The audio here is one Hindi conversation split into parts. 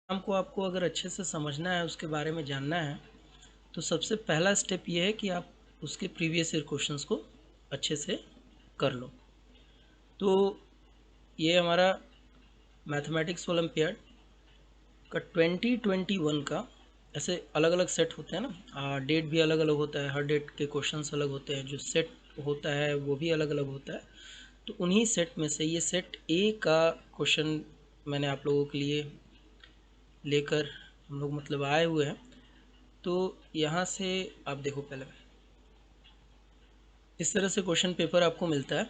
को आपको अगर अच्छे से समझना है, उसके बारे में जानना है, तो सबसे पहला स्टेप ये है कि आप उसके प्रीवियस ईयर क्वेश्चंस को अच्छे से कर लो। तो ये हमारा मैथमेटिक्स ओलंपियाड का 2021 का ऐसे अलग अलग सेट होते हैं ना, डेट भी अलग अलग होता है, हर डेट के क्वेश्चंस अलग होते हैं, जो सेट होता है वो भी अलग अलग होता है। तो उन्हीं सेट में से ये सेट ए का क्वेश्चन मैंने आप लोगों के लिए लेकर हम लोग मतलब आए हुए हैं। तो यहाँ से आप देखो, पहले इस तरह से क्वेश्चन पेपर आपको मिलता है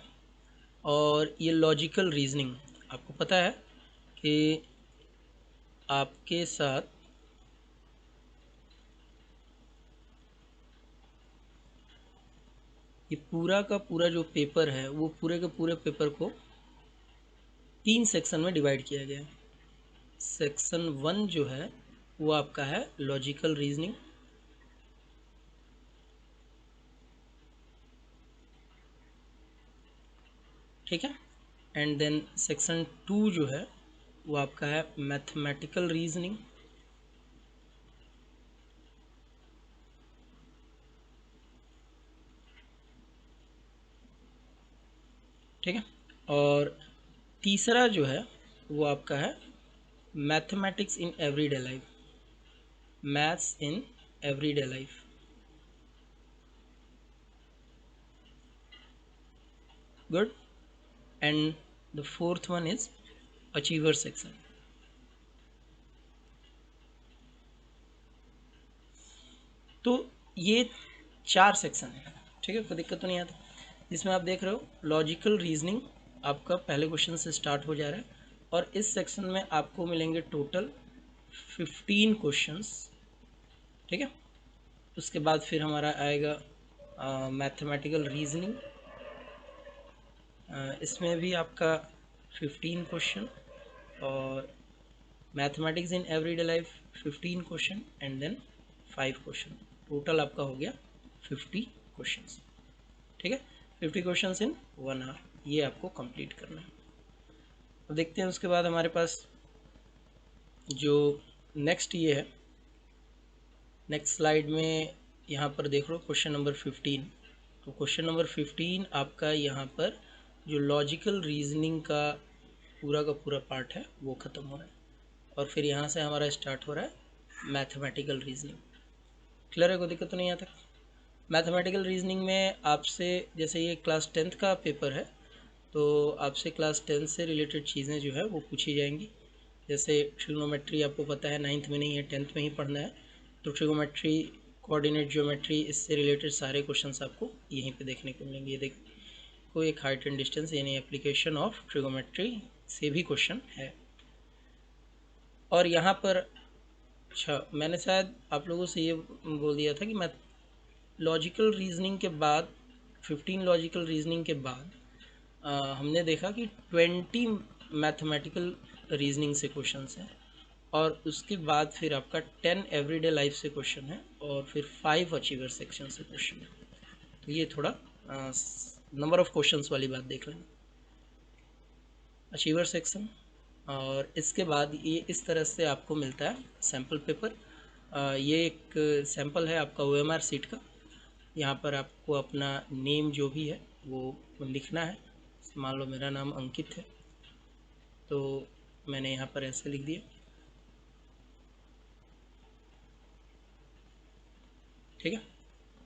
और ये लॉजिकल रीजनिंग आपको पता है कि आपके साथ ये पूरा का पूरा जो पेपर है वो पूरे के पूरे पेपर को 3 सेक्शन में डिवाइड किया गया है। सेक्शन 1 जो है वो आपका है लॉजिकल रीजनिंग, ठीक है। एंड देन सेक्शन 2 जो है वो आपका है मैथमेटिकल रीजनिंग, ठीक है। और तीसरा जो है वो आपका है mathematics in everyday life, maths in everyday life, good. And the fourth one is achiever section. तो ये 4 सेक्शन है, ठीक है, कोई दिक्कत तो नहीं आता। जिसमें आप देख रहे हो लॉजिकल रीजनिंग आपका पहले क्वेश्चन से स्टार्ट हो जा रहा है और इस सेक्शन में आपको मिलेंगे टोटल 15 क्वेश्चंस, ठीक है। उसके बाद फिर हमारा आएगा मैथमेटिकल रीजनिंग, इसमें भी आपका 15 क्वेश्चन, और mathematics in everyday life 15 question and then 5 question. Total आपका हो गया 50 क्वेश्चंस, ठीक है। 50 क्वेश्चंस इन 1 आवर, ये आपको कंप्लीट करना है। अब देखते हैं उसके बाद हमारे पास जो नेक्स्ट ये है, नेक्स्ट स्लाइड में यहाँ पर देख लो क्वेश्चन नंबर 15। तो क्वेश्चन नंबर 15 आपका यहाँ पर जो लॉजिकल रीजनिंग का पूरा पार्ट है वो ख़त्म हो रहा है और फिर यहाँ से हमारा स्टार्ट हो रहा है मैथमेटिकल रीजनिंग। क्लियर है, कोई दिक्कत तो नहीं आता। मैथमेटिकल रीजनिंग में आपसे, जैसे ये क्लास 10th का पेपर है, तो आपसे क्लास 10 से रिलेटेड चीज़ें जो है वो पूछी जाएंगी। जैसे ट्रिग्नोमेट्री आपको पता है 9th में नहीं है, 10th में ही पढ़ना है। तो ट्रिग्नोमेट्री, कोऑर्डिनेट ज्योमेट्री, इससे रिलेटेड सारे क्वेश्चंस आपको यहीं पे देखने को मिलेंगे। ये देखो, एक हाइट एंड डिस्टेंस यानी एप्लीकेशन ऑफ ट्रिग्नोमेट्री से भी क्वेश्चन है। और यहाँ पर अच्छा, मैंने शायद आप लोगों से ये बोल दिया था कि मैं लॉजिकल रीजनिंग के बाद 15 लॉजिकल रीजनिंग के बाद हमने देखा कि 20 मैथमेटिकल रीजनिंग से क्वेश्चंस हैं और उसके बाद फिर आपका 10 एवरीडे लाइफ से क्वेश्चन है और फिर 5 अचीवर सेक्शन से क्वेश्चन है। तो ये थोड़ा नंबर ऑफ क्वेश्चंस वाली बात देख लें, अचीवर सेक्शन। और इसके बाद ये इस तरह से आपको मिलता है सैम्पल पेपर। ये एक सैम्पल है आपका OMR सीट का। यहाँ पर आपको अपना नेम जो भी है वो लिखना है। मान लो मेरा नाम अंकित है, तो मैंने यहाँ पर ऐसे लिख दिया, ठीक है।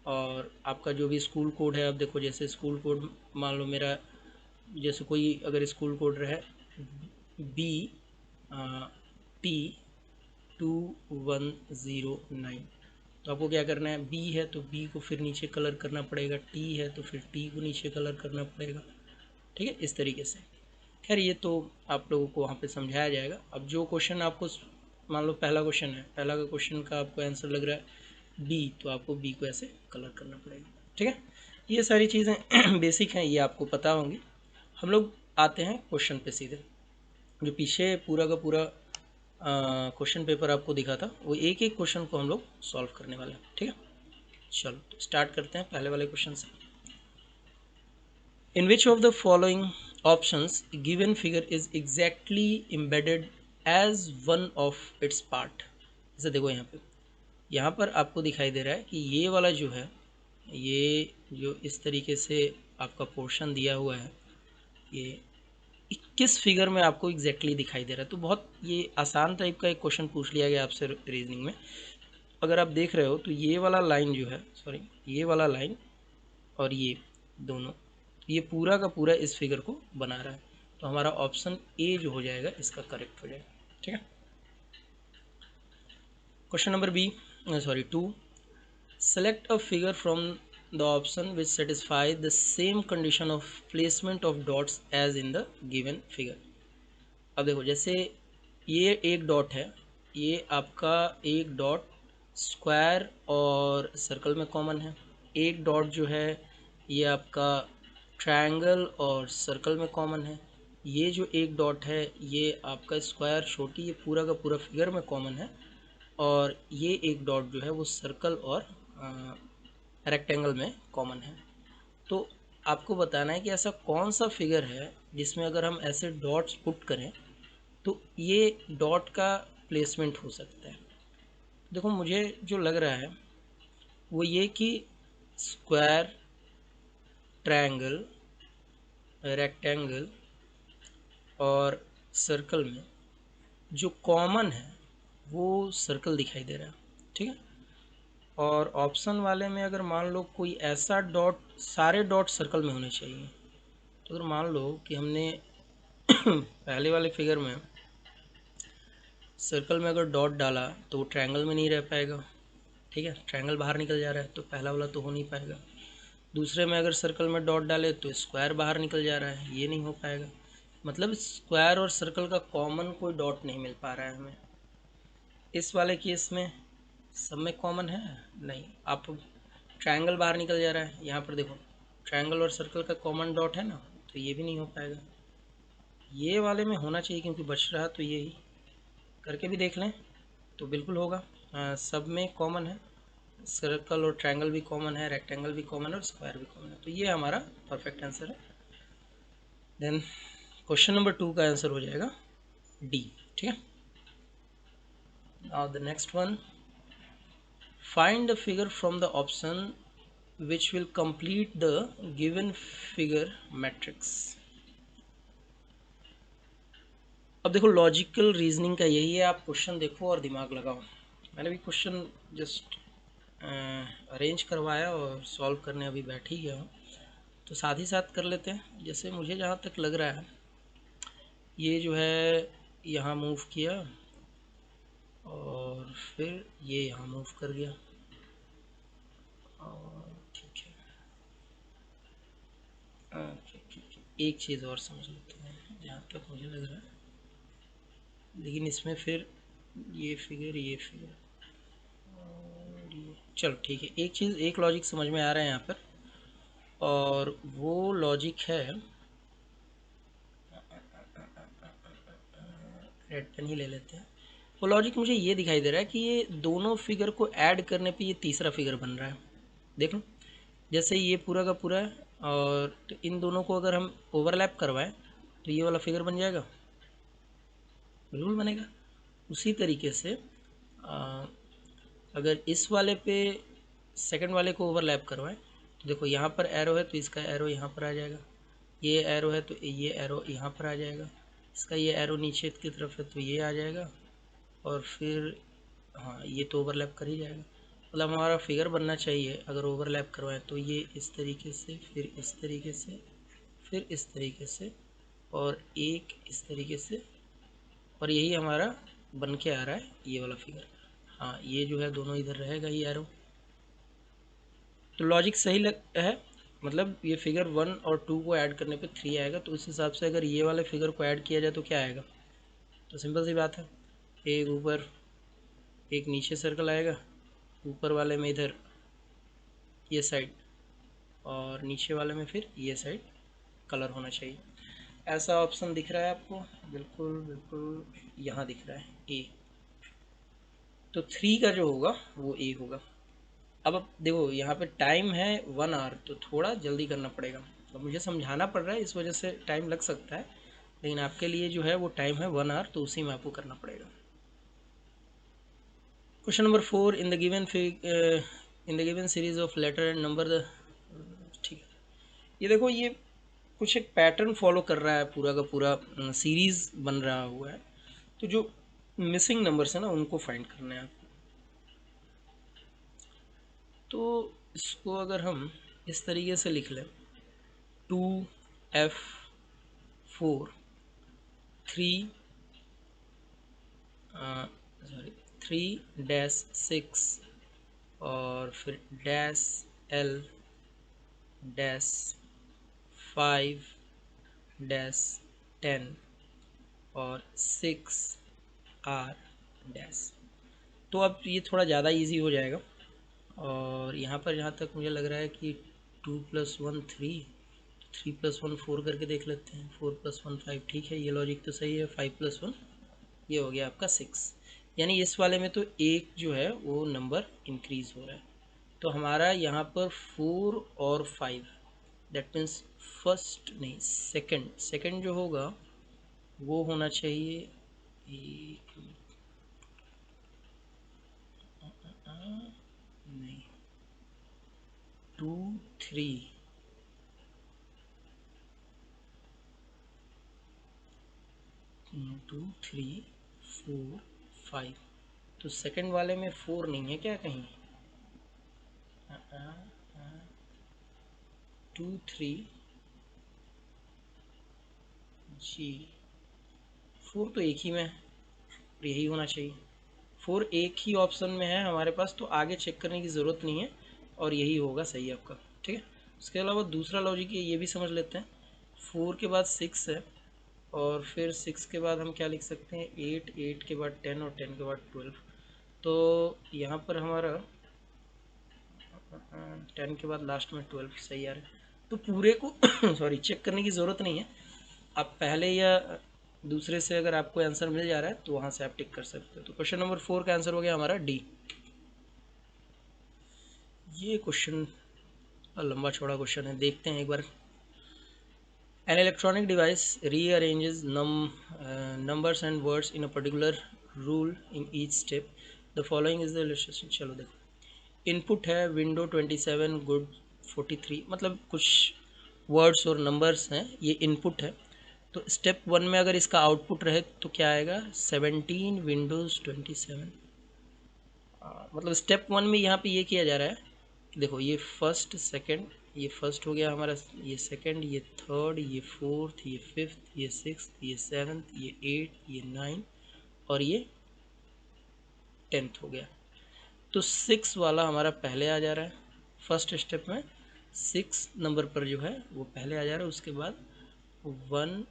और आपका जो भी स्कूल कोड है, अब देखो जैसे स्कूल कोड मान लो मेरा, जैसे कोई अगर स्कूल कोड रहे BT2109, तो आपको क्या करना है, बी है तो बी को फिर नीचे कलर करना पड़ेगा, टी है तो फिर टी को नीचे कलर करना पड़ेगा, ठीक है, इस तरीके से। खैर ये तो आप लोगों को वहाँ पे समझाया जाएगा। अब जो क्वेश्चन आपको, मान लो पहला क्वेश्चन है, पहला का क्वेश्चन का आपको आंसर लग रहा है बी, तो आपको बी को ऐसे कलर करना पड़ेगा, ठीक है। ये सारी चीज़ें बेसिक हैं, ये आपको पता होंगी। हम लोग आते हैं क्वेश्चन पे सीधे। जो पीछे पूरा का पूरा क्वेश्चन पेपर आपको दिखा था, वो एक एक क्वेश्चन को हम लोग सॉल्व करने वाले हैं, ठीक है। चलो तो स्टार्ट करते हैं पहले वाले क्वेश्चन से। In which of the following options given figure is exactly embedded as one of its part. जैसे देखो यहाँ पर आपको दिखाई दे रहा है कि ये वाला जो है, ये जो इस तरीके से आपका पोर्शन दिया हुआ है, ये 21 फिगर में आपको एग्जैक्टली दिखाई दे रहा है। तो बहुत ये आसान टाइप का एक क्वेश्चन पूछ लिया गया आपसे रीजनिंग में। अगर आप देख रहे हो तो ये वाला लाइन जो है, सॉरी ये वाला लाइन और ये दोनों, ये पूरा का पूरा इस फिगर को बना रहा है। तो हमारा ऑप्शन ए जो हो जाएगा इसका करेक्ट हो जाएगा। ठीक है। Question number B, sorry 2, select a figure from the option which satisfy the same condition of placement of dots as in the given figure। अब देखो जैसे ये एक डॉट है, ये आपका एक डॉट स्क्वायर और सर्कल में कॉमन है। एक डॉट जो है ये आपका ट्रायंगल और सर्कल में कॉमन है। ये जो एक डॉट है ये आपका स्क्वायर छोटी, ये पूरा का पूरा फिगर में कॉमन है। और ये एक डॉट जो है वो सर्कल और रेक्टेंगल में कॉमन है। तो आपको बताना है कि ऐसा कौन सा फिगर है जिसमें अगर हम ऐसे डॉट्स पुट करें तो ये डॉट का प्लेसमेंट हो सकता है। देखो मुझे जो लग रहा है वो ये कि स्क्वायर, ट्रायंगल, रेक्टेंगल और सर्कल में जो कॉमन है वो सर्कल दिखाई दे रहा है। ठीक है। और ऑप्शन वाले में अगर मान लो कोई ऐसा डॉट, सारे डॉट सर्कल में होने चाहिए। तो अगर मान लो कि हमने पहले वाले फिगर में सर्कल में अगर डॉट डाला तो वो ट्रायंगल में नहीं रह पाएगा। ठीक है, ट्रायंगल बाहर निकल जा रहा है तो पहला वाला तो हो नहीं पाएगा। दूसरे में अगर सर्कल में डॉट डाले तो स्क्वायर बाहर निकल जा रहा है, ये नहीं हो पाएगा। मतलब स्क्वायर और सर्कल का कॉमन कोई डॉट नहीं मिल पा रहा है हमें। इस वाले केस में सब में कॉमन है नहीं। आप ट्रायंगल बाहर निकल जा रहा है, यहाँ पर देखो ट्रायंगल और सर्कल का कॉमन डॉट है ना, तो ये भी नहीं हो पाएगा। ये वाले में होना चाहिए क्योंकि बच रहा, तो यही करके भी देख लें तो बिल्कुल होगा। सब में कॉमन है, सर्कल और ट्रायंगल भी कॉमन है, रेक्टेंगल भी कॉमन है और स्क्वायर भी कॉमन है। तो ये हमारा परफेक्ट आंसर है। देन क्वेश्चन नंबर 2 का आंसर हो जाएगा डी। ठीक है। Now the next one, find the figure from the option which will complete the given figure matrix। अब देखो लॉजिकल रीजनिंग का यही है, आप क्वेश्चन देखो और दिमाग लगाओ। मैंने भी क्वेश्चन जस्ट अरेंज करवाया और सॉल्व करने अभी बैठ ही गया हूँ, तो साथ ही साथ कर लेते हैं। जैसे मुझे जहाँ तक लग रहा है ये जो है यहाँ मूव किया और फिर ये यहाँ मूव कर गया। और ठीक है, एक चीज़ और समझ लेते हैं जहाँ तक मुझे लग रहा है, लेकिन इसमें फिर ये फिगर और ये, चलो ठीक है, एक चीज़, एक लॉजिक समझ में आ रहा है यहाँ पर, और वो लॉजिक है, रेड पेन ही ले लेते हैं। वो लॉजिक मुझे ये दिखाई दे रहा है कि ये दोनों फिगर को ऐड करने पे ये तीसरा फिगर बन रहा है। देख लो जैसे ये पूरा का पूरा है और तो इन दोनों को अगर हम ओवरलैप करवाएं तो ये वाला फिगर बन जाएगा, बिल्कुल बनेगा। उसी तरीके से अगर इस वाले पे सेकंड वाले को ओवरलैप करवाएं तो देखो यहाँ पर एरो है तो इसका एरो यहाँ पर आ जाएगा, ये एरो है तो ये एरो यहाँ पर आ जाएगा, इसका ये एरो नीचे की तरफ है तो ये आ जाएगा, और फिर हाँ ये तो ओवरलैप कर ही जाएगा। मतलब हमारा फिगर बनना चाहिए अगर ओवरलैप करवाएं तो ये इस तरीके से, फिर इस तरीके से, फिर इस तरीके से, और एक इस तरीके से, और यही हमारा बन के आ रहा है ये वाला फिगर। हाँ ये जो है दोनों इधर रहेगा ये एरो। तो लॉजिक सही है, मतलब ये फिगर 1 और 2 को ऐड करने पे 3 आएगा। तो उस हिसाब से अगर ये वाले फिगर को ऐड किया जाए तो क्या आएगा, तो सिंपल सी बात है, एक ऊपर एक नीचे सर्कल आएगा, ऊपर वाले में इधर ये साइड और नीचे वाले में फिर ये साइड कलर होना चाहिए। ऐसा ऑप्शन दिख रहा है आपको, बिल्कुल बिल्कुल यहाँ दिख रहा है ए। तो 3 का जो होगा वो ए होगा। अब देखो यहाँ पे टाइम है 1 आवर, तो थोड़ा जल्दी करना पड़ेगा। अब मुझे समझाना पड़ रहा है इस वजह से टाइम लग सकता है, लेकिन आपके लिए जो है वो टाइम है 1 आवर, तो उसी में आपको करना पड़ेगा। Question number 4, in the given series of letter and number the, ठीक है, ये देखो ये कुछ एक पैटर्न फॉलो कर रहा है, पूरा का पूरा सीरीज बन रहा हुआ है। तो जो मिसिंग नंबर्स है ना उनको फाइंड करना है आपको। तो इसको अगर हम इस तरीके से लिख लें, 2F4 3 सॉरी 3-6 और फिर -L -5-10 और 6R डैश। तो अब ये थोड़ा ज़्यादा इजी हो जाएगा। और यहाँ पर जहाँ तक मुझे लग रहा है कि 2 + 1 3, 3 + 1 4 करके देख लेते हैं। 4 + 1 5, ठीक है, ये लॉजिक तो सही है। 5 + 1 ये हो गया आपका 6, यानी इस वाले में तो एक जो है वो नंबर इंक्रीज हो रहा है। तो हमारा यहाँ पर 4 और 5, दैट मीन्स फर्स्ट नहीं सेकंड जो होगा वो होना चाहिए, एक नहीं 2 3 2 3 4 5। तो सेकंड वाले में 4 नहीं है क्या कहीं? 2 3 जी, 4 तो एक ही में है, यही होना चाहिए। 4 एक ही ऑप्शन में है हमारे पास, तो आगे चेक करने की ज़रूरत नहीं है और यही होगा सही आपका, ठीक है। उसके अलावा दूसरा लॉजिक ये भी समझ लेते हैं। 4 के बाद 6 है और फिर 6 के बाद हम क्या लिख सकते हैं, 8, 8 के बाद 10 और 10 के बाद 12। तो यहाँ पर हमारा 10 के बाद लास्ट में 12 सही आ रहा है। तो पूरे को सॉरी चेक करने की ज़रूरत नहीं है, आप पहले या दूसरे से अगर आपको आंसर मिल जा रहा है तो वहाँ से आप टिक कर सकते हो। तो क्वेश्चन नंबर 4 का आंसर हो गया हमारा डी। ये क्वेश्चन लंबा चौड़ा क्वेश्चन है, देखते हैं एक बार। An electronic device rearranges numbers and words in a particular rule in each step. The following is the illustration. चलो देखो, इनपुट है विंडो 27 गुड 43, मतलब कुछ वर्ड्स और नंबर्स हैं, ये इनपुट है। तो स्टेप 1 में अगर इसका आउटपुट रहे तो क्या आएगा, 17 विंडोज़ 27। मतलब स्टेप 1 में यहाँ पे ये किया जा रहा है, देखो ये फर्स्ट सेकंड, ये फर्स्ट हो गया हमारा, ये सेकंड, ये थर्ड, ये फोर्थ, ये फिफ्थ, ये सिक्स्थ, ये सेवन्थ, ये एट, ये 9 और ये 10th हो गया। तो 6 वाला हमारा पहले आ जा रहा है, फर्स्ट स्टेप में 6 नंबर पर जो है वो पहले आ जा रहा है। उसके बाद 1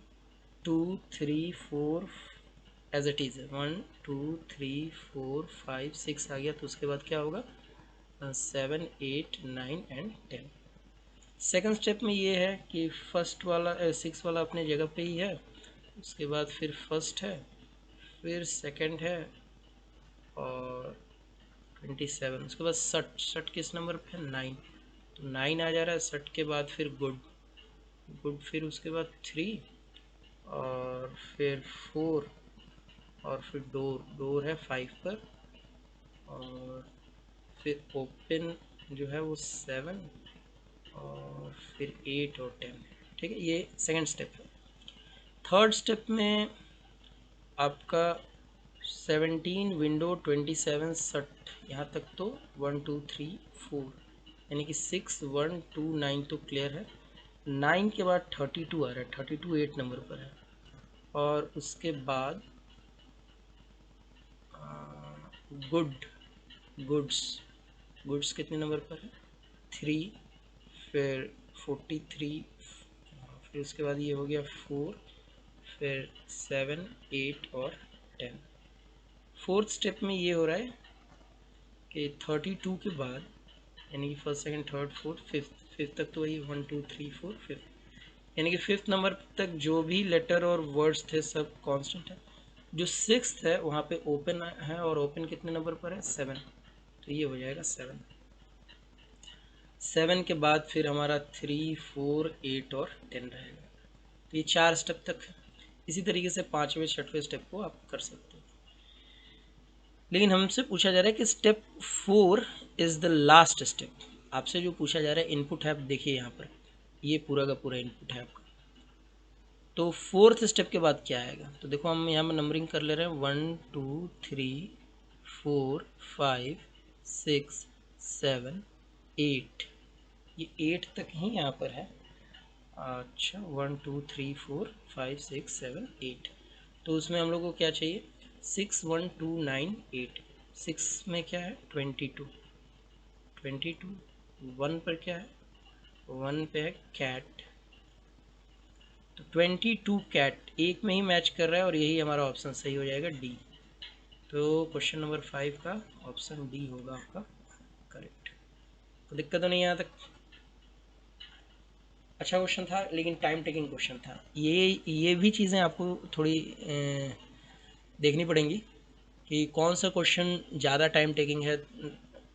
2 3 4 एज इट इज़ है, 1 2 3 4 5 6 आ गया। तो उसके बाद क्या होगा, 7 8 9 एंड 10। सेकंड स्टेप में ये है कि फर्स्ट वाला 6 वाला अपने जगह पे ही है, उसके बाद फिर फर्स्ट है, फिर सेकंड है और 27। उसके बाद सट, सट किस नंबर पे है, 9, तो 9 आ जा रहा है। सट के बाद फिर गुड, गुड फिर उसके बाद 3 और फिर 4 और फिर डोर, डोर है 5 पर और फिर ओपन जो है वो 7 और फिर 8 और 10, ठीक है। ये सेकंड स्टेप है। थर्ड स्टेप में आपका 17 विंडो 27 सट, यहाँ तक तो 1 2 3 4, यानी कि 6 1 2 9 तो क्लियर है। 9 के बाद 32 आ रहा है, 32 8 नंबर पर है। और उसके बाद गुड, गुड्स, गुड्स कितने नंबर पर है, 3, फिर 43, फिर उसके बाद ये हो गया 4, फिर 7 8 और 10। फोर्थ स्टेप में ये हो रहा है कि 32 के बाद, यानी कि first second third fourth fifth, fifth तक तो वही 1 2 3 4 फिफ्थ, यानी कि फिफ्थ नंबर तक जो भी लेटर और वर्ड्स थे सब कांस्टेंट है। जो सिक्स्थ है वहाँ पे ओपन है और ओपन कितने नंबर पर है, 7, तो ये हो जाएगा 7। 7 के बाद फिर हमारा 3 4 8 और 10 रहेगा। तो ये 4 स्टेप तक है। इसी तरीके से 5वें 6वें स्टेप को आप कर सकते हो। लेकिन हमसे पूछा जा रहा है कि step 4 is the last step. आपसे जो पूछा जा रहा है इनपुट है, आप देखिए यहाँ पर ये पूरा का पूरा इनपुट है आपका। तो 4th स्टेप के बाद क्या आएगा, तो देखो हम यहाँ पर नंबरिंग कर ले रहे हैं 1 2 3 4 5 6 7 8, ये 8 तक ही यहाँ पर है। अच्छा 1 2 3 4 5 6 7 8, तो उसमें हम लोग को क्या चाहिए 6 1 2 9 8। 6 में क्या है 22, 1 पर क्या है 1 पे है कैट, तो 22 कैट एक में ही मैच कर रहा है और यही हमारा ऑप्शन सही हो जाएगा डी। तो क्वेश्चन नंबर 5 का ऑप्शन डी होगा आपका करेक्ट। तो दिक्कत तो नहीं यहाँ तक, अच्छा क्वेश्चन था लेकिन टाइम टेकिंग क्वेश्चन था। ये भी चीज़ें आपको थोड़ी देखनी पड़ेंगी कि कौन सा क्वेश्चन ज़्यादा टाइम टेकिंग है,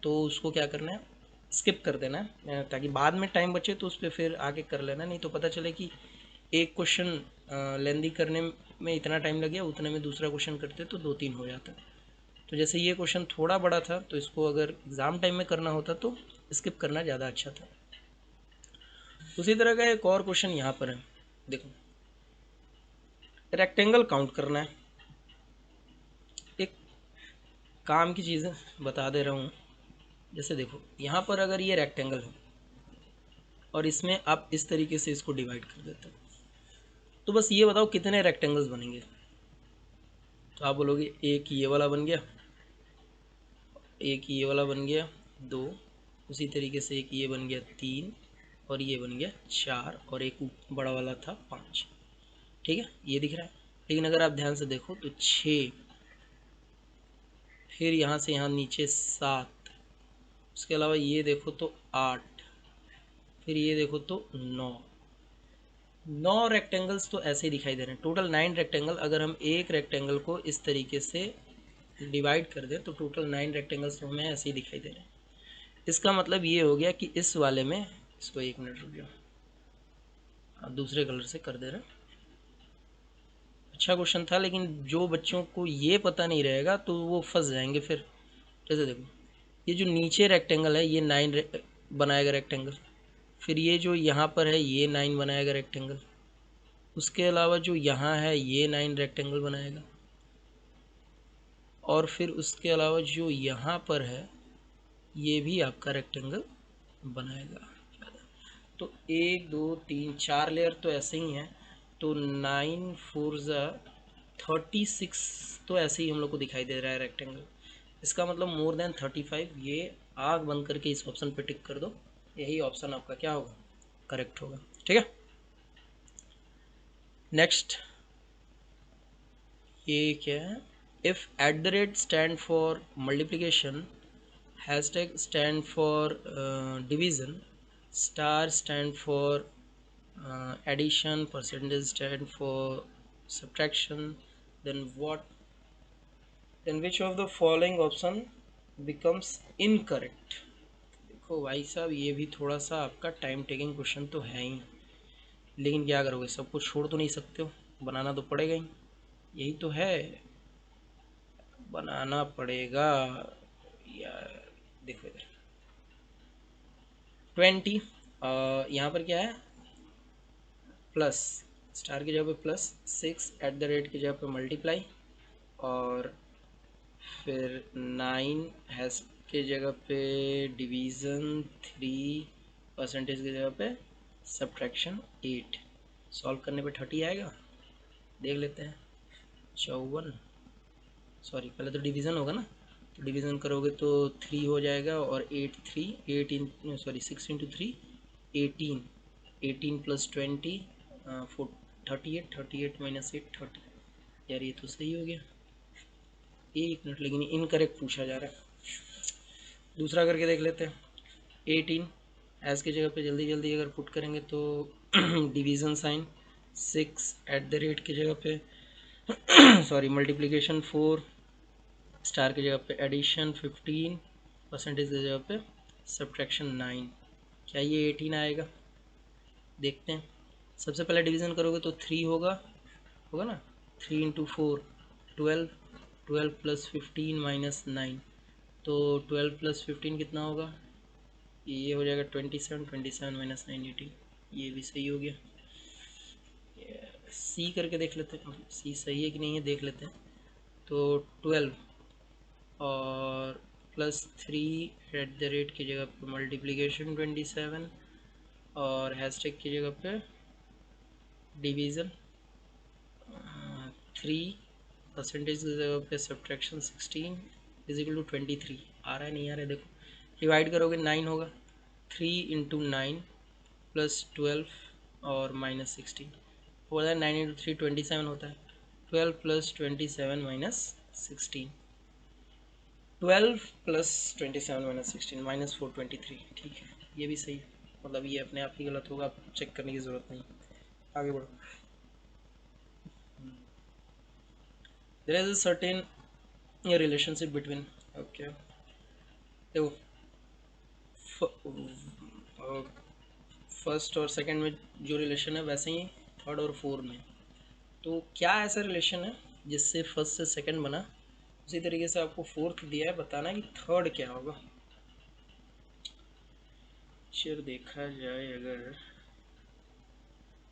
तो उसको क्या करना है स्किप कर देना है, ताकि बाद में टाइम बचे तो उस पर फिर आगे कर लेना, नहीं तो पता चले कि एक क्वेश्चन लेंदी करने में इतना टाइम लग गया, उतने में दूसरा क्वेश्चन करते तो 2-3 हो जाता। तो जैसे ये क्वेश्चन थोड़ा बड़ा था तो इसको अगर एग्ज़ाम टाइम में करना होता तो स्किप करना ज़्यादा अच्छा था। उसी तरह का एक और क्वेश्चन यहाँ पर है, देखो रेक्टेंगल काउंट करना है। एक काम की चीज़ें बता दे रहा हूँ, जैसे देखो यहाँ पर अगर ये रेक्टेंगल है और इसमें आप इस तरीके से इसको डिवाइड कर देते हो, तो बस ये बताओ कितने रेक्टेंगल्स बनेंगे। तो आप बोलोगे एक ये वाला बन गया, एक ये वाला बन गया 2, उसी तरीके से एक ये बन गया 3, और ये बन गया 4, और एक बड़ा वाला था 5। ठीक है, ये दिख रहा है। लेकिन अगर आप ध्यान से देखो तो 6, फिर यहाँ से यहाँ नीचे 7, उसके अलावा ये देखो तो 8, फिर ये देखो तो 9 रेक्टेंगल्स तो ऐसे ही दिखाई दे रहे हैं। टोटल 9 रेक्टेंगल, अगर हम एक रेक्टेंगल को इस तरीके से डिवाइड कर दें तो टोटल 9 रेक्टेंगल्स तो हमें ऐसे ही दिखाई दे रहे हैं। इसका मतलब ये हो गया कि इस वाले में, इसको 1 मिनट रुक जाओ, अब दूसरे कलर से कर दे रहे हैं। अच्छा क्वेश्चन था लेकिन जो बच्चों को ये पता नहीं रहेगा तो वो फंस जाएंगे फिर। जैसे देखो ये जो नीचे रेक्टेंगल है ये 9 बनाएगा रेक्टेंगल, फिर ये जो यहाँ पर है ये 9 बनाएगा रेक्टेंगल, उसके अलावा जो यहाँ है ये 9 रेक्टेंगल बनाएगा, और फिर उसके अलावा जो यहाँ पर है ये भी आपका रेक्टेंगल बनाएगा। तो 1 2 3 4 लेयर तो ऐसे ही हैं, तो 9 4 36 तो ऐसे ही हम लोग को दिखाई दे रहा है रेक्टेंगल। इसका मतलब मोर देन 35। ये आग बंद करके इस ऑप्शन पे टिक कर दो, यही ऑप्शन आपका क्या होगा करेक्ट होगा। ठीक है, नेक्स्ट ये क्या है, if at the rate stand for multiplication, hashtag stand for division, star stand for addition, percentage stand for subtraction, then which of the following option becomes incorrect। देखो भाई साहब ये भी थोड़ा सा आपका टाइम टेकिंग क्वेश्चन तो है ही, लेकिन क्या करोगे, सब कुछ छोड़ तो नहीं सकते हो, बनाना तो पड़ेगा ही, यही तो है, बनाना पड़ेगा यार। देखो इधर 20, यहाँ पर क्या है प्लस, स्टार की जगह पे प्लस, 6 एट द रेट की जगह पे मल्टीप्लाई, और फिर 9 हैश के जगह पे डिवीज़न, 3 परसेंटेज की जगह पे सब्ट्रैक्शन 8। सॉल्व करने पे 30 आएगा, देख लेते हैं। 54, सॉरी पहले तो डिवीज़न होगा ना, तो डिवीज़न करोगे तो 3 हो जाएगा, और 8 3 18 सॉरी 6 इंटू 3 18, 18 प्लस 20 38, 38 माइनस 8 30। यार ये तो सही हो गया, 1 मिनट, लेकिन इनकरेक्ट पूछा जा रहा है। दूसरा करके देख लेते हैं। 18 एस की जगह पे जल्दी जल्दी अगर पुट करेंगे तो division sign, 6 at the rate की जगह पे सॉरी मल्टीप्लिकेशन 4, स्टार की जगह पे एडिशन 15, परसेंटेज की जगह पे सब्ट्रैक्शन 9। क्या ये 18 आएगा, देखते हैं। सबसे पहले डिवीज़न करोगे तो 3 होगा, होगा ना, 3 इंटू 4 12, 12 प्लस 15 माइनस 9, तो 12 प्लस 15 कितना होगा, ये हो जाएगा 27, 27 माइनस 9 18, ये भी सही हो गया। सी करके देख लेते हैं, सी सही है कि नहीं है देख लेते हैं। तो 12 और प्लस 3 एट द रेट की जगह पे मल्टीप्लिकेशन 27 और हैशटैग की जगह पे डिवीज़न 3, परसेंटेज की जगह पे सब्ट्रैक्शन 16 इज इक्वल टू 23। आ रहा है नहीं आ रहा है देखो, डिवाइड करोगे 9 होगा, 3 इंटू 9 प्लस 12 और माइनस 16 होता है, 9 इंटू 3 27 होता है, 12 plus 27 minus 16, 12 plus 27 minus 16 minus 423। ठीक है, ये भी सही है, मतलब ये अपने आप ही गलत होगा, आप चेक करने की ज़रूरत नहीं। आगे बढ़ो। There is a certain relationship between, okay देखो, फर्स्ट और सेकंड में जो रिलेशन है वैसे ही थर्ड और फोर्थ में, तो क्या ऐसा रिलेशन है जिससे फर्स्ट से सेकंड बना, उसी तरीके से आपको फोर्थ दिया है, बताना है कि थर्ड क्या होगा। चलो देखा जाए अगर,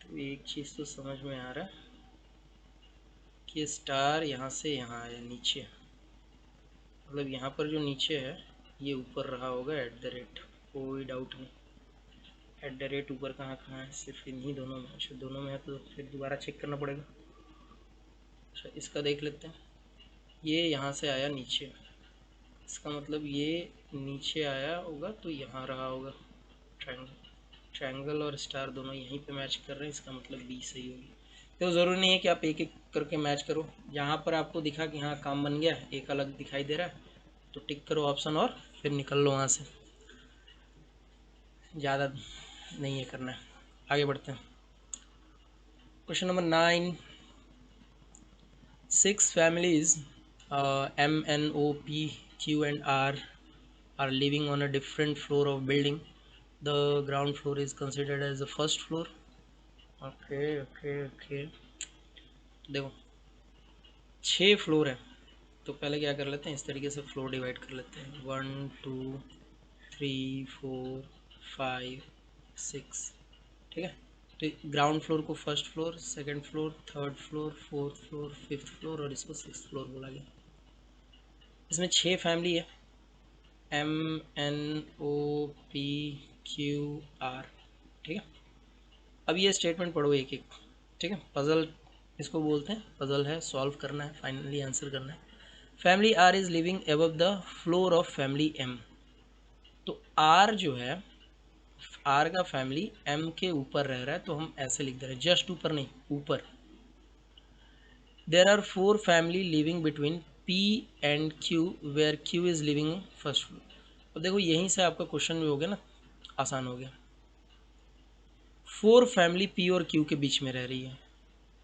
तो एक चीज़ तो समझ में आ रहा है कि स्टार यहाँ से यहाँ आया नीचे, मतलब यहाँ पर जो नीचे है ये ऊपर रहा होगा एट द रेट, कोई डाउट नहीं। एट द रेट ऊपर कहाँ कहाँ है, सिर्फ इन्हीं दोनों में, अच्छा दोनों में है तो फिर दोबारा चेक करना पड़ेगा। अच्छा इसका देख लेते हैं, ये यहाँ से आया नीचे, इसका मतलब ये नीचे आया होगा तो यहाँ रहा होगा ट्रायंगल, ट्रायंगल और स्टार दोनों यहीं पे मैच कर रहे हैं, इसका मतलब बी सही होगी। तो ज़रूरी नहीं है कि आप एक एक करके मैच करो, जहाँ पर आपको दिखा कि हाँ काम बन गया, एक अलग दिखाई दे रहा है तो टिक करो ऑप्शन और फिर निकल लो वहाँ से, ज़्यादा नहीं है करना है। आगे बढ़ते हैं, question number 9, 6 families M, N, O, P, Q and R are living on a different floor of building. The ground floor is considered as the first floor. Okay देखो 6 फ्लोर है, तो पहले क्या कर लेते हैं, इस तरीके से फ्लोर डिवाइड कर लेते हैं, 1 2 3 4 5 6, ठीक है। तो ग्राउंड फ्लोर को first floor, second floor, third floor, fourth floor, fifth floor और इसको सिक्स्थ फ्लोर बोला गया। इसमें 6 फैमिली है, M, N, O, P, Q, R, ठीक है। अब ये स्टेटमेंट पढ़ो एक एक, ठीक है। पजल इसको बोलते हैं, पजल है, सॉल्व करना है, फाइनली आंसर करना है। Family R is living above the floor of family M, तो आर जो है, आर का फैमिली एम के ऊपर रह रहा है, तो हम ऐसे लिख दे रहे हैं, जस्ट ऊपर नहीं ऊपर। There are 4 family living between P and Q where Q is living first floor. अब देखो यहीं से आपका क्वेश्चन भी हो गया ना, आसान हो गया। 4 फैमिली पी और क्यू के बीच में रह रही है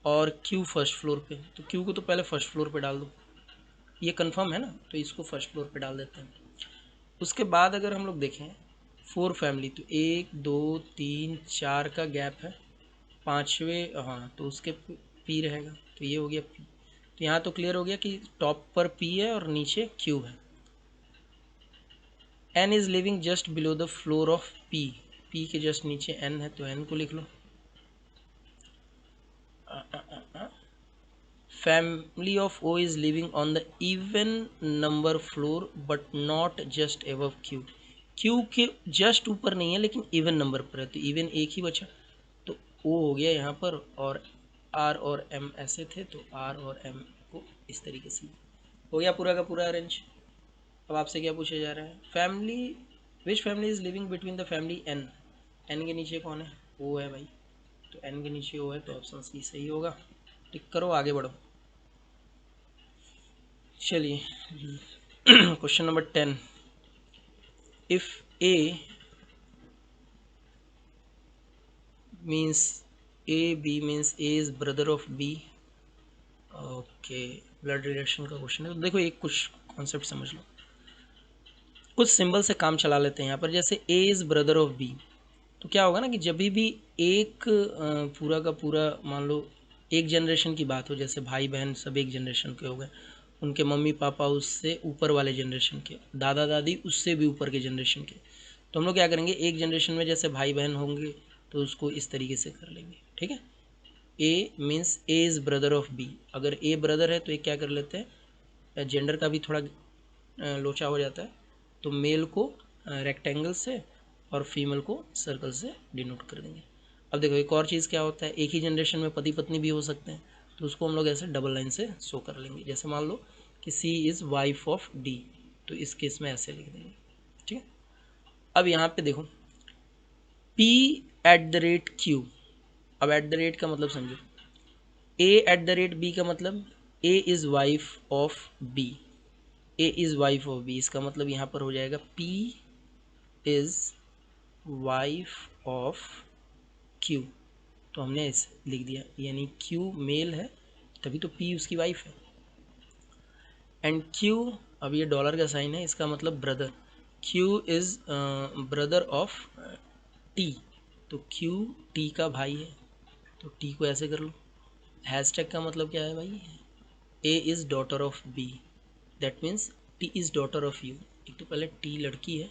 और क्यू फर्स्ट फ्लोर पे, तो क्यू को तो पहले फर्स्ट फ्लोर पे डाल दो, ये कंफर्म है ना, तो इसको फर्स्ट फ्लोर पे डाल देते हैं। उसके बाद अगर हम लोग देखें 4 फैमिली, तो 1 2 3 4 का गैप है, पाँचवें हाँ तो उसके पी रहेगा, तो ये हो गया पी। तो यहाँ तो क्लियर हो गया कि टॉप पर पी है और नीचे क्यू है। N is living just below the floor of P, P के जस्ट नीचे एन है, तो एन को लिख लो। Family of O is living on the even number floor but not just above Q, Q के जस्ट ऊपर नहीं है लेकिन इवन नंबर पर है, तो इवन एक ही बचा, तो ओ हो गया यहाँ पर, और आर और एम ऐसे थे, तो आर और एम को इस तरीके से हो गया पूरा का पूरा अरेंज। अब आपसे क्या पूछा जा रहा है, family which family is living between the family N, N के नीचे कौन है, ओ है भाई, तो एन के नीचे ओ है, तो ऑप्शन सी सही होगा। टिक करो आगे बढ़ो। चलिए question number 10, if A means A, B means A is brother of B, okay blood relation का क्वेश्चन है। तो देखो एक कुछ कॉन्सेप्ट समझ लो, कुछ सिंबल से काम चला लेते हैं यहाँ पर, जैसे A is brother of B, तो क्या होगा ना कि जब भी एक पूरा का पूरा मान लो एक जनरेशन की बात हो, जैसे भाई बहन सब एक जनरेशन के हो गए, उनके मम्मी पापा उससे ऊपर वाले जनरेशन के, दादा दादी उससे भी ऊपर के जनरेशन के, तो हम लोग क्या करेंगे, एक जनरेशन में जैसे भाई बहन होंगे तो उसको इस तरीके से कर लेंगे, ठीक है। A means A is brother of B, अगर ए ब्रदर है तो एक क्या कर लेते हैं, जेंडर का भी थोड़ा लोचा हो जाता है, तो मेल को रेक्टेंगल से और फीमेल को सर्कल से डिनोट कर देंगे। अब देखो एक और चीज़ क्या होता है, एक ही जनरेशन में पति पत्नी भी हो सकते हैं, तो उसको हम लोग ऐसे डबल लाइन से शो कर लेंगे। जैसे मान लो कि सी इज़ वाइफ ऑफ डी, तो इस केस में ऐसे लिख देंगे, ठीक है। अब यहाँ पे देखो P@Q, अब एट द रेट का मतलब समझो, A@B का मतलब A is wife of B, A is wife of B, इसका मतलब यहाँ पर हो जाएगा P is wife of Q, तो हमने ऐसे लिख दिया, यानी Q मेल है तभी तो P उसकी वाइफ है। एंड Q, अब ये डॉलर का साइन है, इसका मतलब brother, Q is brother of T, तो Q T का भाई है, तो T को ऐसे कर लो। हैशटैग का मतलब क्या है भाई, A is daughter of B, that means T is daughter of U। एक तो पहले T लड़की है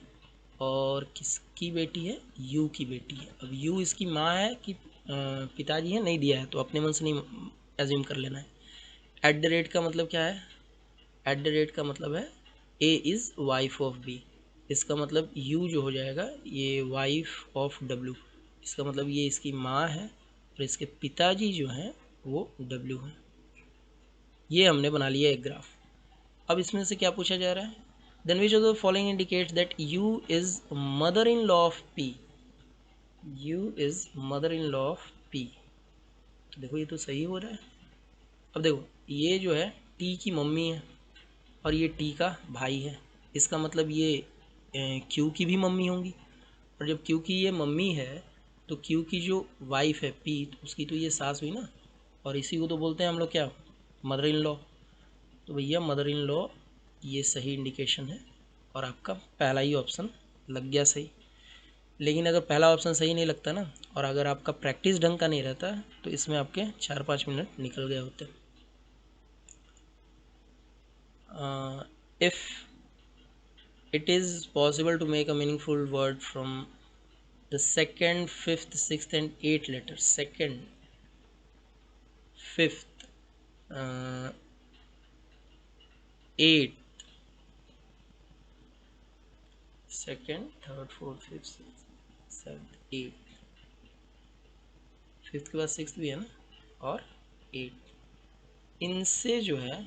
और किसकी बेटी है, U की बेटी है। अब U इसकी माँ है कि पिताजी है, नहीं दिया है तो अपने मन से नहीं एज्यूम कर लेना है। एट द रेट का मतलब क्या है, एट द रेट का मतलब है A is wife of B, इसका मतलब U जो हो जाएगा ये वाइफ ऑफ W, इसका मतलब ये इसकी माँ है और इसके पिताजी जो हैं वो W हैं। ये हमने बना लिया एक ग्राफ। अब इसमें से क्या पूछा जा रहा है, then which of the following indicates that U is mother in law of P, U is mother in law of P, तो देखो ये तो सही हो रहा है। अब देखो ये जो है T की मम्मी है और ये T का भाई है, इसका मतलब ये Q की भी मम्मी होंगी, और जब Q की ये मम्मी है तो Q की जो वाइफ है P, तो उसकी तो ये सास हुई ना, और इसी को तो बोलते हैं हम लोग क्या, मदर इन लॉ। तो भैया मदर इन लॉ ये सही इंडिकेशन है और आपका पहला ही ऑप्शन लग गया सही। लेकिन अगर पहला ऑप्शन सही नहीं लगता ना, और अगर आपका प्रैक्टिस ढंग का नहीं रहता, तो इसमें आपके 4-5 मिनट निकल गए होते। If it is possible to make a meaningful word from the second, fifth, sixth and eight letter, second, fifth, eight, second, third, fourth, fifth, sixth, seventh, eight, fifth के बाद सिक्स्थ भी है ना, और एट, इनसे जो है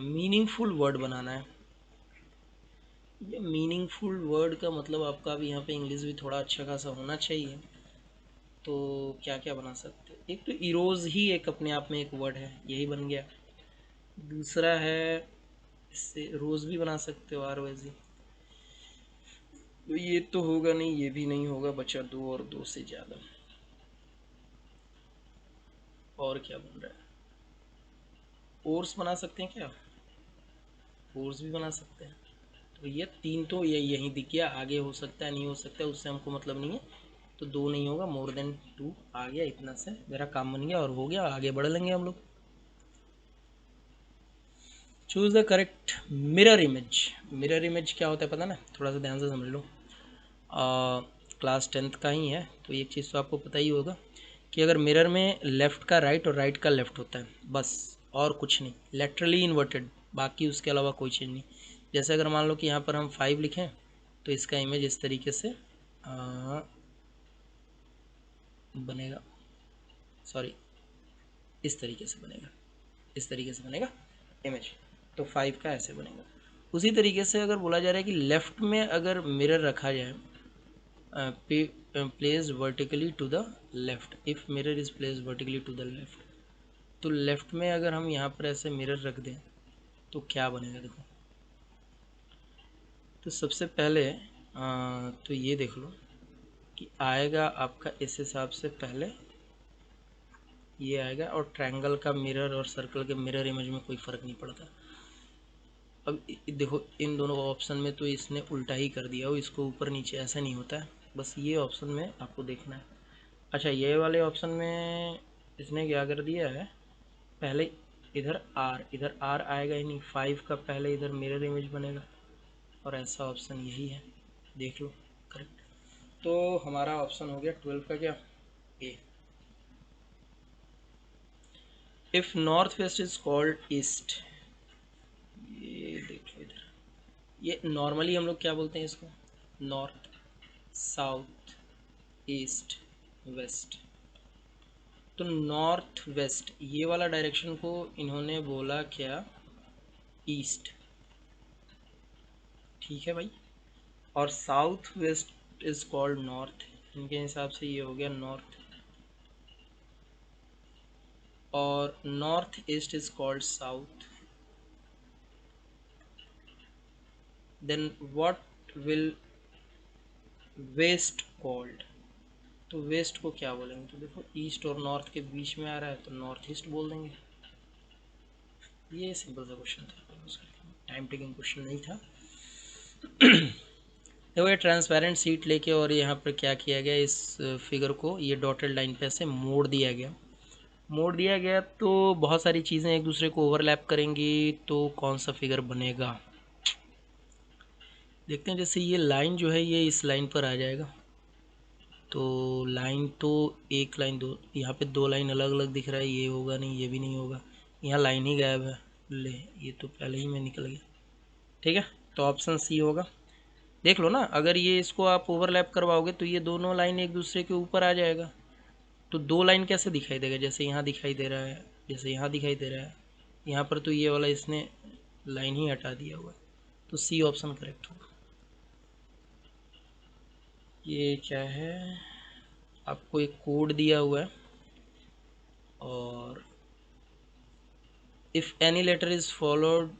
मीनिंगफुल वर्ड बनाना है। ये मीनिंगफुल वर्ड का मतलब आपका भी यहाँ पे इंग्लिश भी थोड़ा अच्छा खासा होना चाहिए। तो क्या क्या बना सकते हैं, एक तो इरोज ही एक अपने आप में एक वर्ड है, यही बन गया। दूसरा है, इससे रोज भी बना सकते हो, ROZ, तो ये तो होगा नहीं, ये भी नहीं होगा, बचा दो और दो से ज़्यादा। और क्या बन रहा है, ओर्स बना सकते हैं क्या, ओर्स भी बना सकते हैं। तो ये तीन तो ये यहीं दिख गया, आगे हो सकता है नहीं हो सकता है उससे हमको मतलब नहीं है, तो दो नहीं होगा, मोर देन 2 आ गया, इतना से मेरा काम बन गया और हो गया, आगे बढ़ लेंगे हम लोग। Choose the correct mirror image. Mirror image क्या होता है पता ना, थोड़ा सा ध्यान से समझ लो, क्लास 10th का ही है तो एक चीज़ तो आपको पता ही होगा कि अगर मिरर में लेफ़्ट का राइट और राइट का लेफ़्ट होता है बस, और कुछ नहीं, लेटरली इन्वर्टेड, बाकी उसके अलावा कोई चीज़ नहीं। जैसे अगर मान लो कि यहाँ पर हम 5 लिखें तो इसका इमेज इस तरीके से बनेगा, सॉरी इस तरीके से बनेगा, इस तरीके से बनेगा इमेज, तो 5 का ऐसे बनेगा। उसी तरीके से अगर बोला जा रहा है कि लेफ़्ट में अगर मिरर रखा जाए, place vertically to the left, if mirror is place vertically to the left, तो लेफ़्ट में अगर हम यहाँ पर ऐसे मिरर रख दें तो क्या बनेगा देखो। तो सबसे पहले तो ये देख लो कि आएगा आपका इस हिसाब से, पहले ये आएगा, और ट्रायंगल का मिरर और सर्कल के मिरर इमेज में कोई फ़र्क नहीं पड़ता। अब देखो इन दोनों ऑप्शन में तो इसने उल्टा ही कर दिया हो, इसको ऊपर नीचे ऐसा नहीं होता है, बस ये ऑप्शन में आपको देखना है। अच्छा ये वाले ऑप्शन में इसने क्या कर दिया है, पहले इधर आर आएगा ही नहीं, 5 का पहले इधर मिरर इमेज बनेगा, और ऐसा ऑप्शन यही है, देख लो करेक्ट। तो हमारा ऑप्शन हो गया 12 का क्या, A. If north west is called east, ये देख लो इधर, ये नॉर्मली हम लोग क्या बोलते हैं इसको, नॉर्थ, साउथ, ईस्ट, वेस्ट। तो नॉर्थ वेस्ट ये वाला डायरेक्शन को इन्होंने बोला क्या, ईस्ट, ठीक है भाई। और south west is called north, इनके हिसाब से ये हो गया नॉर्थ। और north east is called south. Then what will west called, तो वेस्ट को क्या बोलेंगे, तो देखो ईस्ट और नॉर्थ के बीच में आ रहा है तो नॉर्थ ईस्ट बोल देंगे। ये सिंपल सा क्वेश्चन था, टाइम टेकिंग क्वेश्चन नहीं था। देखो ये ट्रांसपेरेंट सीट लेके और यहाँ पर क्या किया गया, इस फिगर को ये डॉटेड लाइन पे ऐसे मोड़ दिया गया तो बहुत सारी चीज़ें एक दूसरे को ओवरलैप करेंगी, तो कौन सा फिगर बनेगा देखते हैं। जैसे ये लाइन जो है ये इस लाइन पर आ जाएगा, तो लाइन तो एक लाइन दो, यहाँ पे दो लाइन अलग अलग दिख रहा है, ये होगा नहीं, ये भी नहीं होगा, यहाँ लाइन ही गायब है, ले ये तो पहले ही में निकल गया, ठीक है। तो ऑप्शन सी होगा। देख लो ना, अगर ये इसको आप ओवरलैप करवाओगे तो ये दोनों लाइन एक दूसरे के ऊपर आ जाएगा, तो दो लाइन कैसे दिखाई देगा, जैसे यहाँ दिखाई दे रहा है, जैसे यहाँ दिखाई दे रहा है, यहाँ पर तो ये वाला इसने लाइन ही हटा दिया हुआ है, तो सी ऑप्शन करेक्ट होगा। ये क्या है, आपको एक कोड दिया हुआ है, और if any letter is followed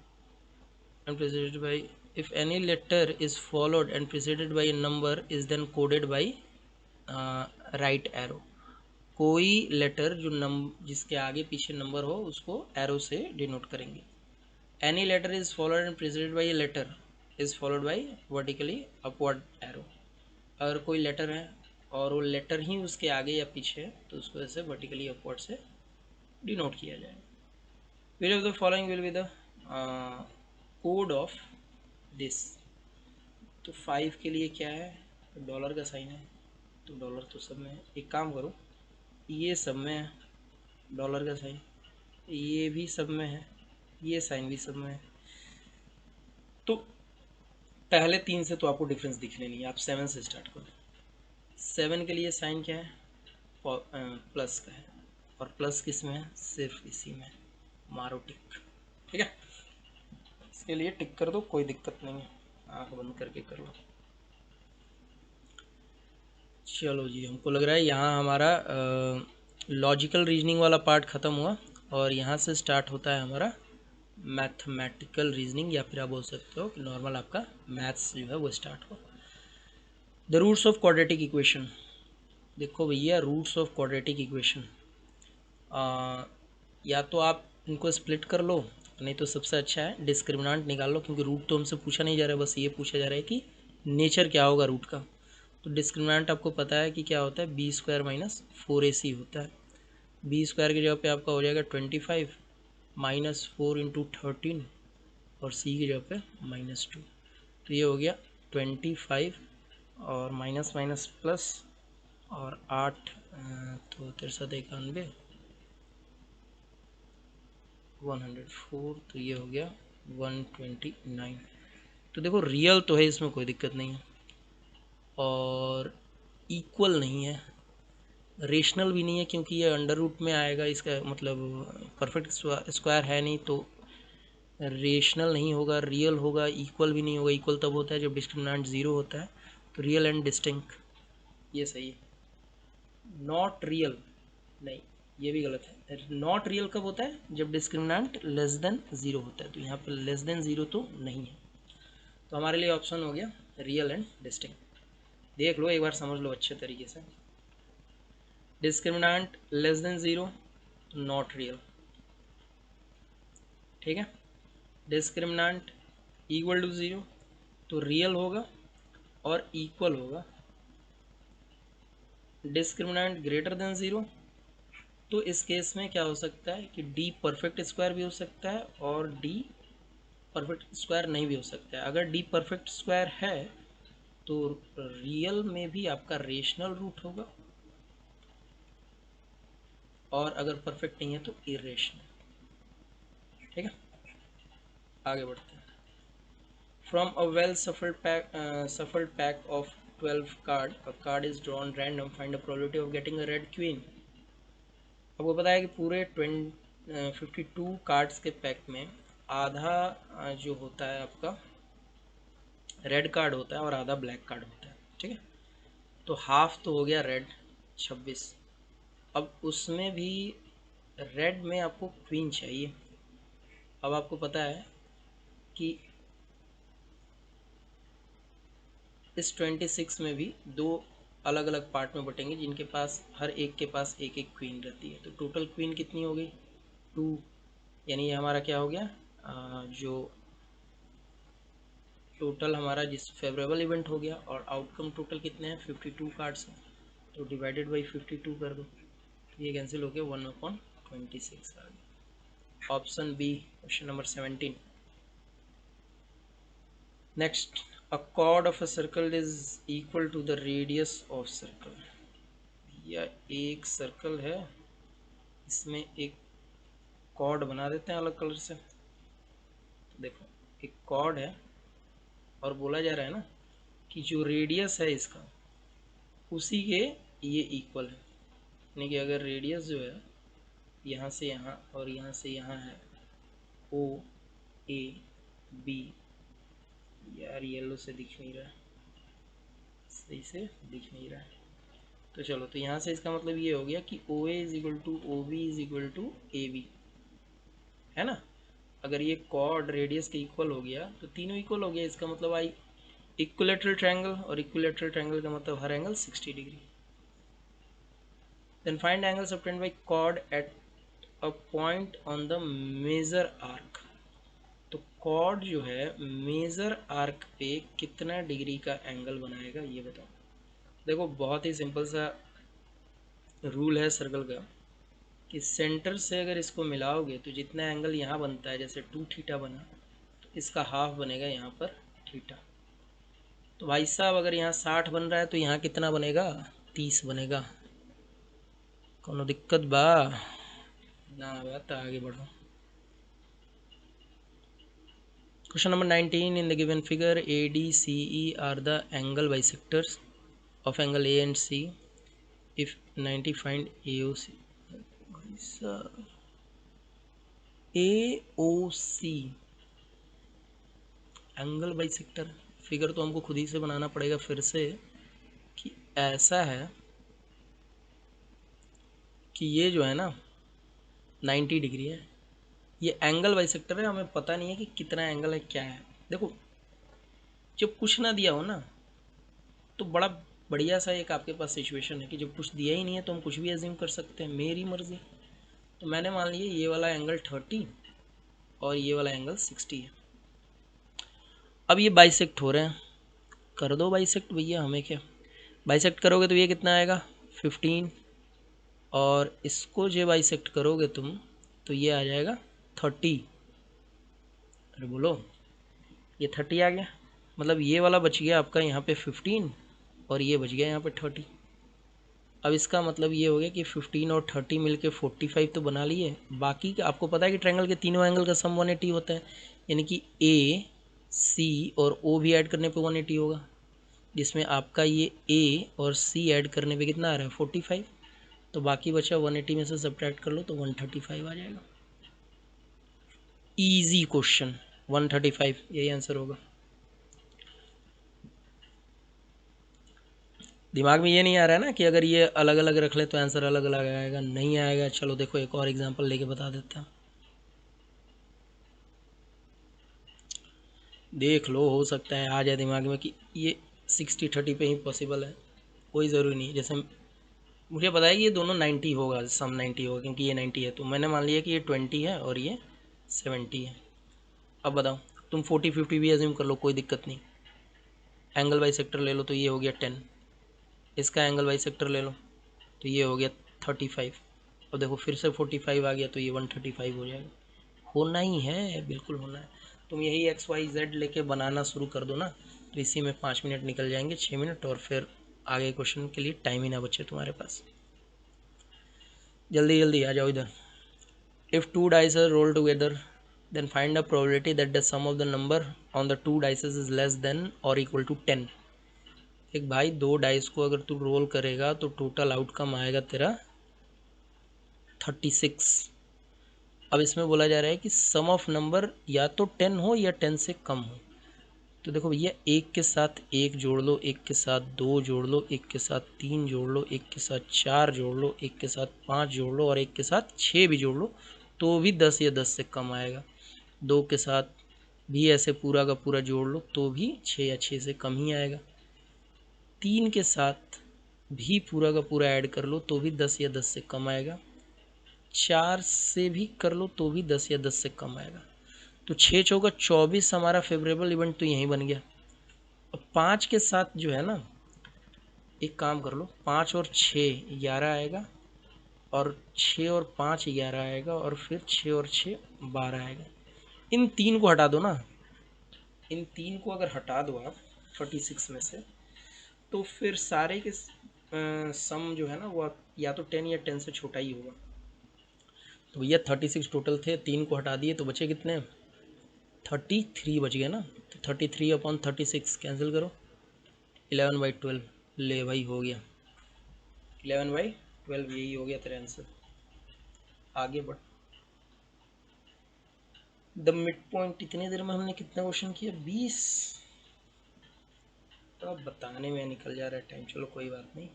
and preceded by, if any letter is followed and preceded by a number is then coded by right arrow। कोई लेटर जो जिसके आगे पीछे नंबर हो उसको एरो से डिनोट करेंगे। Any letter is followed and preceded by a letter is followed by vertically upward arrow. अगर कोई लेटर है और वो लेटर ही उसके आगे या पीछे है तो उसको ऐसे वर्टिकली अपवर्ड से डिनोट किया जाएगा। विच of the following will be the code of this, तो 5 के लिए क्या है, डॉलर का साइन है, तो डॉलर तो सब में है। एक काम करो, ये सब में है डॉलर का साइन, ये भी सब में है, ये साइन भी सब में है, तो पहले 3 से तो आपको डिफरेंस दिखने नहीं है, आप 7 से स्टार्ट करो। 7 के लिए साइन क्या है, प्लस का है, और प्लस किस में है, सिर्फ इसी में, मारो टिक, ठीक है। इसके लिए टिक कर दो, कोई दिक्कत नहीं है, आँख बंद करके कर लो। चलो जी, हमको लग रहा है यहाँ हमारा लॉजिकल रीजनिंग वाला पार्ट ख़त्म हुआ, और यहाँ से स्टार्ट होता है हमारा मैथमेटिकल रीजनिंग, या फिर आप बोल सकते हो कि नॉर्मल आपका मैथ्स जो है वो स्टार्ट हो। The roots of quadratic equation, देखो भैया रूट्स ऑफ क्वाड्रेटिक इक्वेशन, या तो आप इनको स्प्लिट कर लो, नहीं तो सबसे अच्छा है डिस्क्रिमिनेंट निकाल लो, क्योंकि रूट तो हमसे पूछा नहीं जा रहा है, बस ये पूछा जा रहा है कि नेचर क्या होगा रूट का। तो डिस्क्रिमिनेंट आपको पता है कि क्या होता है, बी स्क्वायर माइनस 4ac होता है। बी स्क्वायर की जगह पे आपका हो जाएगा 25 माइनस 4 इंटू 13, और सी की जगह पे -2, तो ये हो गया 25 और माइनस माइनस प्लस, और 8 तो 93 104, तो ये हो गया 129। तो देखो रियल तो है, इसमें कोई दिक्कत नहीं है, और इक्वल नहीं है, रेशनल भी नहीं है, क्योंकि ये अंडर रूट में आएगा, इसका मतलब परफेक्ट स्क्वायर है नहीं, तो रेशनल नहीं होगा, रियल होगा, इक्वल भी नहीं होगा। इक्वल तब होता है जब डिस्क्रिमिनेंट 0 होता है, तो रियल एंड डिस्टिंक्ट ये सही है। नॉट रियल नहीं, ये भी गलत है। नॉट रियल कब होता है, जब डिस्क्रिमिनेंट लेस देन 0 होता है, तो यहाँ पर लेस देन 0 तो नहीं है, तो हमारे लिए ऑप्शन हो गया रियल एंड डिस्टिंक्ट। देख लो एक बार, समझ लो अच्छे तरीके से, discriminant less than 0 not real, ठीक है। डिस्क्रिमिनेंट इक्वल टू 0 तो रियल होगा और इक्वल होगा। डिस्क्रिमिनेंट ग्रेटर देन 0 तो इस केस में क्या हो सकता है कि डी परफेक्ट स्क्वायर भी हो सकता है और डी परफेक्ट स्क्वायर नहीं भी हो सकता है। अगर डी परफेक्ट स्क्वायर है तो रियल में भी आपका रेशनल रूट होगा, और अगर परफेक्ट नहीं है तो इरेशनल। ठीक है, आगे बढ़ते हैं। From a well shuffled pack of 12 card, a card is drawn random. Find the probability of getting a red queen. आपको पता है कि पूरे 52 कार्ड्स के पैक में आधा जो होता है आपका रेड कार्ड होता है और आधा ब्लैक कार्ड होता है। ठीक है, तो हाफ तो हो गया रेड, 26। अब उसमें भी रेड में आपको क्वीन चाहिए। अब आपको पता है कि इस 26 में भी दो अलग अलग पार्ट में बटेंगे, जिनके पास हर एक के पास एक एक क्वीन रहती है। तो टोटल क्वीन कितनी हो गई? 2। यानी ये हमारा क्या हो गया, जो टोटल हमारा जिस फेवरेबल इवेंट हो गया, और आउटकम टोटल कितने हैं? 52 कार्ड्स हैं, तो डिवाइडेड बाई 52 कर दो, तो ये कैंसिल हो गया, 1/26 आ गया। Option B, question number 17। Next, a chord of a circle is equal to the radius of circle। या एक सर्कल है, इसमें एक कॉर्ड बना देते हैं अलग कलर से। तो देखो, एक कॉर्ड है और बोला जा रहा है ना कि जो रेडियस है इसका उसी के ये इक्वल है। यानी कि अगर रेडियस जो है यहाँ से यहाँ और यहाँ से यहाँ है, ओ ए बी, यार येलो से दिख नहीं रहा है, सही से दिख नहीं रहा है, तो चलो, तो यहाँ से इसका मतलब ये हो गया कि O A is equal to O B is equal to A B, है ना। अगर ये कॉर्ड रेडियस के इक्वल हो गया तो तीनों इक्वल हो गया, इसका मतलब आई इक्विलेटरल ट्रायंगल, और इक्विलेटरल ट्रायंगल का मतलब हर angle 60 degree. Then find angles obtained by chord at a point on the major arc. तो कॉर्ड जो है मेजर आर्क पे कितना डिग्री का एंगल बनाएगा, ये बताओ। देखो, बहुत ही सिंपल सा रूल है सर्कल का कि सेंटर से अगर इसको मिलाओगे तो जितना एंगल यहाँ बनता है, जैसे 2 थीटा बना, तो इसका हाफ बनेगा यहाँ पर थीटा। तो भाई साहब, अगर यहाँ 60 बन रहा है तो यहाँ कितना बनेगा? 30 बनेगा। कोनो दिक्कत बा ना? बात आगे बढ़ो। Question number 19. In the given figure, ADCE are the angle bisectors of angle A and C. If 90, find AOC. AOC angle bisector. Figure तो हमको खुद ही से बनाना पड़ेगा फिर से, कि ऐसा है कि ये जो है ना 90 डिग्री है, ये एंगल बाइसेक्टर है। हमें पता नहीं है कि कितना एंगल है, क्या है। देखो, जब कुछ ना दिया हो ना तो बड़ा बढ़िया सा एक आपके पास सिचुएशन है कि जब कुछ दिया ही नहीं है तो हम कुछ भी एज्यूम कर सकते हैं, मेरी मर्जी। तो मैंने मान लिया ये वाला एंगल 30 और ये वाला एंगल 60 है। अब ये बाइसेक्ट हो रहे हैं, कर दो बाइसेक्ट भैया, हमें क्या। बाइसेक्ट करोगे तो ये कितना आएगा? 15, और इसको जो बाइसेक्ट करोगे तुम तो ये आ जाएगा 30। अरे बोलो, ये 30 आ गया, मतलब ये वाला बच गया आपका यहाँ पे 15 और ये बच गया यहाँ पे 30। अब इसका मतलब ये हो गया कि 15 और 30 मिलके 45 तो बना लिए। बाकी आपको पता है कि ट्रायंगल के तीनों एंगल का सम 180 होता है, यानी कि ए सी और ओ भी ऐड करने पे 180 होगा, जिसमें आपका ये ए और सी ऐड करने पे कितना आ रहा है? 45। तो बाकी बचा 180 में से सब्ट्रैक्ट कर लो तो 135 आ जाएगा। ईजी क्वेश्चन, 135 यही आंसर होगा। दिमाग में ये नहीं आ रहा है ना कि अगर ये अलग अलग रख ले तो आंसर अलग अलग आएगा? नहीं आएगा। चलो देखो, एक और एग्जांपल लेके बता देता हूँ, देख लो, हो सकता है आ जाए दिमाग में कि ये 60-30 पे ही पॉसिबल है। कोई ज़रूरी नहीं। जैसे मुझे पता है कि ये दोनों 90 होगा, सम 90 होगा, क्योंकि ये 90 है, तो मैंने मान लिया कि ये 20 है और ये 70 है। अब बताओ, तुम 40-50 भी एज्यूम कर लो, कोई दिक्कत नहीं। एंगल बाई सेक्टर ले लो तो ये हो गया 10, इसका एंगल बाई सेक्टर ले लो तो ये हो गया 35। और देखो फिर से 45 आ गया तो ये 135 हो जाएगा। होना ही है, बिल्कुल होना है। तुम यही XYZ लेके बनाना शुरू कर दो ना, तो इसी में 5 मिनट निकल जाएंगे, 6 मिनट, और फिर आगे क्वेश्चन के लिए टाइम ही ना बचे तुम्हारे पास। जल्दी जल्दी आ जाओ इधर। If two dice are rolled together, then find the probability that the sum of the number on the two dices is less than or equal to 10। एक भाई दो डाइस को अगर तू रोल करेगा तो टोटल आउटकम आएगा तेरा 36। अब इसमें बोला जा रहा है कि सम ऑफ नंबर या तो 10 हो या 10 से कम हो। तो देखो भैया, एक के साथ एक जोड़ लो, एक के साथ दो जोड़ लो, एक के साथ तीन जोड़ लो, एक के साथ चार जोड़ लो, एक के साथ पाँच जोड़ लो और एक के साथ 6 भी जोड़ लो, तो भी 10 या 10 से कम आएगा। दो के साथ भी ऐसे पूरा का पूरा जोड़ लो तो भी 6 या 6 से कम ही आएगा। तीन के साथ भी पूरा का पूरा ऐड कर लो तो भी 10 या 10 से कम आएगा। चार से भी कर लो तो भी 10 या 10 से कम आएगा। तो 6 चौका 24 हमारा फेवरेबल इवेंट तो यहीं बन गया। अब 5 के साथ जो है ना, एक काम कर लो, 5 और 6 11 आएगा, और 6 और 5 11 आएगा, और फिर 6 और 6 12 आएगा। इन तीन को हटा दो ना, इन तीन को अगर हटा दो आप 46 में से, तो फिर सारे के सम जो है ना वो या तो 10 या 10 से छोटा ही होगा। तो भैया 36 टोटल थे, तीन को हटा दिए तो बचे कितने, 33 बच गए ना। तो 33/36 कैंसिल करो, 11/12। ले भाई हो गया 11/12, यही हो गया तेरा आंसर। आगे बढ़। द मिड पॉइंट, इतनी देर में हमने कितना क्वेश्चन किया, 20। तो अब बताने में निकल जा रहा है टाइम, चलो कोई बात नहीं।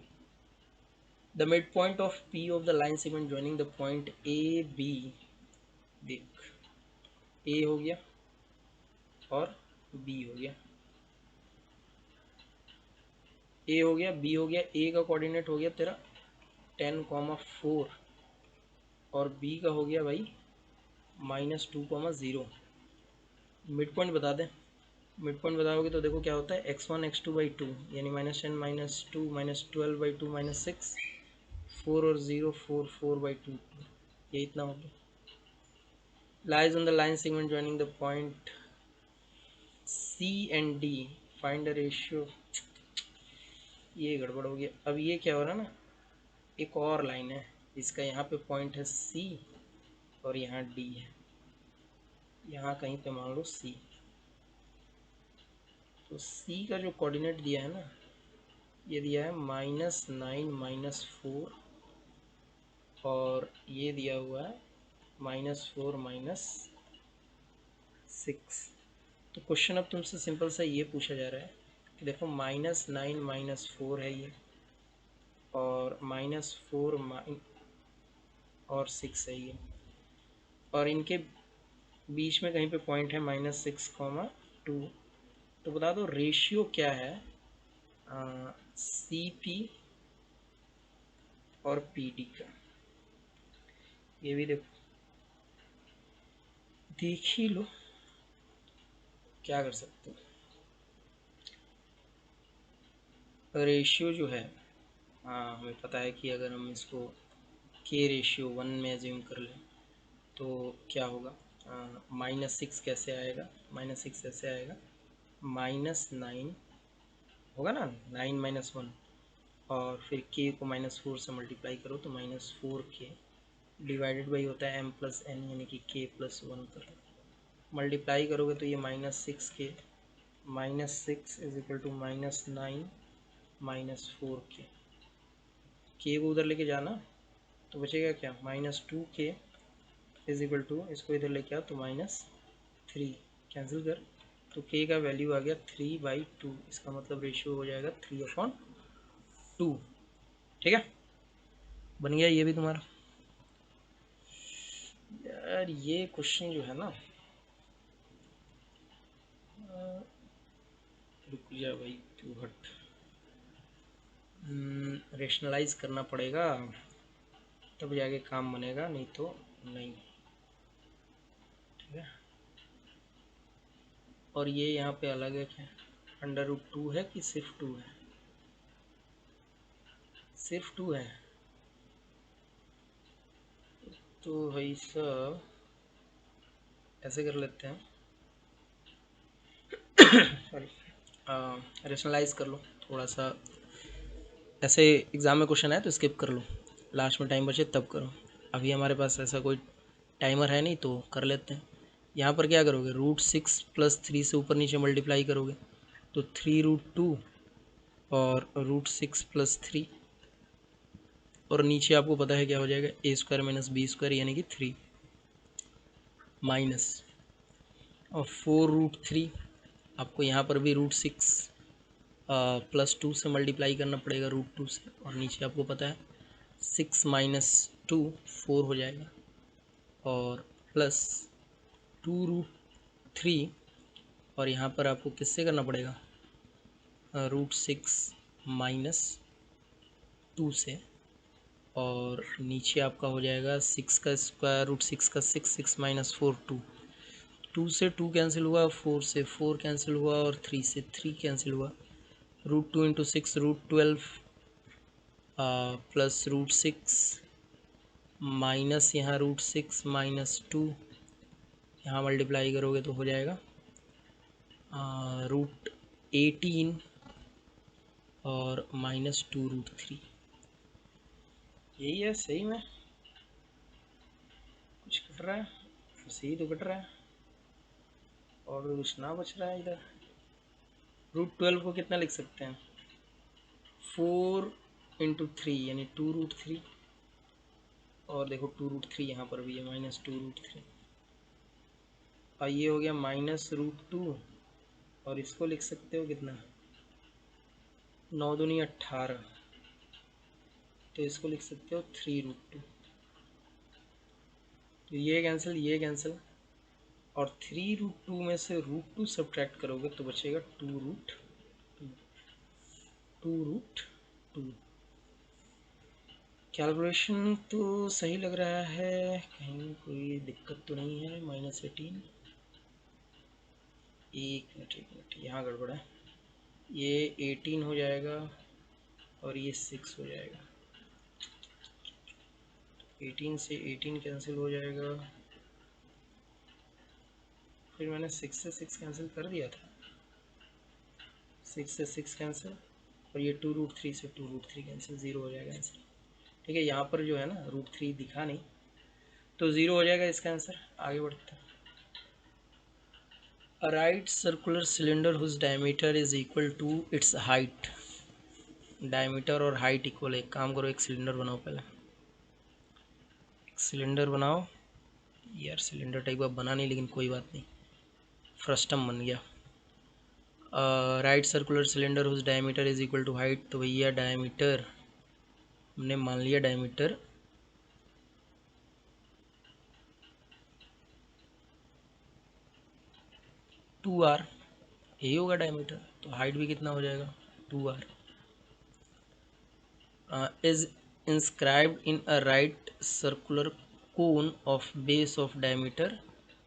The mid point of P of the line segment joining the point A B. देख, ए हो गया और बी हो गया, ए हो गया, बी हो गया। ए का कोऑर्डिनेट हो गया तेरा 10,4, और बी का हो गया भाई -2,0। मिड पॉइंट बता दें। मिड पॉइंट बताओगे तो देखो क्या होता है, x1 x2/2, यानी -10 -2 -12/2 -6, 4 और 0 4 4/2, ये इतना हो गया। Lies on the line segment joining the point C and D, find the ratio. ये गड़बड़ हो गया। अब ये क्या हो रहा है ना, एक और लाइन है, इसका यहाँ पे पॉइंट है सी और यहाँ डी है, यहाँ कहीं पे मान लो सी। तो सी का जो कोऑर्डिनेट दिया है ना, ये दिया है -9 -4, और ये दिया हुआ है -4 -6। तो क्वेश्चन अब तुमसे सिंपल सा ये पूछा जा रहा है कि देखो -9 -4 है ये, और -4 और 6 है ये, और इनके बीच में कहीं पे पॉइंट है -6,2। तो बता दो रेशियो क्या है सी पी और पी डी का। ये भी देखो, देख ही लो, क्या कर सकते हो। रेशियो जो है, हाँ हमें पता है कि अगर हम इसको के रेशियो 1 में एज्यूम कर लें तो क्या होगा, -6 कैसे आएगा, -6 कैसे आएगा, -9 होगा ना, 9 - 1, और फिर के को -4 से मल्टीप्लाई करो तो -4k डिवाइडेड बाई होता है m+n, यानी कि k+1 करो, मल्टीप्लाई करोगे तो ये -6k, -6 is equal to -9 -4k। के को उधर लेके जाना तो बचेगा क्या, -2k इज इक्वल टू, इसको इधर लेके आओ तो -3, कैंसिल कर, तो k का वैल्यू आ गया 3/2। इसका मतलब रेशियो हो जाएगा 3/2। ठीक है, बन गया ये भी तुम्हारा। यार ये क्वेश्चन जो है ना, रुक जा भाई तू हट, रेशनलाइज करना पड़ेगा तब जाके काम बनेगा, नहीं तो नहीं। ठीक है, और ये यहाँ पे अलग है क्या, √2 है कि सिर्फ 2 है, सिर्फ 2 है। तो भाई सब ऐसे कर लेते हैं, सॉरी, रेशनलाइज कर लो थोड़ा सा। ऐसे एग्ज़ाम में क्वेश्चन आए तो स्किप कर लो, लास्ट में टाइम बचे तब करो। अभी हमारे पास ऐसा कोई टाइमर है नहीं तो कर लेते हैं। यहाँ पर क्या करोगे, √6 + 3 से ऊपर नीचे मल्टीप्लाई करोगे तो 3√2 और √6 + 3, और नीचे आपको पता है क्या हो जाएगा, a² - b² यानी कि 3 माइनस, और 4√3। आपको यहाँ पर भी √6 +2 से मल्टीप्लाई करना पड़ेगा, √2 से, और नीचे आपको पता है 6 - 2 4 हो जाएगा, और प्लस 2√3, और यहाँ पर आपको किससे करना पड़ेगा, √6 - 2 से, और नीचे आपका हो जाएगा 6 का स्क्वायर, √6 का 6, 6 - 4 2, 2 से 2 कैंसिल हुआ, 4 से 4 कैंसिल हुआ, और 3 से 3 कैंसिल हुआ। √2 × 6 √12 प्लस √6 माइनस यहाँ √6 - 2, यहाँ मल्टीप्लाई करोगे तो हो जाएगा √18 और -2√3। यही है, सही में कुछ कट रहा है, सही तो कट रहा है, और कुछ ना बच रहा है इधर। √12 को कितना लिख सकते हैं, 4 × 3 यानी 2√3, और देखो 2√3 यहाँ पर भी है, -2√3, और ये हो गया -√2, और इसको लिख सकते हो कितना, 9 दूनी 18, तो इसको लिख सकते हो 3√2। तो ये कैंसिल, और 3√2 में से √2 सब्ट्रैक्ट करोगे तो बचेगा 2√2। कैलकुलेशन तो सही लग रहा है, कहीं कोई दिक्कत तो नहीं है। -18, एक मिनट यहाँ गड़बड़ है, ये 18 हो जाएगा और ये 6 हो जाएगा, 18 से 18 कैंसिल हो जाएगा, फिर मैंने 6 से 6 कैंसिल कर दिया था, 6 से 6 कैंसिल, और ये 2√3 से 2√3 कैंसिल, 0 हो जाएगा आंसर। ठीक है, यहाँ पर जो है ना √3 दिखा नहीं, तो 0 हो जाएगा इसका आंसर। आगे बढ़ते हैं। A right circular cylinder whose diameter is equal to its height, diameter और हाइट इक्वल है। एक काम करो, एक सिलेंडर बनाओ, पहले एक सिलेंडर बनाओ। यार सिलेंडर टाइप का बना नहीं, लेकिन कोई बात नहीं, फ्रस्टम बन गया। Right circular cylinder whose diameter is equal to height, तो भैया डायमीटर हमने मान लिया, डायमीटर 2r, यही होगा डायमीटर, तो हाइट भी कितना हो जाएगा, 2r। Is inscribed in a right circular cone of base of diameter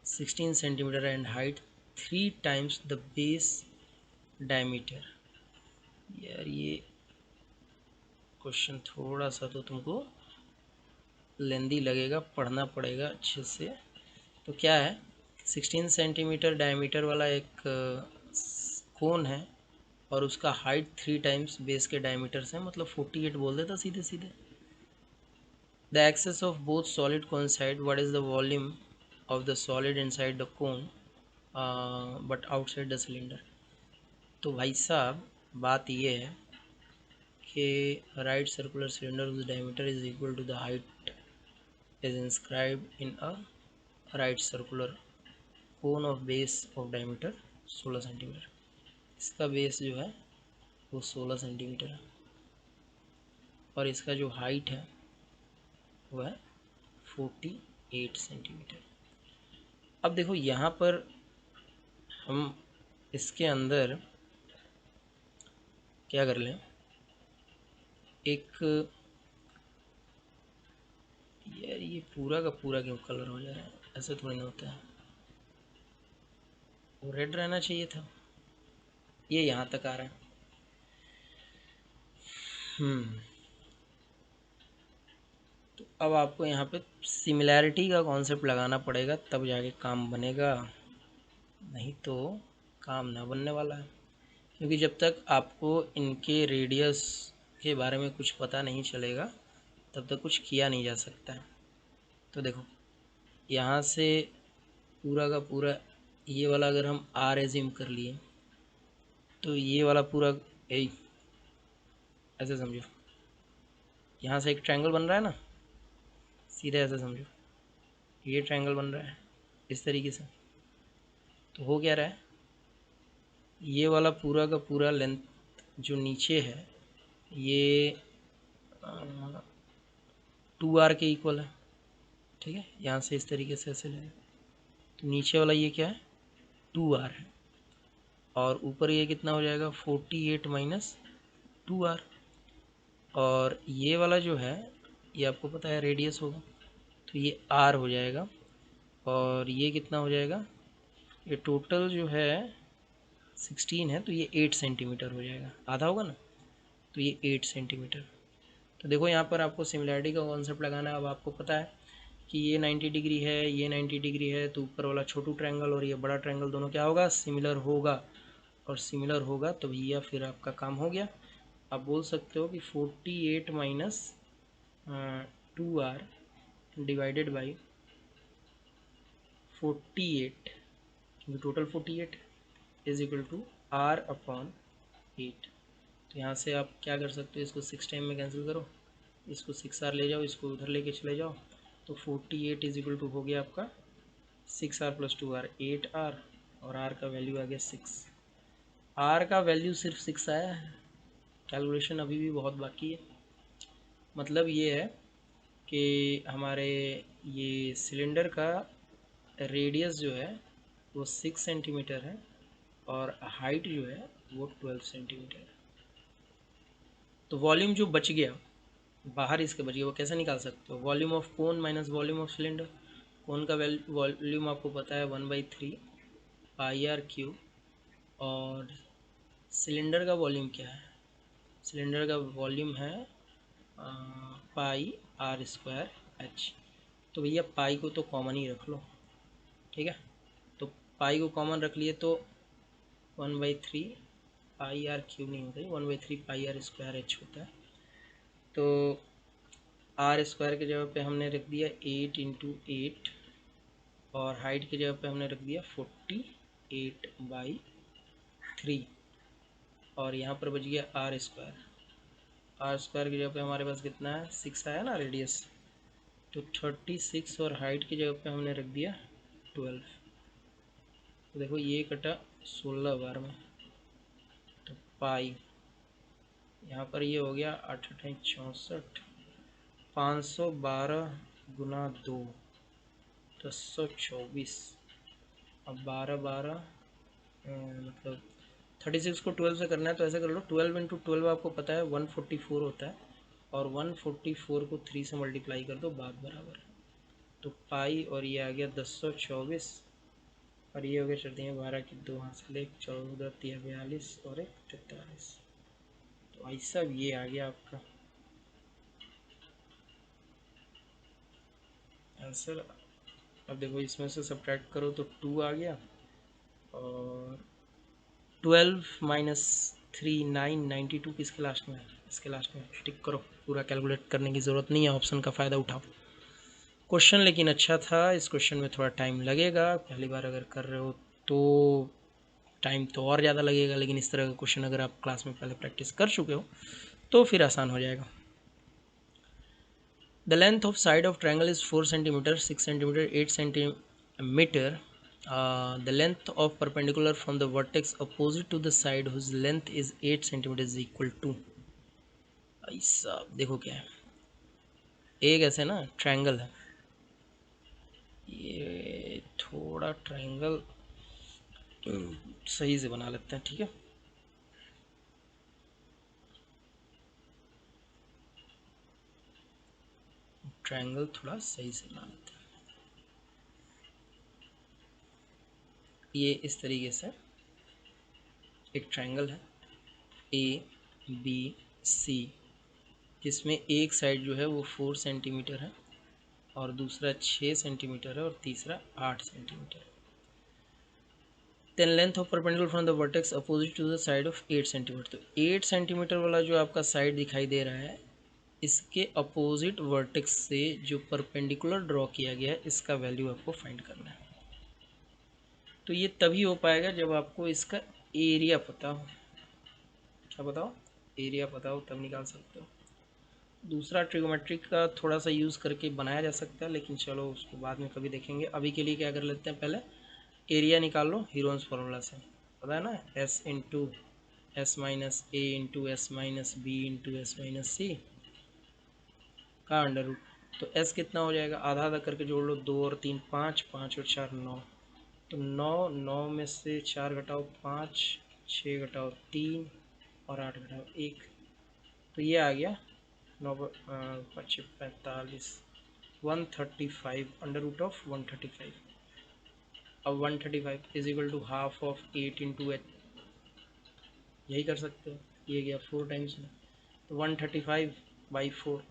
16 centimetre and height 3 times the base diameter. यार ये क्वेश्चन थोड़ा सा तो तुमको लेंदी लगेगा, पढ़ना पड़ेगा अच्छे से। तो क्या है, 16 सेंटीमीटर डायमीटर वाला एक कोन है, और उसका हाइट 3 times बेस के डायमीटर से, मतलब 48 बोल देता सीधे सीधे। The axes of both solid coincide, what is the volume of the solid inside the cone but outside the cylinder. तो भाई साहब बात ये है कि right circular cylinder diameter is equal to the height is inscribed in a right circular cone of base of diameter 16 centimetre. इसका बेस जो है वो 16 सेंटीमीटर है, और इसका जो हाइट है वो है 48 सेंटीमीटर। अब देखो यहाँ पर हम इसके अंदर क्या कर लें, एक, यार ये पूरा का पूरा क्यों कलर हो जा रहा है, ऐसे थोड़ी ना होता है, वो रेड रहना चाहिए था। ये यहाँ तक आ रहा है। तो अब आपको यहाँ पे सिमिलैरिटी का कॉन्सेप्ट लगाना पड़ेगा, तब जाके काम बनेगा, नहीं तो काम ना बनने वाला है। क्योंकि जब तक आपको इनके रेडियस के बारे में कुछ पता नहीं चलेगा तब तक कुछ किया नहीं जा सकता है। तो देखो यहाँ से पूरा का पूरा ये वाला अगर हम आर एज्यूम कर लिए तो ये वाला पूरा ऐसे समझो, यहाँ से एक ट्रायंगल बन रहा है ना, सीधे ऐसे समझो ये ट्रायंगल बन रहा है इस तरीके से। तो हो क्या रहा है, ये वाला पूरा का पूरा लेंथ जो नीचे है ये 2r के इक्वल है, ठीक है। यहाँ से इस तरीके से ऐसे ले, तो नीचे वाला ये क्या है 2r है, और ऊपर ये कितना हो जाएगा 48 माइनस 2r। और ये वाला जो है ये आपको पता है रेडियस होगा, तो ये r हो जाएगा, और ये कितना हो जाएगा, ये टोटल जो है 16 है तो ये 8 सेंटीमीटर हो जाएगा, आधा होगा ना, तो ये 8 सेंटीमीटर। तो देखो यहाँ पर आपको सिमिलैरिटी का कॉन्सेप्ट लगाना है। अब आपको पता है कि ये 90 डिग्री है, ये 90 डिग्री है, तो ऊपर वाला छोटू ट्रायंगल और ये बड़ा ट्रायंगल दोनों क्या होगा, सिमिलर होगा, और सिमिलर होगा तो भैया फिर आपका काम हो गया। आप बोल सकते हो कि 48 माइनस 2r डिवाइडेड बाई 48, क्योंकि total 48 is equal to r upon 8। तो यहाँ से आप क्या कर सकते हो, इसको 6 टाइम में कैंसिल करो, इसको 6r ले जाओ, इसको उधर लेके चले जाओ, तो 48 इज इक्वल टू हो गया आपका 6r प्लस 2r 8r, और r का वैल्यू आ गया 6। r का वैल्यू सिर्फ 6 आया है, कैलकुलेशन अभी भी बहुत बाकी है। मतलब ये है कि हमारे ये सिलेंडर का रेडियस जो है वो 6 सेंटीमीटर है, और हाइट जो है वो 12 सेंटीमीटर है। तो वॉल्यूम जो बच गया बाहर इसके बच गया वो कैसे निकाल सकते हो, volume of cone minus volume of cylinder. Cone का वॉल्यूम आपको पता है 1/3 पाई आर क्यूब, और सिलेंडर का वॉल्यूम क्या है, सिलेंडर का वॉल्यूम है पाई आर स्क्वायर एच। तो भैया पाई को तो कॉमन ही रख लो, ठीक है। तो पाई को कॉमन रख लिए तो 1/3 पाई आर क्यूब नहीं होता है, 1/3 पाई आर स्क्वायर एच होता है। तो आर स्क्वायर की जगह पे हमने रख दिया 8 इंटू 8, और हाइट की जगह पे हमने रख दिया 48/3, और यहाँ पर बच गया आर स्क्वायर। आर स्क्वायर की जगह पे हमारे पास कितना है 6 आया ना रेडियस, तो 36, और हाइट की जगह पे हमने रख दिया 12। तो देखो ये कटा 16 बार में, तो पाई यहाँ पर ये हो गया 8 8 64, 512 गुना 2 1024। अब 12 12 मतलब 36 को 12 से करना है तो ऐसे कर लो, 12 इंटू 12 आपको पता है 144 होता है, और 144 को 3 से मल्टीप्लाई कर दो, बात बराबर है। तो पाई और ये आ गया 1024, और ये हो गया चलते हैं 12 की 2 हासिल, 1 14 3 42 और 1 43। तो भाई साहब ये आ गया आपका आंसर। अब देखो इसमें से सब्ट्रैक्ट करो तो 2 आ गया, और 12 माइनस 3 9 92 किसके लास्ट में, इसके लास्ट में टिक करो। पूरा कैलकुलेट करने की ज़रूरत नहीं है, ऑप्शन का फ़ायदा उठाओ। क्वेश्चन लेकिन अच्छा था, इस क्वेश्चन में थोड़ा टाइम लगेगा, पहली बार अगर कर रहे हो तो टाइम तो और ज़्यादा लगेगा, लेकिन इस तरह का क्वेश्चन अगर आप क्लास में पहले प्रैक्टिस कर चुके हो तो फिर आसान हो जाएगा। The length of side of triangle is 4 centimetre 6 centimetre 8 centimetre. The length of perpendicular from the vertex opposite to the side whose length is 8 cm is equal to। ऐसा देखो क्या है, एक ऐसे ना ट्रायंगल है, ये थोड़ा ट्रायंगल सही से बना लेते हैं, ठीक है। ट्रायंगल थोड़ा सही से बना लेते हैं। ये इस तरीके से एक ट्रायंगल है ए बी सी, जिसमें एक साइड जो है वो 4 सेंटीमीटर है और दूसरा 6 सेंटीमीटर है और तीसरा 8 centimetre. Then length of perpendicular from the vertex opposite to the side of 8 centimetre. तो 8 सेंटीमीटर वाला जो आपका साइड दिखाई दे रहा है, इसके अपोजिट वर्टेक्स से जो परपेंडिकुलर ड्रॉ किया गया है, इसका वैल्यू आपको फाइंड करना है। तो ये तभी हो पाएगा जब आपको इसका एरिया पता हो। क्या पता हो? एरिया पता हो, तब निकाल सकते हो। दूसरा ट्रिगोमेट्री का थोड़ा सा यूज़ करके बनाया जा सकता है, लेकिन चलो उसको बाद में कभी देखेंगे। अभी के लिए क्या कर लेते हैं, पहले एरिया निकाल लो हीरोन्स फार्मूला से। पता है ना, s into s minus a into s minus b into s minus c का अंडर रूट। तो एस कितना हो जाएगा, आधा आधा करके जोड़ लो, 2 और 3 5, 5 और 4 9। तो 9, 9 में से 4 घटाओ 5, 6 घटाओ 3 और 8 घटाओ 1। तो ये आ गया 9 5 45, 135 अंडर रूट ऑफ 135। अब 135 is equal to half of 8 into H, यही कर सकते हो। ये गया 4 टाइम्स में, तो 135/4।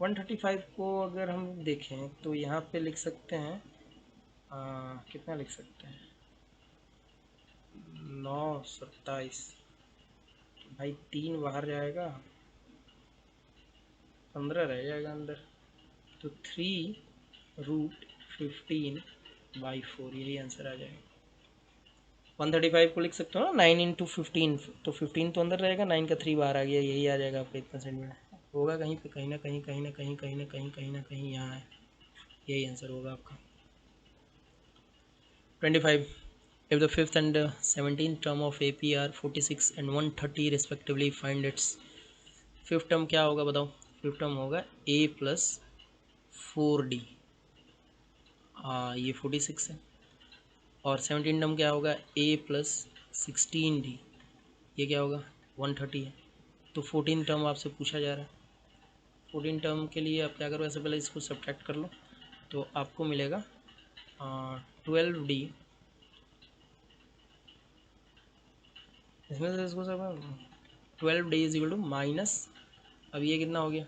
135 को अगर हम देखें तो यहाँ पे लिख सकते हैं, कितना लिख सकते हैं, 9 27। तो भाई 3 बाहर जाएगा, 15 रह जाएगा अंदर। तो 3√15/4 यही आंसर आ जाएगा। 135 को लिख सकते हो ना 9 इंटू 15, तो 15 तो अंदर रहेगा, 9 का 3 बाहर आ गया, यही आ जाएगा आपका इतना सेंटीमीटर। होगा कहीं पे, कहीं ना कहीं, कहीं ना कहीं, कहीं ना कहीं, कहीं ना कहीं यहाँ है, यही आंसर होगा आपका। 25. If the fifth and 17th term of AP are 46 and 130 respectively, find its fifth term क्या होगा बताओ। फिफ्थ टर्म होगा a प्लस 4d, ये 46 है। और 17 टर्म क्या होगा, a प्लस 16d, ये क्या होगा 130 है। तो 14 टर्म आपसे पूछा जा रहा है। 14 टर्म के लिए आप क्या करो, ऐसे पहले इसको सब्ट्रैक्ट कर लो, तो आपको मिलेगा 12d, इसमें से इसको सब 12d is equal to minus, अब ये कितना हो गया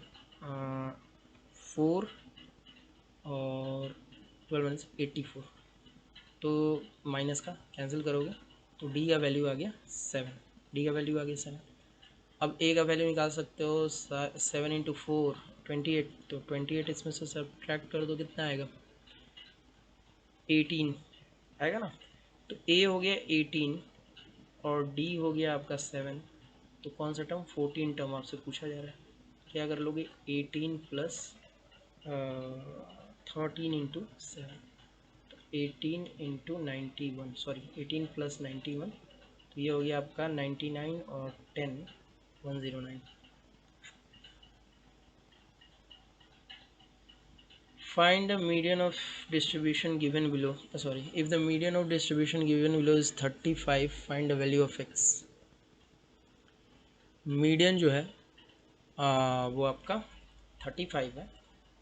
4 और 12 माइनस 84, तो माइनस का कैंसिल करोगे तो डी का वैल्यू आ गया 7, डी का वैल्यू आ गया 7। अब ए का वैल्यू निकाल सकते हो, 7 इंटू 4 28, तो 28 इसमें से सब्ट्रैक्ट कर दो, कितना आएगा 18 आएगा ना। तो ए हो गया 18 और डी हो गया आपका 7, तो कौन सा टर्म, 14 टर्म आपसे पूछा जा रहा है। क्या कर लोगे 18 प्लस 13 इंटू 7, तो 18 इंटू 91, सॉरी 18 प्लस 91, तो ये हो गया आपका 99 और 10 109। Find the median of distribution given below, sorry, if the median of distribution given below is 35, find the value of x। Median जो है वो आपका 35 है,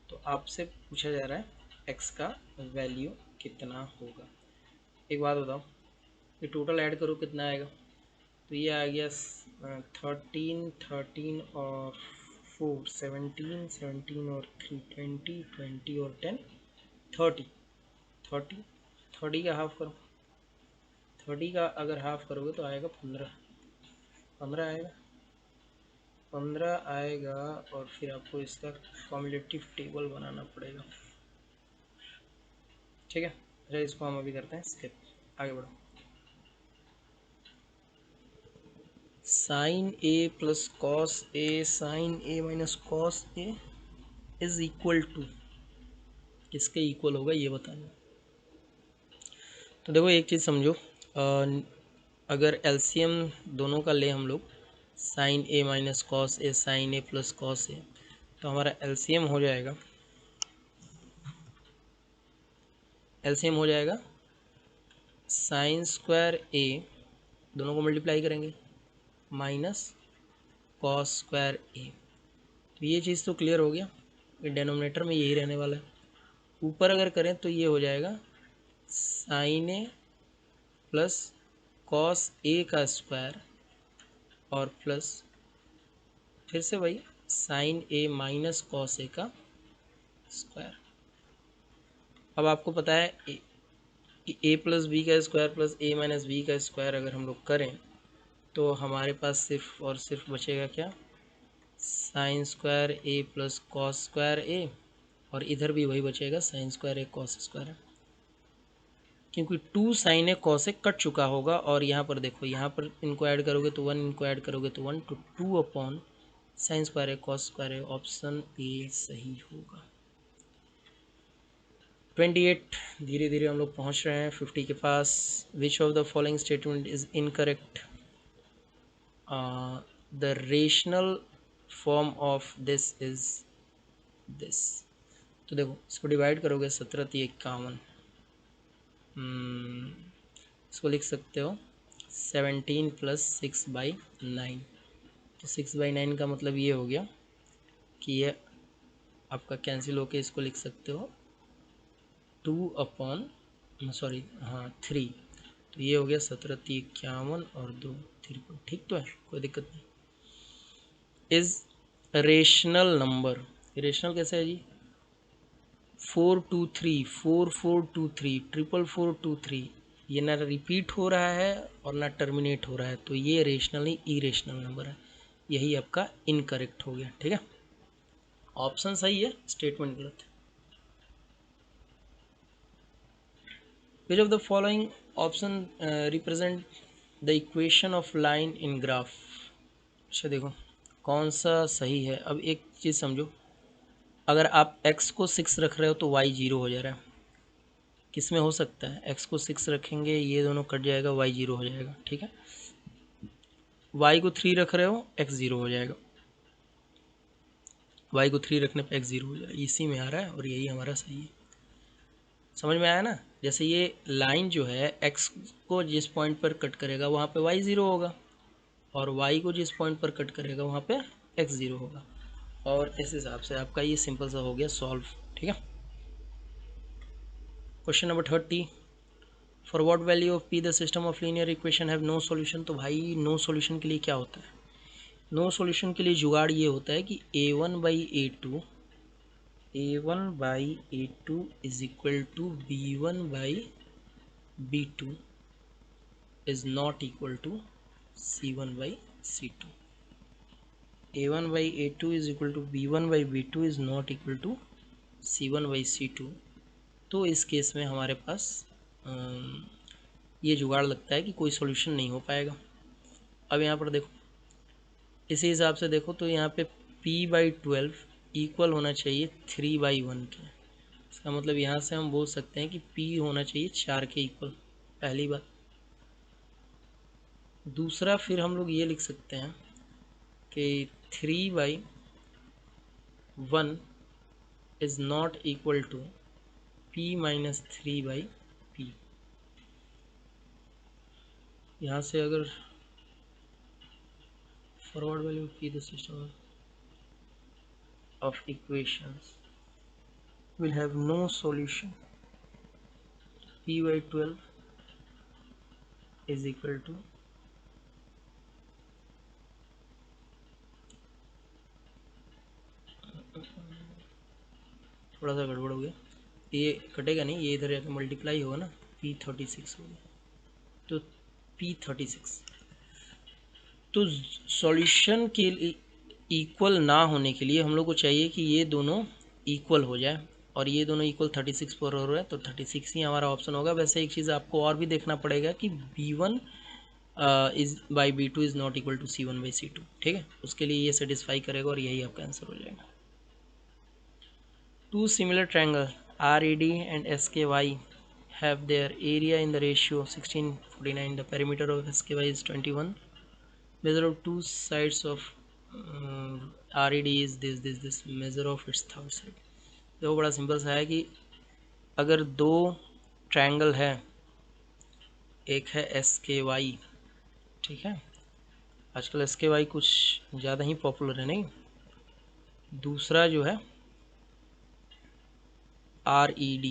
तो आपसे पूछा जा रहा है x का वैल्यू कितना होगा। एक बात बताओ, ये टोटल ऐड करो कितना आएगा, तो ये आ गया 13 13 और 4 17 17 और 3 20 20 और 10 30 30 30 का हाफ करो, 30 का अगर हाफ करोगे तो आएगा 15, 15 आएगा, 15 आएगा। और फिर आपको इसका कॉम्युलेटिव टेबल बनाना पड़ेगा, ठीक है। अच्छा इसको हम अभी करते हैं स्किप, आगे बढ़ो। Sine A plus cos A sine A minus cos A is equal to, किसके इक्वल होगा ये बताना। तो देखो एक चीज़ समझो, अगर एलसीएम दोनों का ले हम लोग, sign A minus cos A sine A plus cos ए, तो हमारा एलसीएम हो जाएगा, एलसीएम हो जाएगा साइन स्क्वायर ए, दोनों को मल्टीप्लाई करेंगे, माइनस कॉस स्क्वायर ए। तो ये चीज़ तो क्लियर हो गया, ये डेनोमिनेटर में यही रहने वाला है। ऊपर अगर करें तो ये हो जाएगा sine A plus cos A का स्क्वायर और प्लस फिर से वही sine A minus cos A का स्क्वायर। अब आपको पता है कि a प्लस बी का square plus a minus B का स्क्वायर अगर हम लोग करें तो हमारे पास सिर्फ और सिर्फ बचेगा क्या, sine square a plus cos square a, और इधर भी वही बचेगा sine square a cos square है, क्योंकि 2 sign A cos A cut चुका होगा। और यहाँ पर देखो, यहाँ पर इनको ऐड करोगे तो 1, इनको ऐड करोगे तो 1, तो 2 upon sine square A cos square A, option A सही होगा। 28, धीरे धीरे हम लोग पहुँच रहे हैं 50 के पास। Which of the following statement is incorrect, the rational form of this is this. तो देखो इसको डिवाइड करोगे 17 51, इसको लिख सकते हो 17 प्लस 6/9। तो 6/9 का मतलब ये हो गया कि ये आपका कैंसिल होके इसको लिख सकते हो 2 अपॉन 3। तो ये हो गया 17 51 और 2 53, ठीक तो है, कोई दिक्कत नहीं। इज रेशनल नंबर, रेशनल कैसे है जी, 423 4423 4423, ये ना रिपीट हो रहा है और ना टर्मिनेट हो रहा है, तो ये रेशनल नहीं इरेशनल नंबर है, यही आपका इनकरेक्ट हो गया। ठीक है, ऑप्शन सही है, स्टेटमेंट गलत है। Which of the following option represent the equation of line in graph? अच्छा देखो कौन सा सही है। अब एक चीज़ समझो, अगर आप x को 6 रख रहे हो तो y 0 हो जा रहा है। किस में हो सकता है, x को 6 रखेंगे ये दोनों कट जाएगा, y 0 हो जाएगा। ठीक है, y को 3 रख रहे हो x 0 हो जाएगा, y को 3 रखने पे x 0 हो जाएगा, इसी में आ रहा है और यही हमारा सही है। समझ में आया ना, जैसे ये लाइन जो है x को जिस पॉइंट पर कट करेगा वहाँ पे y 0 होगा, और y को जिस पॉइंट पर कट करेगा वहाँ पे x 0 होगा, और इस हिसाब से आपका ये सिंपल सा हो गया सॉल्व। ठीक है, question number 30, for what value of p the system of linear equation have no solution. तो भाई नो सॉल्यूशन के लिए क्या होता है, नो सॉल्यूशन के लिए जुगाड़ ये होता है कि a1/a2 is equal to b1/b2 is not equal to c1/c2, a1/a2 is equal to b1/b2 is not equal to c1/c2। तो इस केस में हमारे पास ये जुगाड़ लगता है कि कोई सॉल्यूशन नहीं हो पाएगा। अब यहाँ पर देखो, इसी हिसाब से देखो तो यहाँ पे p/12 इक्वल होना चाहिए 3/1 के। इसका मतलब यहाँ से हम बोल सकते हैं कि p होना चाहिए 4 के इक्वल, पहली बात। दूसरा फिर हम लोग ये लिख सकते हैं कि 3/1 is not equal to p-3/p। यहाँ से अगर forward value p the system of equations will have no solution, p/12 is equal to थोड़ा सा गड़बड़ हो गया, ये कटेगा नहीं, ये इधर जाकर मल्टीप्लाई होगा ना, p36 होगा, तो p36। तो सॉल्यूशन के इक्वल ना होने के लिए हम लोग को चाहिए कि ये दोनों इक्वल हो जाए, और ये दोनों इक्वल 36 पर हो रहा है, तो 36 ही हमारा ऑप्शन होगा। वैसे एक चीज़ आपको और भी देखना पड़ेगा कि b1 is by b2 is not equal to c1/c2। ठीक है, उसके लिए ये सेटिस्फाई करेगा और यही आपका आंसर हो जाएगा। Two similar triangle RED and SKY have their area in the ratio 16:49. The perimeter of SKY is 21. Measure of two sides of RED is this. Measure of its third side. देखो बड़ा सिंपल सा है कि अगर दो ट्रायंगल है, एक है SKY, ठीक है, आजकल SKY कुछ ज़्यादा ही पॉपुलर है नहीं, दूसरा जो है RED,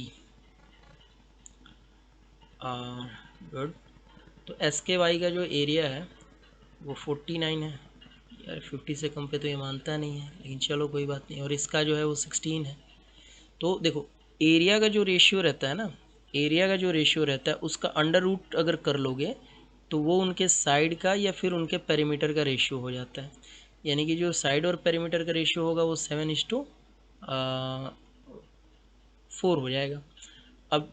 गुड। तो SKY का जो एरिया है वो 49 है, यार 50 से कम पे तो ये मानता नहीं है, लेकिन चलो कोई बात नहीं। और इसका जो है वो 16 है। तो देखो एरिया का जो रेशियो रहता है ना, एरिया का जो रेशियो रहता है उसका अंडर रूट अगर कर लोगे तो वो उनके साइड का या फिर उनके पेरीमीटर का रेशियो हो जाता है। यानी कि जो साइड और पेरीमीटर का रेशियो होगा वो 7:4 हो जाएगा। अब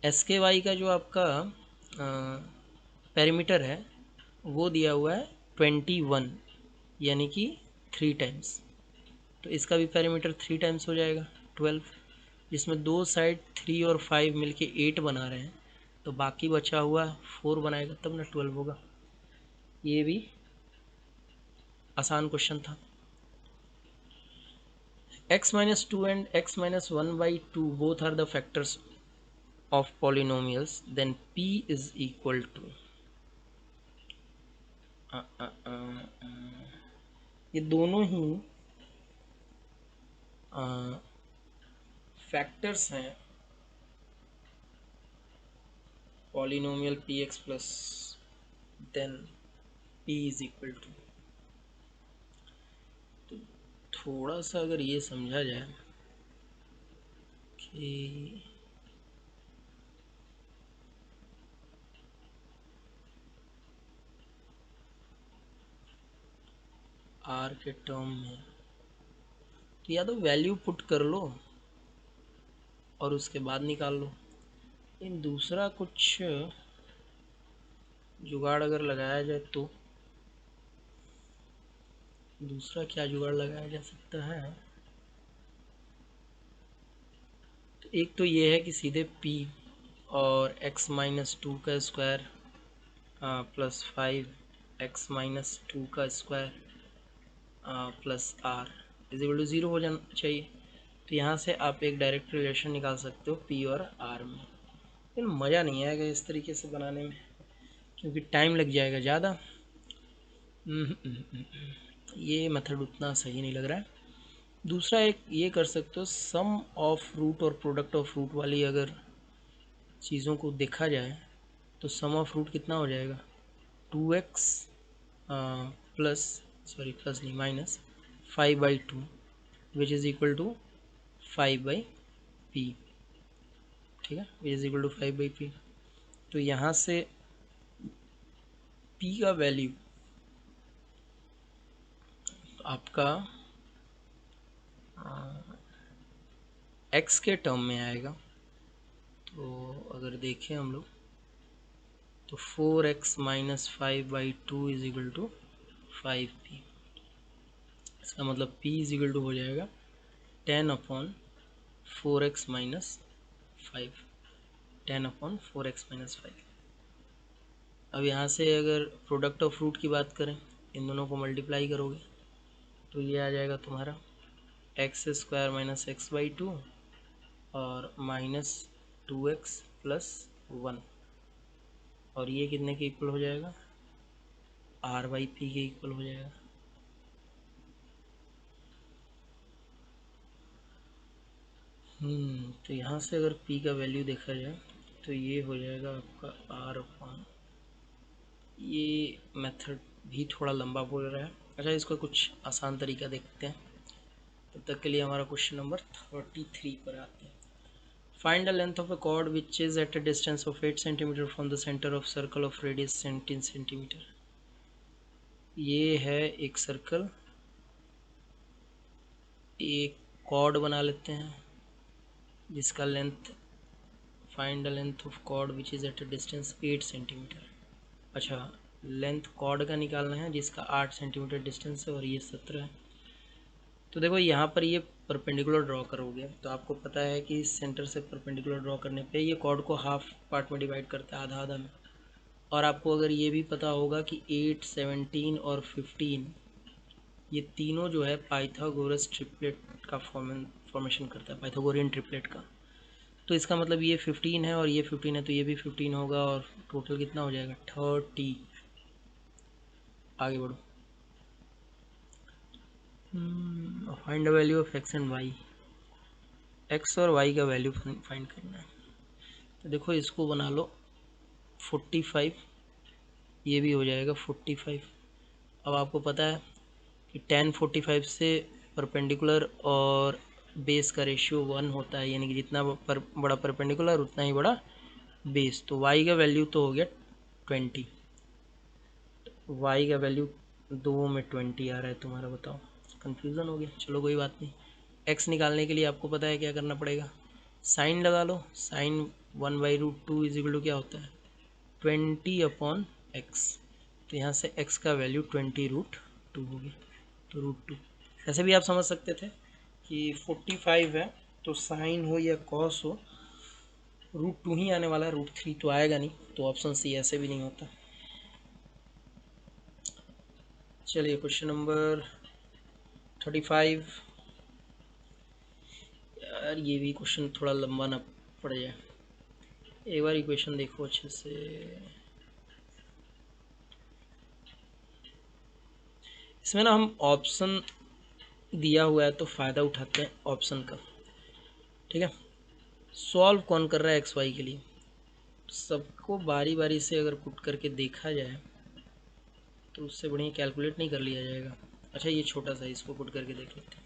एस के वाई का जो आपका पेरीमीटर है वो दिया हुआ है 21, यानी कि 3 टाइम्स। तो इसका भी पेरीमीटर 3 टाइम्स हो जाएगा 12, जिसमें दो साइड 3 और 5 मिलके 8 बना रहे हैं, तो बाकी बचा हुआ 4 बनाएगा तब ना 12 होगा। ये भी आसान क्वेश्चन था। x-2 and x-1/2 both are the factors of polynomials, then p is equal to ये दोनों ही फैक्टर्स हैं polynomial P X plus, then p is equal to. तो थोड़ा सा अगर ये समझा जाए कि r के टर्म में, तो या तो वैल्यू पुट कर लो और उसके बाद निकाल लो, इन दूसरा कुछ जुगाड़ अगर लगाया जाए तो दूसरा क्या जुगाड़ लगाया जा सकता है। तो एक तो ये है कि सीधे p और x-2 का स्क्वायर प्लस 5x-2 का square plus r is equal to 0 हो जाना चाहिए। तो यहाँ से आप एक डायरेक्ट रिलेशन निकाल सकते हो p और r में, लेकिन मज़ा नहीं आएगा इस तरीके से बनाने में क्योंकि टाइम लग जाएगा ज़्यादा। ये मेथड उतना सही नहीं लग रहा है। दूसरा एक ये कर सकते हो, सम ऑफ रूट और प्रोडक्ट ऑफ रूट वाली अगर चीज़ों को देखा जाए तो सम ऑफ रूट कितना हो जाएगा 2x प्लस, सॉरी प्लस नहीं minus 5/2 which is equal to 5/p। ठीक है, विच इज़ इक्वल टू 5/p। तो यहाँ से p का वैल्यू आपका x के टर्म में आएगा। तो अगर देखें हम लोग तो 4x minus 5/2 is equal to 5p। इसका मतलब p इज इक्वल टू हो जाएगा 10/4x माइनस 5, 10/4x माइनस 5। अब यहाँ से अगर प्रोडक्ट ऑफ रूट की बात करें, इन दोनों को मल्टीप्लाई करोगे तो ये आ जाएगा तुम्हारा x² माइनस x/2 और माइनस 2x प्लस 1, और ये कितने के इक्वल हो जाएगा r/p के इक्वल हो जाएगा। तो यहाँ से अगर p का वैल्यू देखा जाए तो ये हो जाएगा आपका r/, ये मेथड भी थोड़ा लंबा बोल रहा है। अच्छा, इसका कुछ आसान तरीका देखते हैं। तब तक के लिए हमारा क्वेश्चन नंबर 33 पर आते हैं। Find the length of a cord which is at a distance of 8 centimetre from the centre of circle of radius 17 centimetre. ये है एक सर्कल, एक कॉर्ड बना लेते हैं जिसका length, find the length of chord which is at a distance 8 centimetre. अच्छा, लेंथ कॉर्ड का निकालना है जिसका 8 सेंटीमीटर डिस्टेंस है और ये 17 है। तो देखो यहाँ पर ये परपेंडिकुलर ड्रॉ करोगे तो आपको पता है कि इस सेंटर से परपेंडिकुलर ड्रॉ करने पे ये कॉर्ड को हाफ पार्ट में डिवाइड करता है, आधा आधा में। और आपको अगर ये भी पता होगा कि 8, 17 और 15 ये तीनों जो है पाइथागोरस ट्रिपलेट का फॉर्मेशन करता है, पाइथागोरियन ट्रिपलेट का। तो इसका मतलब ये 15 है और ये 15 है, तो ये भी 15 होगा और टोटल कितना हो जाएगा 30। आगे बढ़ो। Find the value of X and Y. X और वाई का वैल्यू फाइंड करना है। तो देखो इसको बना लो 45, ये भी हो जाएगा 45। अब आपको पता है कि 10 45 से परपेंडिकुलर और बेस का रेशियो 1 होता है, यानी कि जितना बड़ा परपेंडिकुलर उतना ही बड़ा बेस। तो y का वैल्यू तो हो गया 20, y का वैल्यू 2 में 20 आ रहा है तुम्हारा, बताओ कन्फ्यूज़न हो गया। चलो कोई बात नहीं, x निकालने के लिए आपको पता है क्या करना पड़ेगा, साइन लगा लो। साइन 1/√2 इज इक्वल टू क्या होता है 20/x। तो यहाँ से x का वैल्यू 20√2 हो गया, तो √2। ऐसे भी आप समझ सकते थे कि 45 है तो साइन हो या कॉस हो √2 ही आने वाला है, √3 तो आएगा नहीं, तो ऑप्शन सी ऐसे भी नहीं होता। चलिए क्वेश्चन नंबर 35। यार ये भी क्वेश्चन थोड़ा लंबा ना पड़ जाए, एक बार इक्वेशन देखो अच्छे से। इसमें ना हम ऑप्शन दिया हुआ है तो फ़ायदा उठाते हैं ऑप्शन का, ठीक है। सॉल्व कौन कर रहा है एक्स वाई के लिए, सबको बारी बारी से अगर पुट करके देखा जाए तो उससे बढ़िया कैलकुलेट नहीं कर लिया जाएगा। अच्छा ये छोटा सा इसको पुट करके देख लेते हैं।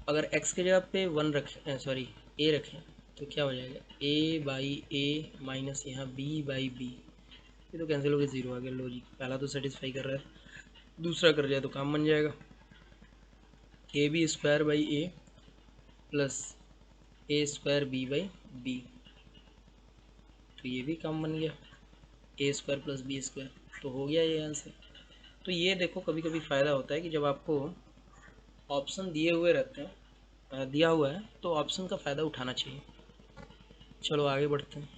अगर x के जगह पे 1 रखें, सॉरी a रखें, तो क्या हो जाएगा a बाई ए माइनस यहाँ b बाई बी, ये तो कैंसिल हो गया, 0 आ गया। लॉजिक पहला तो सेटिस्फाई कर रहा है, दूसरा कर जाए तो काम बन जाएगा। A B square by A plus A square B by B, तो ये भी काम बन गया, A square plus B square, तो हो गया ये आंसर। तो ये देखो कभी कभी फ़ायदा होता है कि जब आपको ऑप्शन दिए हुए रहते हैं, दिया हुआ है, तो ऑप्शन का फ़ायदा उठाना चाहिए। चलो आगे बढ़ते हैं।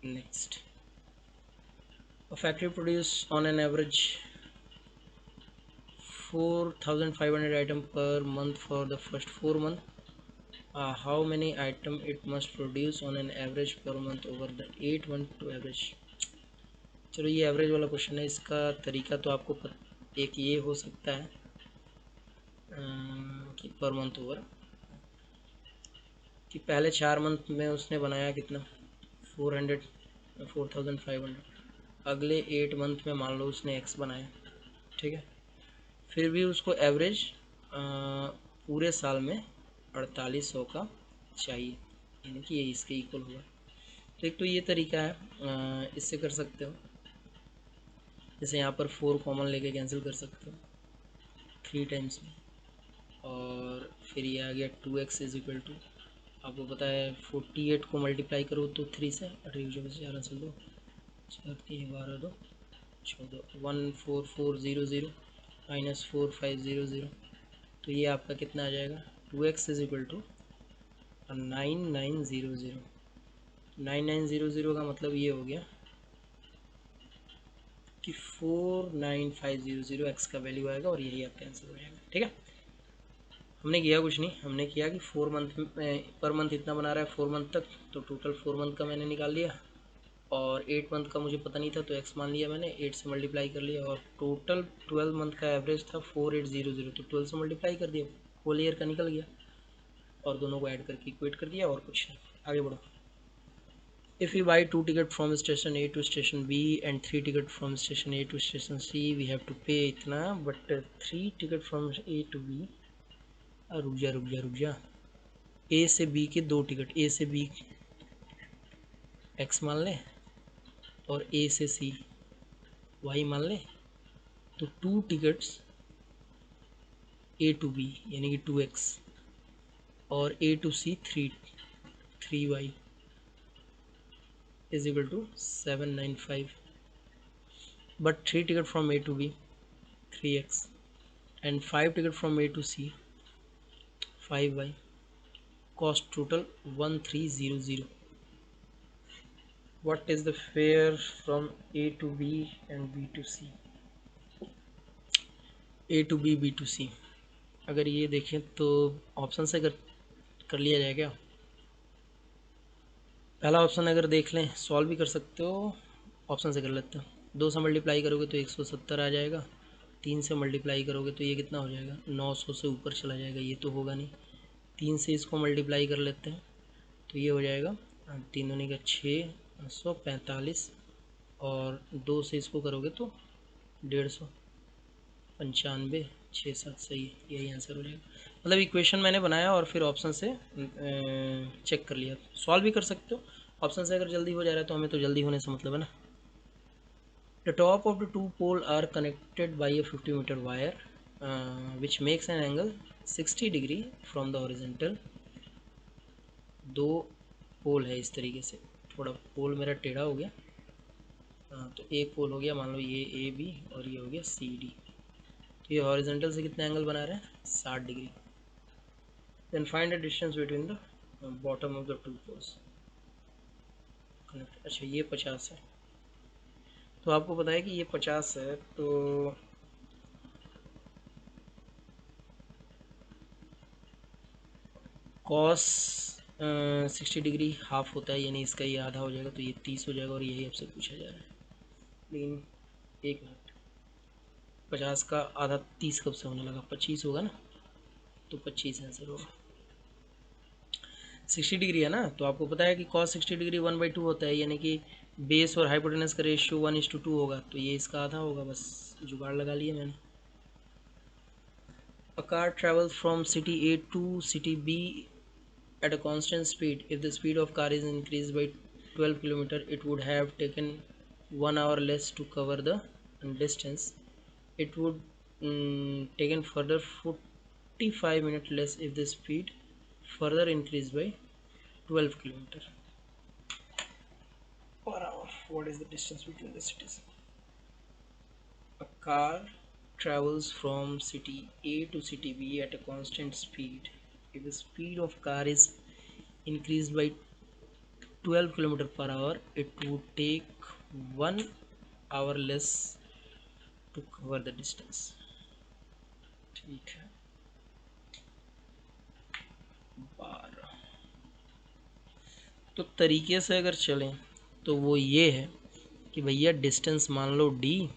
Next, a factory produce on an average 4,500 item per month for the first 4 months. How many item it must produce on an average per month over the 8 month to average। चलो ये एवरेज वाला क्वेश्चन है, इसका तरीका तो आपको एक ये हो सकता है कि पर मंथ ओवर, कि पहले 4 मंथ में उसने बनाया कितना 4,500, अगले 8 मंथ में मान लो उसने x बनाया, ठीक है। फिर भी उसको एवरेज पूरे साल में 4800 का चाहिए, यानी कि ये इसके इक्वल होगा। तो एक तो ये तरीका है, इससे कर सकते हो, जैसे यहाँ पर 4 कॉमन लेके कैंसिल कर सकते हो 3 टाइम्स में, और फिर ये आ गया 2x इज इक्वल टू, आपको पता है 48 को मल्टीप्लाई करो तो 3 से 18 से 2 4 3 12 2 14 14400 माइनस 4500, तो ये आपका कितना आ जाएगा 2x इज इक्वल टू 9900। 9900 का मतलब ये हो गया कि 49500 x का वैल्यू आएगा, और यही आपका आंसर हो जाएगा, ठीक है। हमने किया कुछ नहीं, हमने किया कि 4 मंथ में पर मंथ इतना बना रहा है 4 मंथ तक, तो टोटल 4 मंथ का मैंने निकाल लिया, और 8 मंथ का मुझे पता नहीं था तो x मान लिया मैंने, 8 से मल्टीप्लाई कर लिया, और टोटल 12 मंथ का एवरेज था 4800, तो 12 से मल्टीप्लाई कर दिया, होल ईयर का निकल गया, और दोनों को ऐड करके इक्वेट कर दिया, और कुछ नहीं। आगे बढ़ो। If we buy 2 tickets from station A to station B and 3 tickets from station A to station C, we have to pay इतना, but 3 tickets from A to B, रुक जा, A से B के 2 टिकट, A से B x मान ले और A से C y मान ले, तो 2 टिकट्स A to B यानी कि 2x, और A to C 3y is equal to 795, but 3 ticket from A to B 3x and 5 ticket from A to C 5y, cost total 1300। what is the fare from A to B and B to C, A to B B to C। अगर ये देखें तो ऑप्शन से कर लिया जाए क्या, पहला ऑप्शन अगर देख लें सॉल्व भी कर सकते हो, ऑप्शन से कर लेते हो। 2 से मल्टीप्लाई करोगे तो 170 आ जाएगा, 3 से मल्टीप्लाई करोगे तो ये कितना हो जाएगा 900 से ऊपर चला जाएगा, ये तो होगा नहीं। 3 से इसको मल्टीप्लाई कर लेते हैं तो ये हो जाएगा 3 दूनी का 645, और 2 से इसको करोगे तो 150, 95, 6 7 सही है, यही आंसर हो जाएगा। मतलब इक्वेशन मैंने बनाया और फिर ऑप्शन से चेक कर लिया, सॉल्व भी कर सकते हो। ऑप्शन से अगर जल्दी हो जा रहा है तो हमें तो जल्दी होने से मतलब है ना। The top of the two pole are connected by a 50-meter wire which makes an angle 60 degree from the horizontal. दो पोल है इस तरीके से, थोड़ा पोल मेरा टेढ़ा हो गया। तो एक पोल हो गया मान लो ये ए बी और ये हो गया सी डी। तो ये हॉरिजेंटल से कितने एंगल बना रहे हैं, 60 degree. Then find the distance between the bottom of the two poles connect. अच्छा ये 50 है, तो आपको पता है कि ये 50 है, तो कॉस 60 डिग्री हाफ होता है, यानी इसका ये आधा हो जाएगा, तो ये 30 हो जाएगा। और यही आपसे पूछा जा रहा है। लेकिन एक मिनट, 50 का आधा 30 कब से होने लगा, 25 होगा ना, तो 25 आंसर होगा। 60 डिग्री है ना, तो आपको पता है कि cos 60 डिग्री 1/2 होता है, यानी कि बेस और हाइपोटेनस का रेशियो 1:2 होगा, तो ये इसका आधा होगा। बस जुगाड़ लगा लिया मैंने। A car travels from city A to city B at a constant speed. If the speed of car is increased by 12 km, it would have taken 1 hour less to cover the distance. It would taken further 45 minutes less if the speed further increased by 12 km per hour. What is the distance between the cities? A car travels from city A to city B at a constant speed. If the speed of car is increased by 12 km per hour, it would take 1 hour less to cover the distance. ठीक है, 12। तो तरीके से अगर चलें तो वो ये है कि भैया डिस्टेंस मान लो d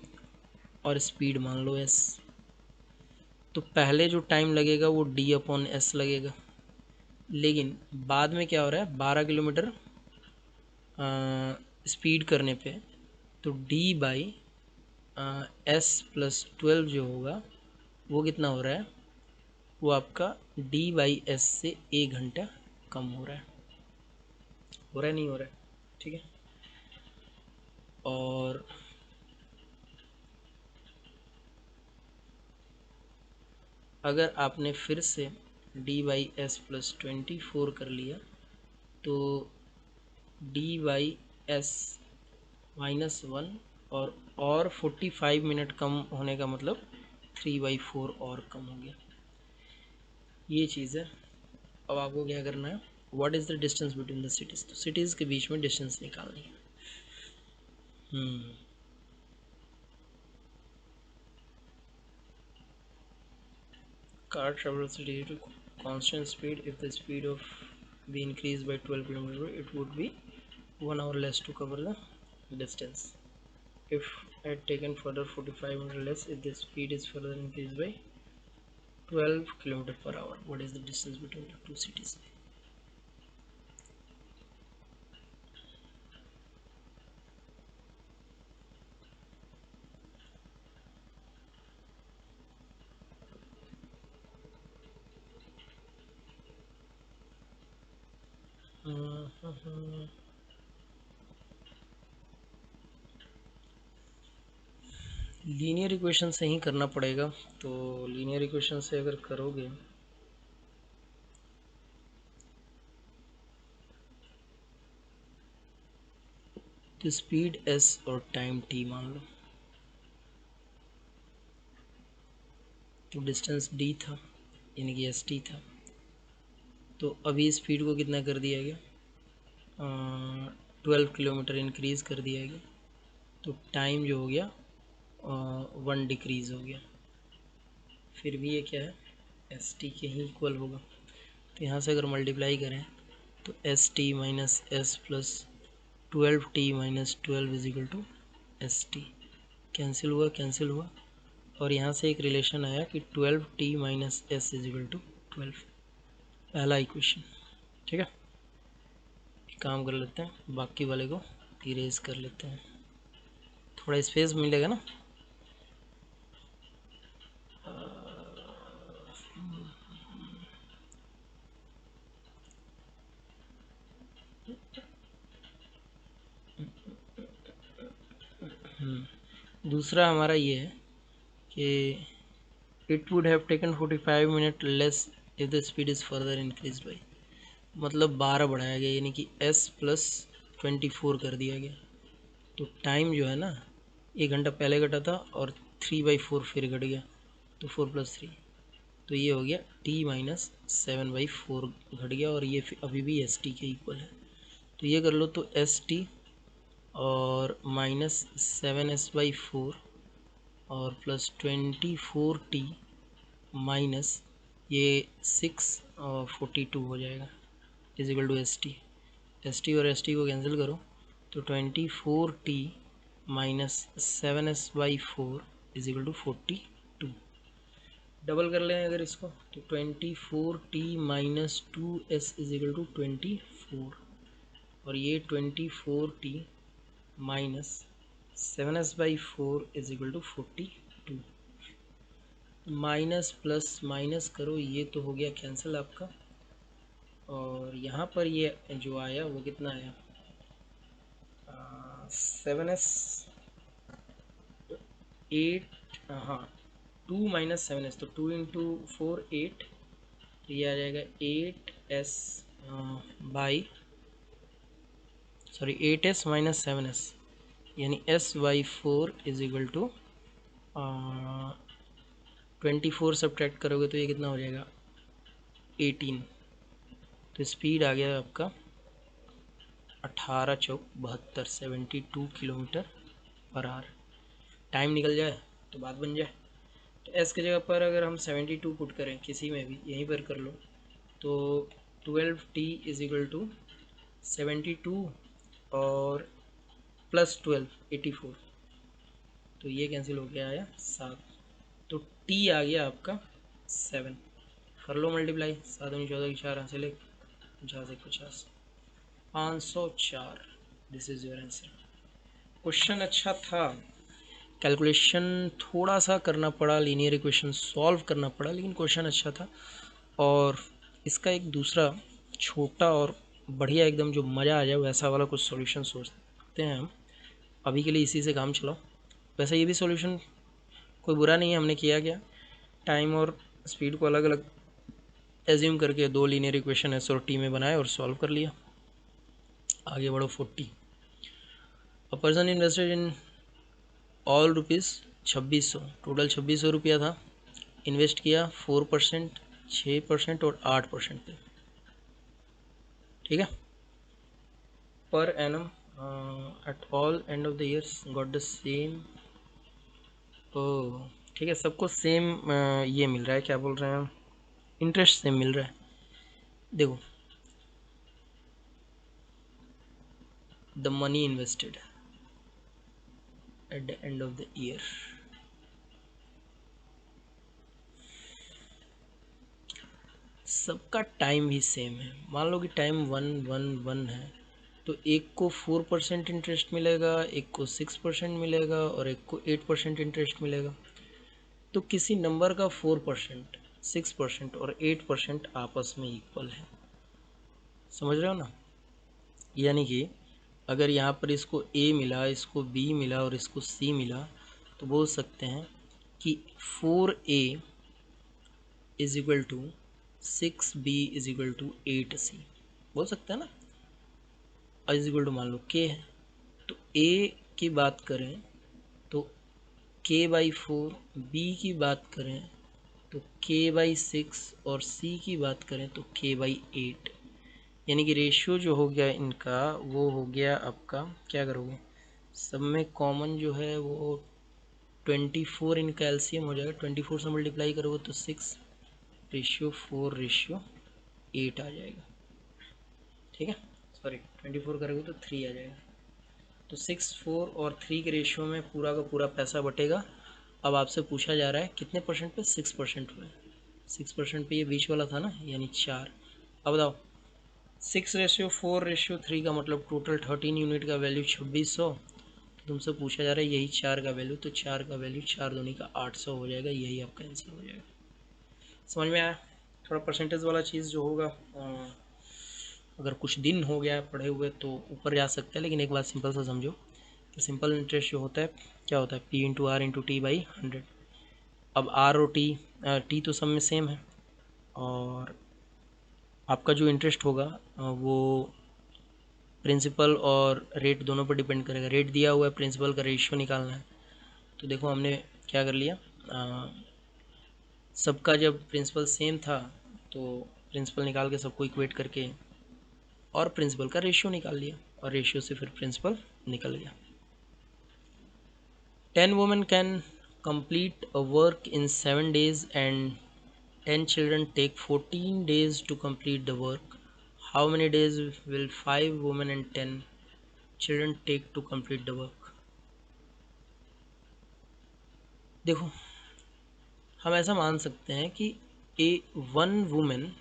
और स्पीड मान लो s। तो पहले जो टाइम लगेगा वो d/s लगेगा, लेकिन बाद में क्या हो रहा है, 12 किलोमीटर स्पीड करने पे तो d/s+12 जो होगा वो कितना हो रहा है, वो आपका d/s से 1 घंटा कम हो रहा है। हो रहा है नहीं हो रहा है, ठीक है। और अगर आपने फिर से d/s+24 कर लिया तो d/s-1 और 45 मिनट कम होने का मतलब 3/4 और कम हो गया। ये चीज़ है। अब आपको क्या करना है, what is the distance between the cities, तो सिटीज़ के बीच में डिस्टेंस निकालनी है। Car travels at a constant speed. If the speed of be increased by 12 km, it would be 1 hour less to cover the distance. If had taken further 45 minutes less, if the speed is further increased by 12 km per hour, what is the distance between the two cities? Linear equation से ही करना पड़ेगा। तो लीनियर इक्वेशन से अगर करोगे तो स्पीड s और टाइम t मान लो, तो डिस्टेंस d था यानी कि st था। तो अभी स्पीड को कितना कर दिया गया, 12 किलोमीटर इंक्रीज़ कर दिया गया, तो टाइम जो हो गया 1 डिक्रीज़ हो गया। फिर भी ये क्या है, एस टी के ही इक्वल होगा। तो यहाँ से अगर मल्टीप्लाई करें तो S T minus S plus 12t-12 is equal to S T. Cancel हुआ कैंसिल हुआ, और यहाँ से एक रिलेशन आया कि 12t minus S is equal to 12। पहला इक्वेशन, ठीक है। एक काम कर लेते हैं, बाकी वाले को इरेज कर लेते हैं, थोड़ा स्पेस मिलेगा ना। दूसरा हमारा ये है कि it would have taken 45 minute less if the speed is further increase by, मतलब 12 बढ़ाया गया, यानी कि s प्लस 24 कर दिया गया। तो टाइम जो है ना 1 घंटा पहले घटा था और 3/4 फिर घट गया, तो 4 + 3, तो ये हो गया t माइनस 7/4 घट गया, और ये अभी भी एस टी के इक्वल है। तो ये कर लो, तो एस टी और माइनस 7s/4 और प्लस 24t माइनस ये 6 और 42 हो जाएगा is equal to S T और एस टी को कैंसिल करो, तो 24t minus 7s/4 is equal to 42। Double कर लें अगर इसको, तो 24t minus 2s is equal to 24, और ये 24t minus 7s/4 is equal to 42। Minus plus minus करो, ये तो हो गया कैंसिल आपका, और यहाँ पर ये जो आया वो कितना आया, 7s 8, हाँ 2 माइनस 7s, तो 2 इंटू 4 8, तो ये आ जाएगा 8s by 8s minus 7s, यानी s/4 is equal to 24 subtract करोगे तो ये कितना हो जाएगा 18। तो स्पीड आ गया आपका 18 चौक 72 72 किलोमीटर पर आवर। टाइम निकल जाए तो बात बन जाए। तो एस की जगह पर अगर हम 72 पुट करें, किसी में भी यहीं पर कर लो, तो 12t इज इक्वल टू 72 और प्लस 12 84, तो ये कैंसिल हो गया आया 7, तो t आ गया आपका 7। कर लो मल्टीप्लाई, 7 दूनी 14 की 4 से ले 50 से 50, 504। This is your answer. Question अच्छा था, कैलकुलेशन थोड़ा सा करना पड़ा, लीनियर इक्वेशन सॉल्व करना पड़ा, लेकिन क्वेश्चन अच्छा था। और इसका एक दूसरा छोटा और बढ़िया एकदम जो मज़ा आ जाए वैसा वाला कुछ सॉल्यूशन सोचते हैं हम। अभी के लिए इसी से काम चलाओ। वैसे ये भी सॉल्यूशन कोई बुरा नहीं है, हमने किया क्या, टाइम और स्पीड को अलग अलग एज्यूम करके 2 लीनियर इक्वेशन एस और टी में बनाए और सॉल्व कर लिया। आगे बढ़ो 40। A person invested in all rupees 2600, total 2600 रुपया था, इन्वेस्ट किया 4%, 6% और 8% पे, ठीक है। पर एनम at all end of the years got the same, ओ ठीक है, सबको सेम ये मिल रहा है, क्या बोल रहे हैं, इंटरेस्ट सेम मिल रहा है। देखो, the money invested at the end of the year, सबका टाइम भी सेम है। मान लो कि टाइम 1 1 1 है, तो एक को 4% इंटरेस्ट मिलेगा, एक को 6% मिलेगा और एक को 8% इंटरेस्ट मिलेगा। तो किसी नंबर का 4%, 6% और 8% आपस में इक्वल है, समझ रहे हो ना। यानी कि अगर यहाँ पर इसको A मिला, इसको B मिला और इसको C मिला, तो बोल सकते हैं कि 4A is equal to 6B is equal to 8C, बोल सकते हैं ना। इज इक्वल टू मान लो K है, तो A की बात करें तो K/4, B की बात करें तो K/6 और C की बात करें तो K/8। यानी कि रेशियो जो हो गया इनका वो हो गया आपका, क्या करोगे, सब में कॉमन जो है वो 24 इनका एलसीएम हो जाएगा, 24 से मल्टीप्लाई करोगे तो 6/4/8 आ जाएगा, ठीक है। सॉरी 24 करोगे तो 3 आ जाएगा, तो 6 4 और 3 के रेशियो में पूरा का पूरा पैसा बटेगा। अब आपसे पूछा जा रहा है कितने परसेंट पे, 6% पे, 6% पे ये बीच वाला था ना, यानी 4। अब बताओ 6/4/3 का मतलब टोटल 13 यूनिट का वैल्यू 2600, तुमसे पूछा जा रहा है यही 4 का वैल्यू, तो 4 का वैल्यू 4 दूनी का 800 हो जाएगा, यही आपका आंसर हो जाएगा। समझ में आया। थोड़ा परसेंटेज वाला चीज़ जो होगा अगर कुछ दिन हो गया पढ़े हुए तो ऊपर जा सकता है, लेकिन एक बात सिंपल सा समझो कि सिंपल इंटरेस्ट जो होता है क्या होता है, P into R into T by 100। अब आर और टी तो सब में सेम है, और आपका जो इंटरेस्ट होगा वो प्रिंसिपल और रेट दोनों पर डिपेंड करेगा। रेट दिया हुआ है, प्रिंसिपल का रेशियो निकालना है। तो देखो हमने क्या कर लिया, सबका जब प्रिंसिपल सेम था तो प्रिंसिपल निकाल के सबको इक्वेट करके और प्रिंसिपल का रेशियो निकाल लिया, और रेशियो से फिर प्रिंसिपल निकल गया। 10 women can complete a work in 7 days and 10 children take 14 days to complete the work. How many days will 5 women and 10 children take to complete the work? देखो हम ऐसा मान सकते हैं कि ए वन वुमेन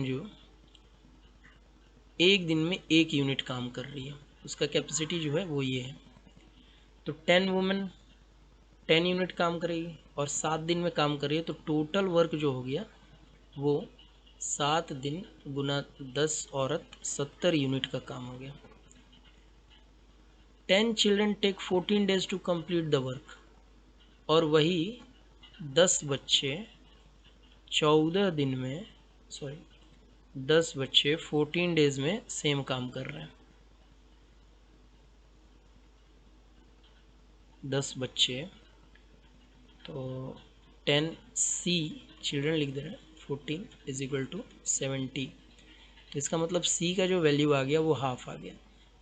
जो एक दिन में 1 यूनिट काम कर रही है, उसका कैपेसिटी जो है वो ये है। तो 10 वुमेन 10 यूनिट काम करेगी और 7 दिन में काम कर रही है, तो टोटल वर्क जो हो गया वो 7 दिन गुना 10 औरत 70 यूनिट का काम हो गया। 10 children take 14 days to complete the work, और वही 10 बच्चे 14 दिन में 10 बच्चे 14 डेज में सेम काम कर रहे हैं। 10 बच्चे, तो 10 सी चिल्ड्रन लिख दे रहे हैं, 14 इज इक्वल टू 70। तो इसका मतलब सी का जो वैल्यू आ गया वो हाफ आ गया,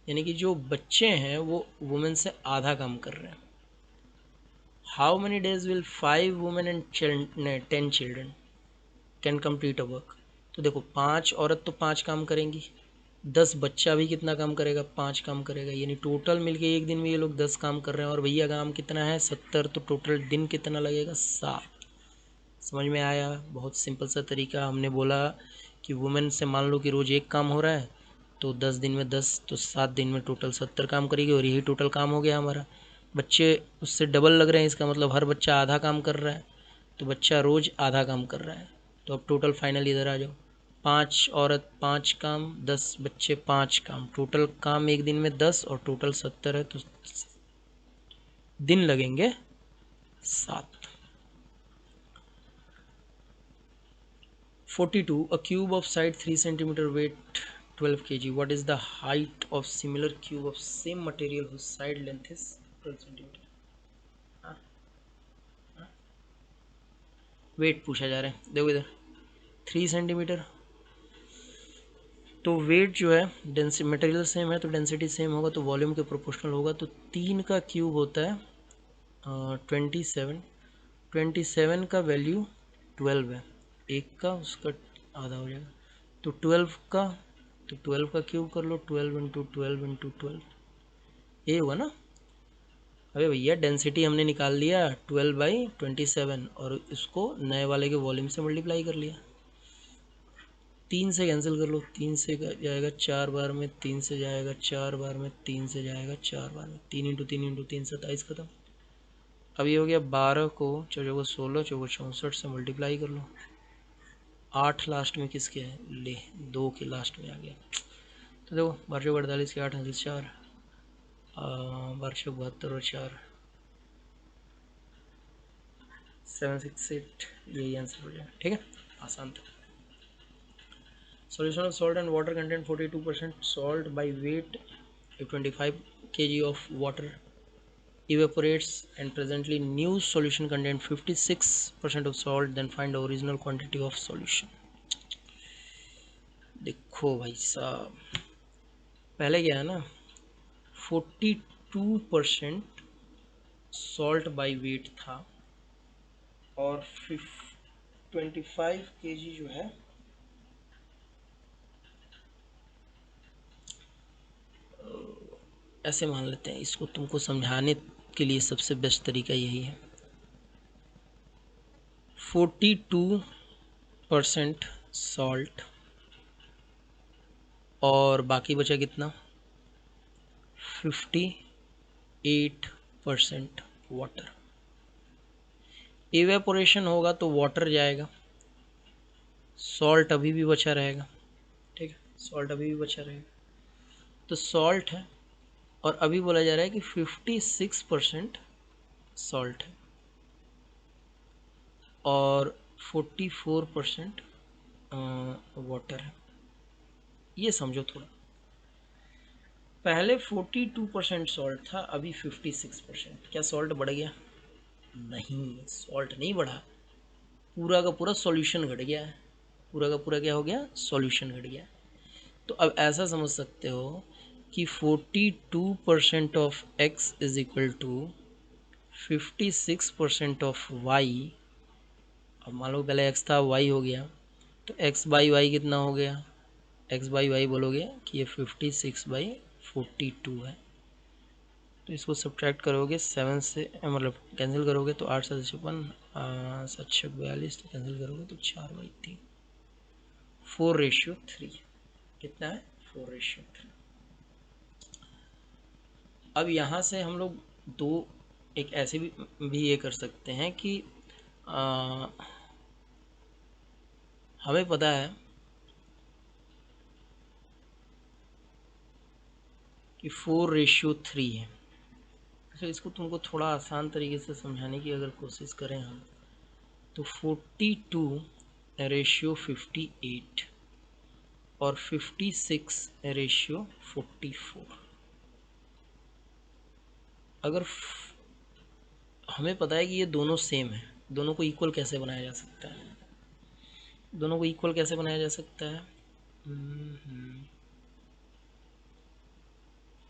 यानी कि जो बच्चे हैं वो वुमेन से आधा काम कर रहे हैं। How many days will 5 women and 10 children can complete a work? तो देखो 5 औरत तो 5 काम करेंगी, 10 बच्चा भी कितना काम करेगा, 5 काम करेगा, यानी टोटल मिलके एक दिन में ये लोग 10 काम कर रहे हैं, और भैया काम कितना है 70, तो टोटल दिन कितना लगेगा 7। समझ में आया? बहुत सिंपल सा तरीका। हमने बोला कि वुमेन से मान लो कि रोज़ 1 काम हो रहा है, तो 10 दिन में 10, तो 7 दिन में टोटल 70 काम करेगी, और यही टोटल काम हो गया हमारा। बच्चे उससे डबल लग रहे हैं, इसका मतलब हर बच्चा आधा काम कर रहा है, तो बच्चा रोज़ आधा काम कर रहा है। तो अब टोटल फाइनल इधर आ जाओ, 5 औरत 5 काम, 10 बच्चे 5 काम, टोटल काम एक दिन में 10 और टोटल 70 है, तो दिन लगेंगे 7। 42. A cube of side 3 centimeter weight 12 kg. What is the height of similar cube of same material whose side length is 12 centimeter? Wait पूछा जा रहा है, देखो इधर 3 सेंटीमीटर, तो वेट जो है डेंसिटी मटेरियल सेम है तो डेंसिटी सेम होगा, तो वॉल्यूम के प्रोपोर्शनल होगा। तो 3 का क्यूब होता है 27, 27 का वैल्यू 12 है, एक का उसका आधा हो जाएगा, तो 12 का, तो 12 का क्यूब कर लो, 12 इंटू 12 इंटू 12, ये हुआ ना। अबे भैया डेंसिटी हमने निकाल लिया 12/27, और इसको नए वाले के वॉल्यूम से मल्टीप्लाई कर लिया। 3 से कैंसिल कर लो, 3 से जाएगा 4 बार में, 3 से जाएगा 4 बार में, 3 से जाएगा 4 बार में, 3 इंटू 3 इंटू 3 27 खत्म। अब ये हो गया 12 को 4 को 16 4 64 से मल्टीप्लाई कर लो। 8 लास्ट में किसके है, ले 2 के लास्ट में आ गया। तो देखो 1248 के 8 4, 1272 और 4 768, यही आंसर हो जाएगा। ठीक है, आसान था। Solution of salt and water contain 42% salt by weight. If 25 kg of water evaporates and presently new solution contain 56% of salt, then find the original quantity of solution. देखो भाई साहब, पहले क्या है ना, 42% सॉल्ट बाई वेट था, और 25 kg जो है ऐसे मान लेते हैं, इसको तुमको समझाने के लिए सबसे बेस्ट तरीका यही है। 42% सॉल्ट और बाकी बचा कितना, 58% वाटर। इवेपोरेशन होगा तो वाटर जाएगा, सॉल्ट अभी भी बचा रहेगा, ठीक है, सॉल्ट अभी भी बचा रहेगा। तो सॉल्ट है और अभी बोला जा रहा है कि 56% सॉल्ट है और 44% वाटर है। ये समझो थोड़ा, पहले 42% सॉल्ट था, अभी 56%। क्या सॉल्ट बढ़ गया? नहीं, सॉल्ट नहीं बढ़ा, पूरा का पूरा सॉल्यूशन घट गया है। पूरा का पूरा क्या हो गया? सॉल्यूशन घट गया। तो अब ऐसा समझ सकते हो कि 42% of x is equal to 56% of y। अब मान लो पहले x था, y हो गया, तो x बाई वाई कितना हो गया? x बाई वाई बोलोगे कि ये 56/42 है। तो इसको सब्ट्रैक्ट करोगे 7 से, मतलब कैंसिल करोगे तो 8 7 56, 7 42, तो कैंसिल करोगे तो 4/3, 4:3। कितना है? 4:3। अब यहाँ से हम लोग दो, एक ऐसे भी ये कर सकते हैं कि आ, हमें पता है कि 4:3 है। तो इसको तुमको थोड़ा आसान तरीके से समझाने की अगर कोशिश करें हम, तो 42:58 और 56:44। अगर हमें पता है कि ये दोनों सेम है, दोनों को इक्वल कैसे बनाया जा सकता है? दोनों को इक्वल कैसे बनाया जा सकता है?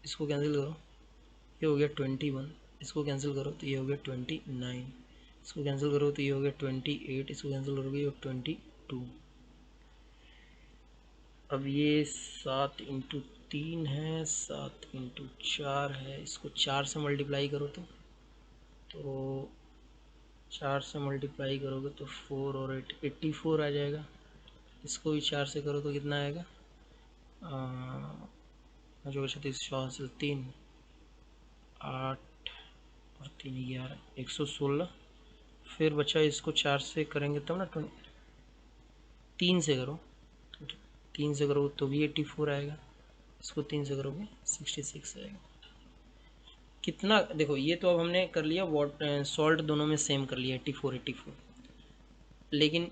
इसको कैंसिल करो, ये हो गया 21। इसको कैंसिल करो तो ये हो गया 29। इसको कैंसिल करो तो ये हो गया 28। इसको कैंसिल करोगे ये हो 22। अब ये 7 × 3 है, 7 × 4 है। इसको 4 से मल्टीप्लाई करो तो 4 से मल्टीप्लाई करोगे तो 4 और 8, 84 आ जाएगा। इसको भी 4 से करो तो कितना आएगा? जो बचा 3, 8 और 3 11, 116। फिर बचा, इसको 4 से करेंगे तब ना, 3 से करो, 3 से करो तो भी 84 आएगा। इसको 3 से करोगे 66 आएगा। कितना? देखो, ये तो अब हमने कर लिया, सॉल्ट दोनों में सेम कर लिया, 84। लेकिन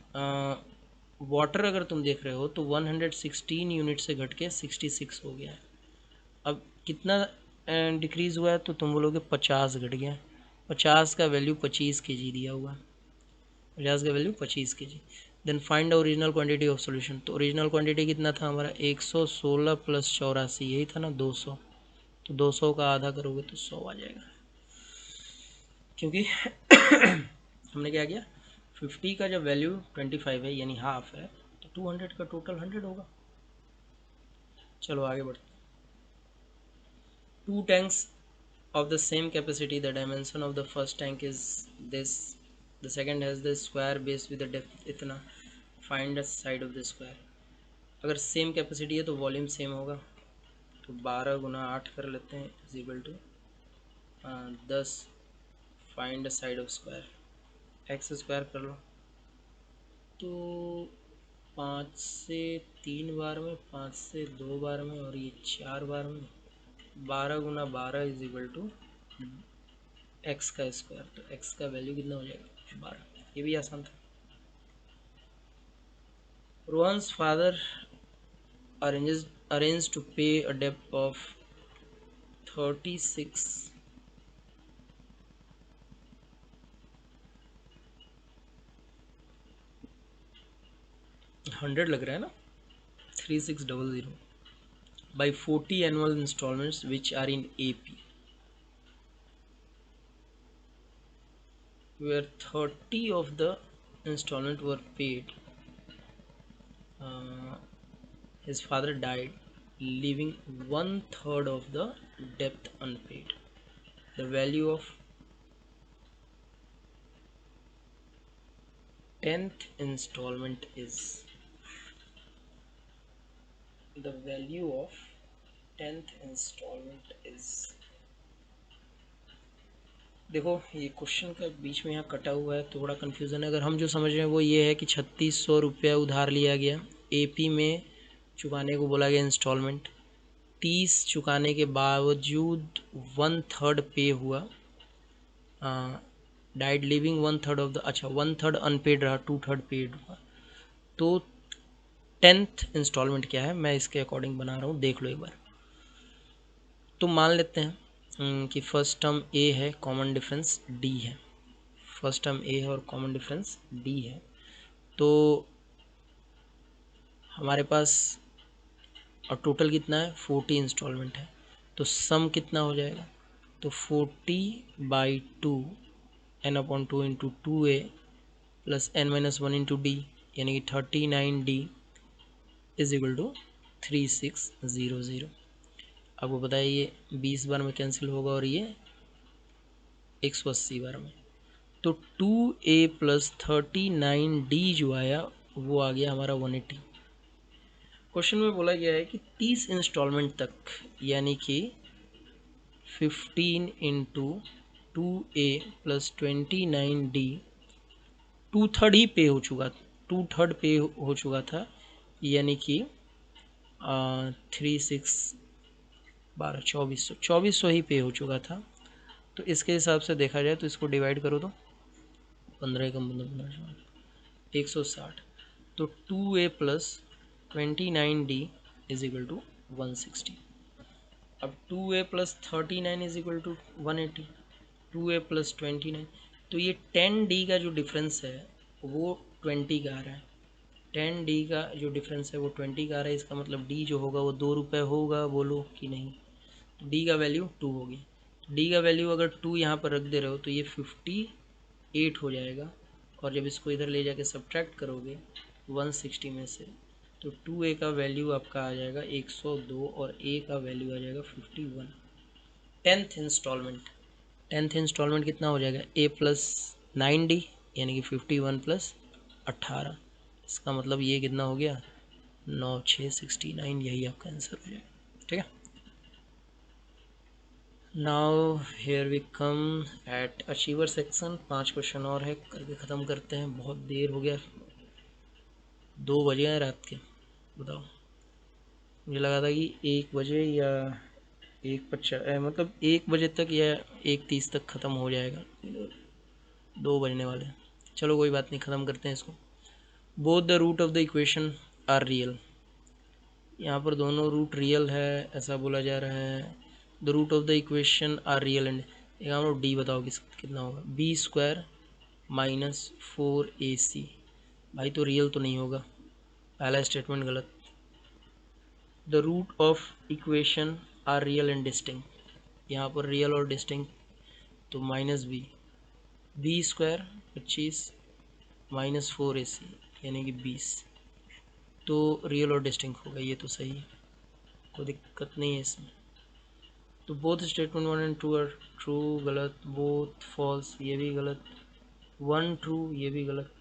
वाटर अगर तुम देख रहे हो तो 116 यूनिट से घट के 66 हो गया है। अब कितना डिक्रीज़ हुआ है? तो तुम बोलोगे 50 घट गया। 50 का वैल्यू 25 kg दिया हुआ है। 50 का value 25 kg। Then find original quantity of solution. तो ओरिजिनल क्वांटिटी कितना था हमारा? 116 + 84, यही था ना, 200। तो 200 का आधा करोगे तो 100 आ जाएगा, क्योंकि हमने क्या किया, 50 का जब वैल्यू 25 है यानी हाफ है, तो 200 का टोटल 100 होगा। चलो आगे बढ़ते हैं। 2 tanks of the same capacity, the dimension of the first tank is this, the second has the square base with the depth इतना, find the side of the square। अगर सेम कैपेसिटी है तो वॉल्यूम सेम होगा, तो 12 × 8 कर लेते हैं is equal to 10। Find side of square, X square कर लो, तो 5 से 3 बार में, 5 से 2 बार में और ये 4 बार में, 12 × 12 इज इक्वल टू एक्स का स्क्वायर। तो एक्स का वैल्यू कितना हो जाएगा? 12। ये भी आसान था। Rohan's father arranged to pay a debt of 36 100 लग रहा है ना, 3600 by 40 annual installments which are in AP, where 30 of the installment were paid. His father died, leaving 1/3 of the debt unpaid. The value of 10th installment is, the value of 10th installment is देखो ये क्वेश्चन का बीच में यहाँ कटा हुआ है, थोड़ा कन्फ्यूज़न है। अगर हम जो समझ रहे हैं वो ये है कि 3600 रुपया उधार लिया गया, एपी में चुकाने को बोला गया इंस्टॉलमेंट, 30 चुकाने के बावजूद 1/3 पे हुआ, डाइड लिविंग 1/3 ऑफ द, अच्छा 1/3 अनपेड रहा, 2/3 पेड हुआ। तो 10th इंस्टॉलमेंट क्या है मैं इसके अकॉर्डिंग बना रहा हूँ, देख लो एक बार। तो मान लेते हैं कि फर्स्ट टर्म ए है, कॉमन डिफरेंस डी है। फर्स्ट टर्म ए है और कॉमन डिफरेंस डी है। तो हमारे पास और टोटल कितना है, 40 इंस्टॉलमेंट है। तो सम कितना हो जाएगा, तो 40/2 n/2 into 2a plus n-1 into D, यानी कि 39d इज इक्वल टू 3600। आपको पता है ये 20 बार में कैंसिल होगा और ये 180 बार में। तो 2a प्लस 39d जो आया वो आ गया हमारा 180। क्वेश्चन में बोला गया है कि 30 इंस्टॉलमेंट तक, यानी कि 15 इंटू 2a प्लस 29d, 2/3 ही पे हो चुका, 2/3 पे हो चुका था, यानी कि 2400 ही पे हो चुका था। तो इसके हिसाब से देखा जाए तो इसको डिवाइड करो तो 15 कम 15 160। तो 2a plus 29d is equal to 160। अब 2a plus 39 is equal to 180, 2a plus 29। तो ये 10d का जो डिफरेंस है वो 20 का आ रहा है। 10d का जो डिफरेंस है वो 20 का आ रहा है। इसका मतलब d जो होगा वो 2 रुपये होगा, बोलो कि नहीं। तो d का वैल्यू 2 होगी। तो d का वैल्यू अगर 2 यहाँ पर रख दे रहे हो तो ये 58 हो जाएगा। और जब इसको इधर ले जाके सब्ट्रैक्ट करोगे 160 में से, तो 2a का वैल्यू आपका आ जाएगा 102 और a का वैल्यू आ जाएगा 51। 10th इंस्टॉलमेंट कितना हो जाएगा, a प्लस 9d यानी कि 51 प्लस 18। इसका मतलब ये कितना हो गया, 9669। यही आपका आंसर हो जाएगा। ठीक है। Now here we come at achiever section. 5 question और है, करके ख़त्म करते हैं, बहुत देर हो गया, 2 बजे हैं रात के। बताओ, मुझे लगा था कि 1 बजे या 1:50 मतलब 1 बजे तक या 1:30 तक ख़त्म हो जाएगा, 2 बजने वाले हैं। चलो कोई बात नहीं, ख़त्म करते हैं इसको। Both the root of the equation are real. यहाँ पर दोनों रूट रियल है ऐसा बोला जा रहा है। The root of the equation are real and, एक हम लोग डी बताओ कितना होगा, b² माइनस 4ac। भाई तो रियल तो नहीं होगा, पहला स्टेटमेंट गलत। The root of equation are real and distinct, यहाँ पर रियल और डिस्टिंक्ट, तो b² 25 माइनस 4ac यानी कि 20, तो रियल और डिस्टिंक्ट होगा, ये तो सही है, कोई दिक्कत नहीं है इसमें। तो both statement 1 and 2 are true, गलत। बोथ फॉल्स, ये भी गलत। 1 ट्रू, ये भी गलत।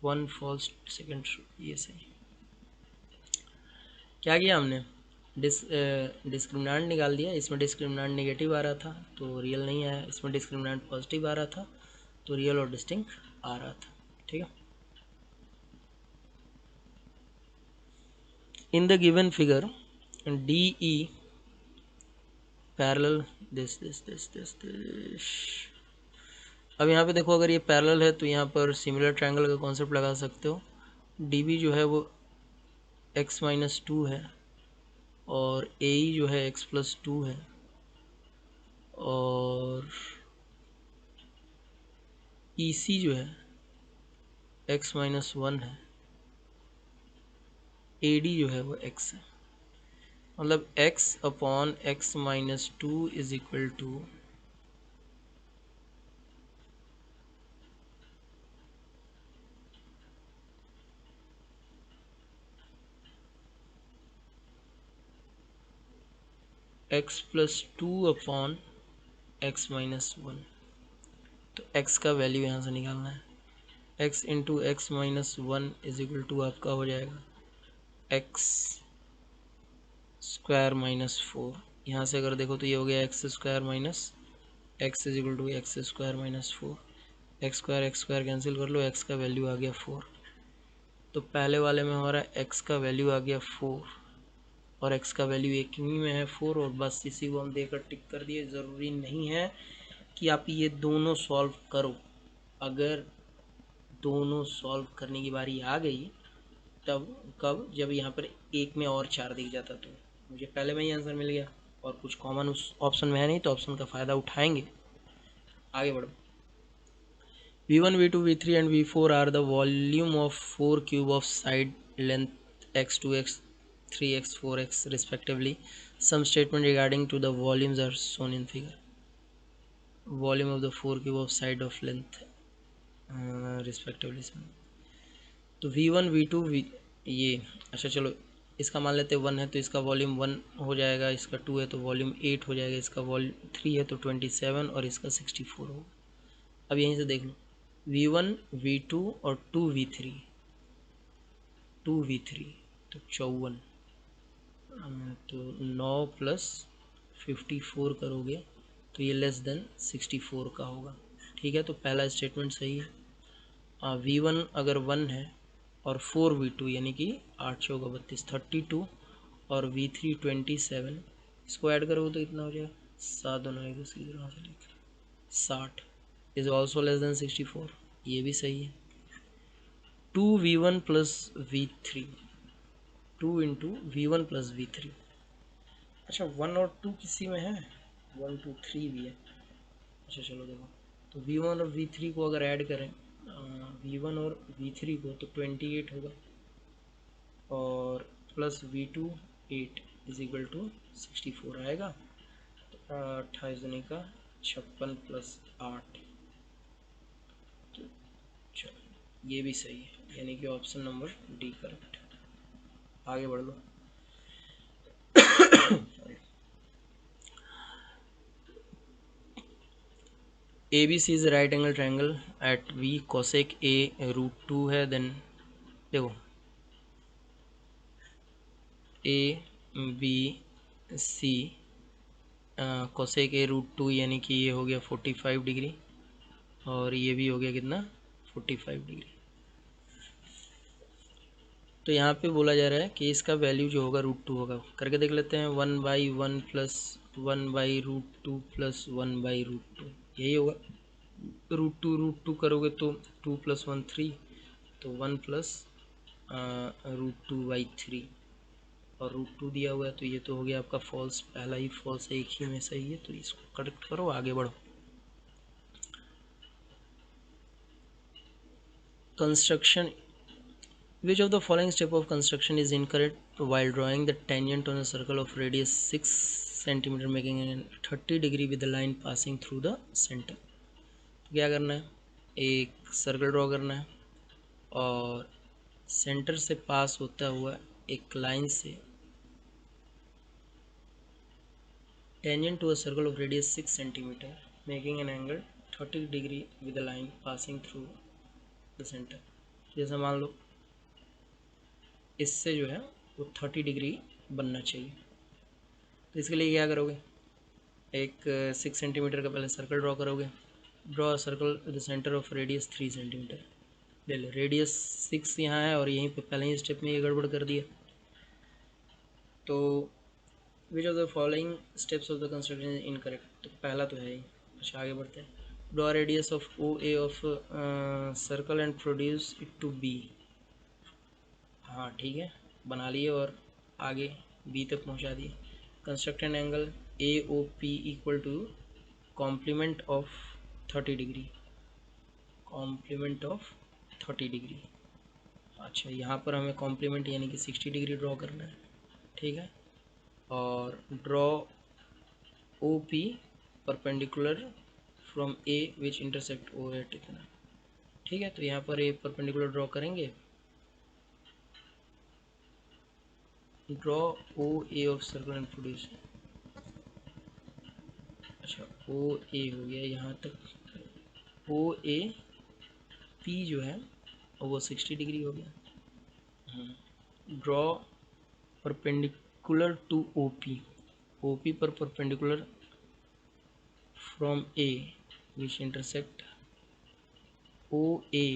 1 फॉल्स, सेकंड ट्रू, ये सही। क्या किया हमने, डिस्क्रिमिनेंट निकाल दिया। इसमें डिस्क्रिमिनेंट नेगेटिव आ रहा था तो रियल नहीं आया, इसमें डिस्क्रिमिनेंट पॉजिटिव आ रहा था तो रियल और डिस्टिंक्ट आ रहा था। ठीक है। इन the given figure D E parallel this. अब यहाँ पे देखो, अगर ये पैरेलल है तो यहाँ पर सिमिलर ट्रायंगल का कॉन्सेप्ट लगा सकते हो। डी बी जो है वो x-2 है और ए ई जो है x+2 है और ई सी जो है x-1 है, ए डी जो है वो x है। मतलब x/x-2 is equal to x+2/x-1। तो x का वैल्यू यहाँ से निकालना है। x into x-1 is equal to आपका हो जाएगा x² - 4। यहाँ से अगर देखो तो ये हो गया x² - X is equal to X square minus 4, X square cancel कर लो, एक्स का वैल्यू आ गया 4। तो पहले वाले में हमारा एक्स का वैल्यू आ गया 4 और एक्स का वैल्यू एक ही में है 4, और बस इसी को हम देकर टिक कर दिए। ज़रूरी नहीं है कि आप ये दोनों सॉल्व करो, अगर दोनों सॉल्व करने की बारी आ गई तब कब, जब यहाँ पर एक में और 4 दिख जाता तो मुझे पहले में ही आंसर मिल गया, और कुछ कॉमन उस ऑप्शन में है नहीं, तो ऑप्शन का फ़ायदा उठाएंगे। आगे बढ़ो। v1 v2 v3 and v4 are the volume of 4 cube of side length x2 x3 x4 x respectively. Some statement regarding to the volumes are shown in figure. Volume of the 4 cube of side of length respectively. तो v1 v2 ये अच्छा चलो इसका मान लेते हैं 1 है तो इसका वॉल्यूम 1 हो जाएगा, इसका 2 है तो वॉल्यूम 8 हो जाएगा, इसका वॉल्यूम 3 है तो 27 और इसका 64 होगा। अब यहीं से देख लो v1 v2 और 2v3 तो 54, तो 9 प्लस 54 करोगे तो ये लेस देन 64 का होगा। ठीक है, तो पहला स्टेटमेंट सही है। v1 अगर 1 है और 4v2 यानी कि 8 चौका 32 32 और v3 27, इसको ऐड करोगे तो इतना हो जाएगा 7 दोनों एक दूसरी तरह से लिख 60 इज ऑल्सो लेस देन 64, ये भी सही है। 2v1 plus v3, 2 into v1 plus v3। अच्छा 1 और 2 किसी में है, 1 2 3 भी है। अच्छा चलो देखो, तो v1 और v3 को अगर ऐड करें v1 और v3 को तो 28 होगा, और plus v2 8 is equal to 64 आएगा। 28 दुनी का 56 प्लस 8, तो चलो ये भी सही है, यानी कि ऑप्शन नंबर डी करेक्ट। आगे बढ़ लो। ABC is right angle triangle eight V cosec A √2 है, देन देखो ABC कोसेक A √2 यानी कि ये हो गया 45 डिग्री और ये भी हो गया कितना 45 डिग्री। तो यहाँ पे बोला जा रहा है कि इसका वैल्यू जो होगा √2 होगा, करके देख लेते हैं। 1/1 प्लस 1/√2 प्लस 1/√2 यही होगा। √2 करोगे तो 2 + 1 3, तो 1 प्लस √2/3 और √2 दिया हुआ है, तो ये तो हो गया आपका फॉल्स, पहला ही फॉल्स है, एक ही में सही है, तो इसको करेक्ट करो, आगे बढ़ो। Construction, which of the following step of construction is incorrect while drawing the tangent on a circle of radius 6 cm making an 30 degree with the line passing through the center। क्या करना है, एक सर्कल ड्रॉ करना है और सेंटर से पास होता हुआ एक लाइन से tangent to a circle of radius 6 cm making an angle 30 degree with the line passing through the centre. जैसे मान लो इससे जो है वो 30 डिग्री बनना चाहिए, तो इसके लिए क्या करोगे, एक 6 सेंटीमीटर का पहले सर्कल ड्रॉ करोगे। Draw circle with the centre of radius 3 centimetre. ले लो रेडियस 6 यहाँ है और यहीं पे पहले ही स्टेप में ये गड़बड़ कर दिया। तो which of the following steps of the construction is incorrect, तो पहला तो है ही। अच्छा आगे बढ़ते हैं। Draw radius of O A of circle and produce it to B. हाँ ठीक है, बना लिए और आगे बी तक पहुँचा दिए। Construct an angle A O P equal to complement of 30 degree, complement of 30 degree. अच्छा यहाँ पर हमें कॉम्प्लीमेंट यानी कि 60 डिग्री ड्रॉ करना है, ठीक है। और draw O P perpendicular from A which intersect O at इतना, ठीक है। तो यहाँ पर ए परपेंडिकुलर ड्रॉ करेंगे। Draw O A of circle and produce. अच्छा ओ ए हो गया यहाँ तक, ओ ए पी जो है वो 60 डिग्री हो गया। Draw perpendicular to O P पर perpendicular from A which intersect O A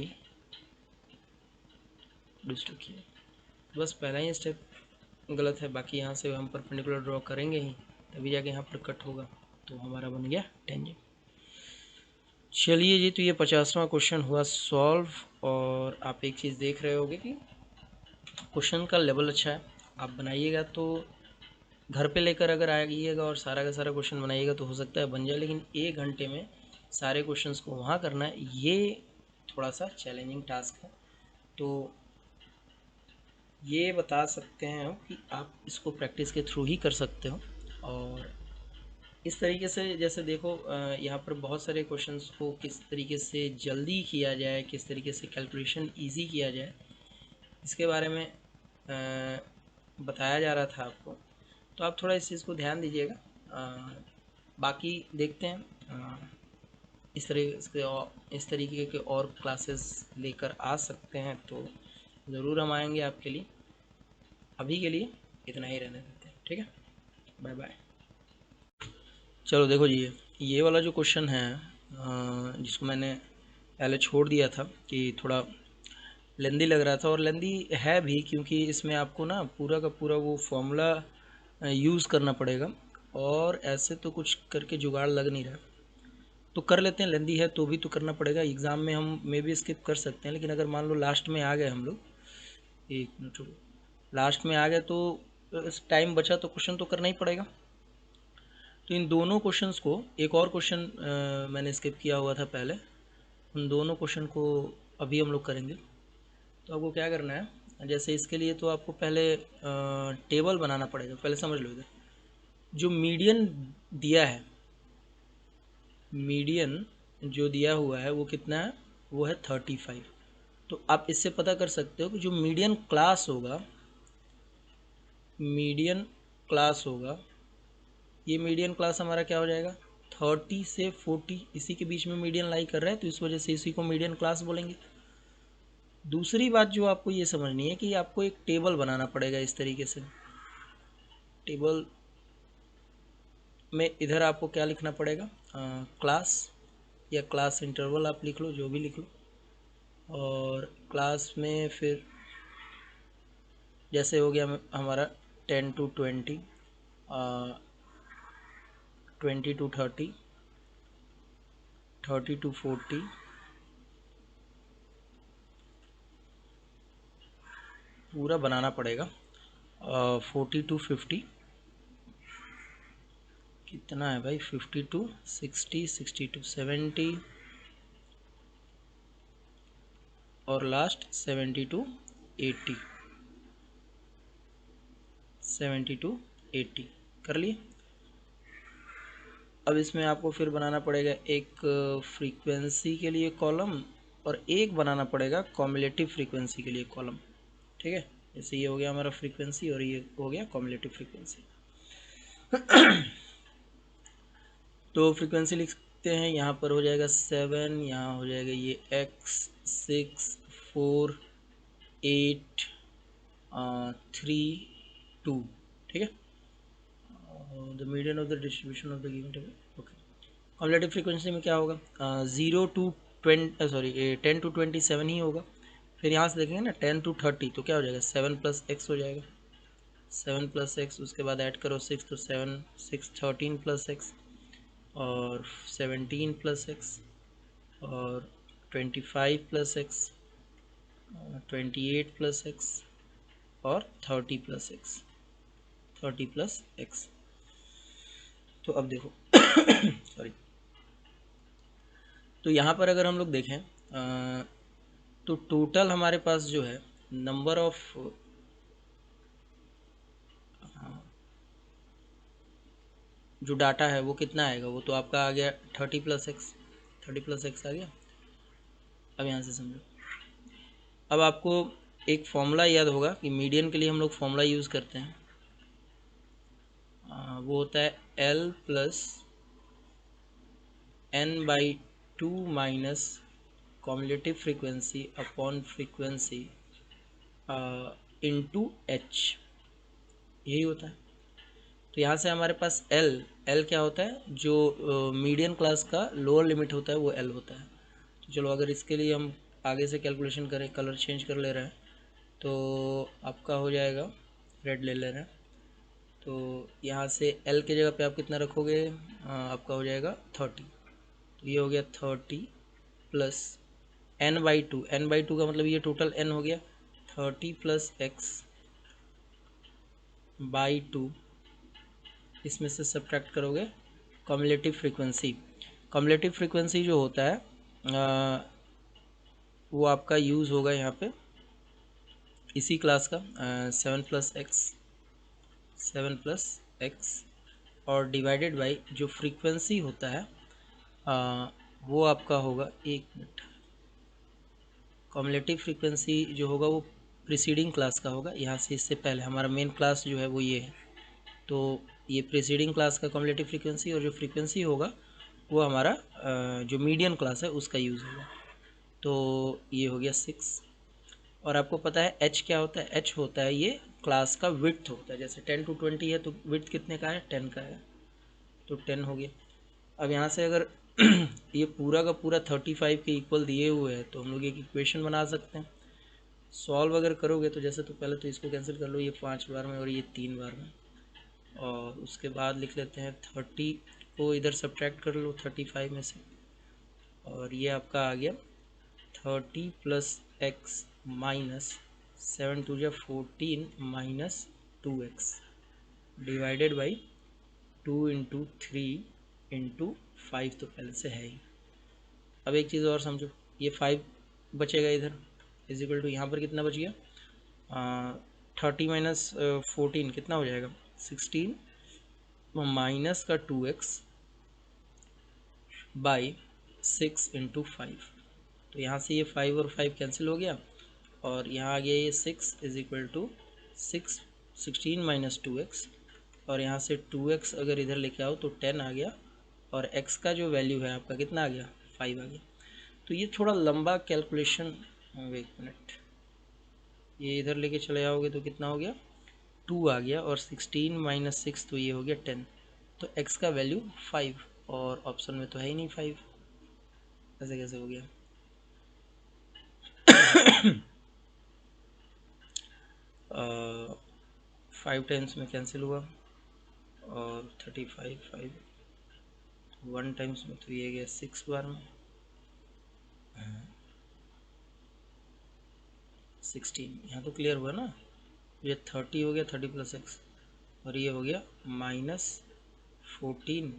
डिस्टू किया। बस पहला ही स्टेप गलत है, बाकी यहाँ से हम परपेंडिकुलर ड्रॉ करेंगे ही तभी जाके यहाँ पर कट होगा, तो हमारा बन गया टेंजेंट। चलिए जी, तो ये 50वां क्वेश्चन हुआ सॉल्व। और आप एक चीज़ देख रहे होगे कि क्वेश्चन का लेवल अच्छा है, आप बनाइएगा तो घर पे लेकर अगर आइएगा और सारा का सारा क्वेश्चन बनाइएगा तो हो सकता है बन जाए, लेकिन 1 घंटे में सारे क्वेश्चंस को वहाँ करना है, ये थोड़ा सा चैलेंजिंग टास्क है। तो ये बता सकते हैं हम कि आप इसको प्रैक्टिस के थ्रू ही कर सकते हो। और इस तरीके से जैसे देखो यहाँ पर बहुत सारे क्वेश्चंस को किस तरीके से जल्दी किया जाए, किस तरीके से कैलकुलेशन इजी किया जाए, इसके बारे में बताया जा रहा था आपको, तो आप थोड़ा इस चीज़ को ध्यान दीजिएगा। बाकी देखते हैं इस तरीके के और क्लासेस लेकर आ सकते हैं तो ज़रूर हम आएंगे आपके लिए। अभी के लिए इतना ही रहने देते हैं, ठीक है, बाय बाय। चलो देखो जी, ये वाला जो क्वेश्चन है जिसको मैंने पहले छोड़ दिया था कि थोड़ा लेंदी लग रहा था, और लेंदी है भी क्योंकि इसमें आपको ना पूरा का पूरा वो फॉर्मूला यूज़ करना पड़ेगा, और ऐसे तो कुछ करके जुगाड़ लग नहीं रहा, तो कर लेते हैं। लेंदी है तो भी तो करना पड़ेगा, एग्ज़ाम में हम मे भी स्किप कर सकते हैं, लेकिन अगर मान लो लास्ट में आ गए हम लोग, 1 मिनट लास्ट में आ गए तो इस टाइम बचा तो क्वेश्चन तो करना ही पड़ेगा। तो इन दोनों क्वेश्चंस को, एक और क्वेश्चन मैंने स्किप किया हुआ था पहले, उन दोनों क्वेश्चन को अभी हम लोग करेंगे। तो आपको क्या करना है, जैसे इसके लिए तो आपको पहले टेबल बनाना पड़ेगा। पहले समझ लो, इधर जो मीडियन दिया है, मीडियन जो दिया हुआ है वो कितना है, वो है 35। तो आप इससे पता कर सकते हो कि जो मीडियन क्लास होगा, मीडियन क्लास होगा, ये मीडियन क्लास हमारा क्या हो जाएगा, 30 से 40 इसी के बीच में मीडियन लाई कर रहा है, तो इस वजह से इसी को मीडियन क्लास बोलेंगे। दूसरी बात जो आपको ये समझनी है कि आपको एक टेबल बनाना पड़ेगा इस तरीके से। टेबल में इधर आपको क्या लिखना पड़ेगा, क्लास या क्लास इंटरवल आप लिख लो, जो भी लिख लो। और क्लास में फिर जैसे हो गया हमारा 10 to 20, 20 to 30, 30 to 40, पूरा बनाना पड़ेगा। 40 to 50 कितना है भाई, 50 to 60, 60 to 70, और लास्ट 70 to 80, 70 to 80 कर लिए। अब इसमें आपको फिर बनाना पड़ेगा एक फ्रीक्वेंसी के लिए कॉलम, और एक बनाना पड़ेगा कॉम्युलेटिव फ्रीक्वेंसी के लिए कॉलम, ठीक है। जैसे ये हो गया हमारा फ्रीक्वेंसी और ये हो गया कॉम्युलेटिव फ्रीक्वेंसी। तो फ्रीक्वेंसी लिखते हैं, यहाँ पर हो जाएगा 7, यहाँ हो जाएगा ये x, 6, 4, 8, 3, 2, ठीक है। The median of the distribution of the given table, okay. Cumulative frequency में क्या होगा, 0 to 20, सॉरी 10 to 27 ही होगा। फिर यहाँ से देखेंगे ना 10 to 30, तो क्या हो जाएगा 7 + x हो जाएगा, 7 + x, उसके बाद ऐड करो 6, तो 7, 6, 13 + x, और 17 + x, और 25 + x, 28 + x, और 30 + x, 30 + x। तो अब देखो सॉरी, तो यहाँ पर अगर हम लोग देखें तो टोटल हमारे पास जो है नंबर ऑफ, जो डाटा है वो कितना आएगा, वो तो आपका आ गया 30 + x, 30 + x आ गया। अब यहाँ से समझो, अब आपको एक फॉर्मूला याद होगा कि मीडियन के लिए हम लोग फॉर्मूला यूज़ करते हैं, वो होता है L + n/2 minus cumulative frequency upon frequency into h, यही होता है। तो यहाँ से हमारे पास L एल क्या होता है, जो मीडियन क्लास का लोअर लिमिट होता है वो एल होता है। तो चलो अगर इसके लिए हम आगे से कैलकुलेशन करें, कलर चेंज कर ले रहे हैं, तो आपका हो जाएगा, रेड ले ले रहे हैं, तो यहाँ से एल के जगह पे आप कितना रखोगे, आपका हो जाएगा 30। तो ये हो गया 30 प्लस n/2, n/2 का मतलब ये टोटल n हो गया, 30 प्लस x/2, इसमें से सब्ट्रैक्ट करोगे कम्युलेटिव फ्रीक्वेंसी। कम्युलेटिव फ्रीक्वेंसी जो होता है वो आपका यूज़ होगा यहाँ पे इसी क्लास का 7 + x और डिवाइडेड बाई जो फ्रीक्वेंसी होता है वो आपका होगा, 1 मिनट, कम्युलेटिव फ्रीक्वेंसी जो होगा वो प्रीसीडिंग क्लास का होगा। यहाँ से इससे पहले हमारा मेन क्लास जो है वो ये है, तो ये प्रीसीडिंग क्लास का कम्युलेटिव फ्रीक्वेंसी, और जो फ्रीक्वेंसी होगा वो हमारा जो मीडियन क्लास है उसका यूज़ होगा। तो ये हो गया 6। और आपको पता है एच क्या होता है, एच होता है ये क्लास का विड्थ होता है। जैसे 10 to 20 है तो विड्थ कितने का है, 10 का है, तो 10 हो गया। अब यहाँ से अगर ये पूरा का पूरा 35 के इक्वल दिए हुए हैं तो हम लोग एक इक्वेशन बना सकते हैं। सॉल्व अगर करोगे तो जैसे, तो पहले तो इसको कैंसिल कर लो, ये 5 बार में और ये 3 बार में, और उसके बाद लिख लेते हैं 30 को इधर सब्ट्रैक्ट कर लो 35 में से, और ये आपका आ गया 30 plus x minus 7 × 2 = 14 minus 2x divided by 2 × 3 × 5, तो पहले से है ही। अब एक चीज़ और समझो, ये 5 बचेगा इधर, इज इक्वल टू यहाँ पर कितना बच गया, 30 माइनस 14 कितना हो जाएगा, 16 माइनस का 2x बाई 6 × 5। तो यहाँ से ये 5 और 5 कैंसिल हो गया, और यहाँ आ गया ये 6 is equal to 16 minus 2x, और यहाँ से 2x अगर इधर लेके आओ तो 10 आ गया, और x का जो वैल्यू है आपका कितना आ गया, 5 आ गया। तो ये थोड़ा लंबा कैलकुलेशन, एक मिनट, ये इधर लेके चले जाओगे तो कितना हो गया, 2 आ गया, और 16 माइनस 6 तो ये हो गया 10। तो x का वैल्यू 5, और ऑप्शन में तो है ही नहीं 5, ऐसे कैसे हो गया। 5 टाइम्स में कैंसिल हुआ, और 35 5 1 टाइम्स में तो ये गया 6 बार में, 16, यहाँ तो क्लियर हुआ ना। ये 30 हो गया, 30 प्लस एक्स, और ये हो गया -14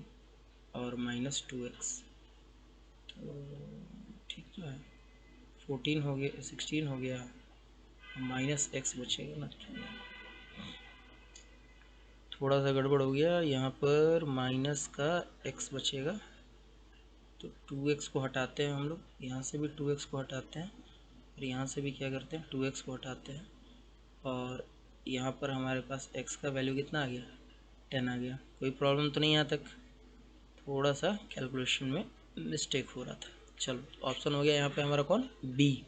और -2x, तो ठीक तो है, 14 हो गया, 16 हो गया, -x बचेगा ना, थोड़ा सा गड़बड़ हो गया यहाँ पर, माइनस का x बचेगा, तो 2x को हटाते हैं हम लोग, यहाँ से भी 2x को हटाते हैं, और यहाँ से भी क्या करते हैं, 2x को हटाते हैं, और यहाँ पर हमारे पास x का वैल्यू कितना आ गया, 10 आ गया। कोई प्रॉब्लम तो नहीं यहाँ तक, थोड़ा सा कैलकुलेशन में मिस्टेक हो रहा था। चलो ऑप्शन हो गया यहाँ पे हमारा कौन, बी।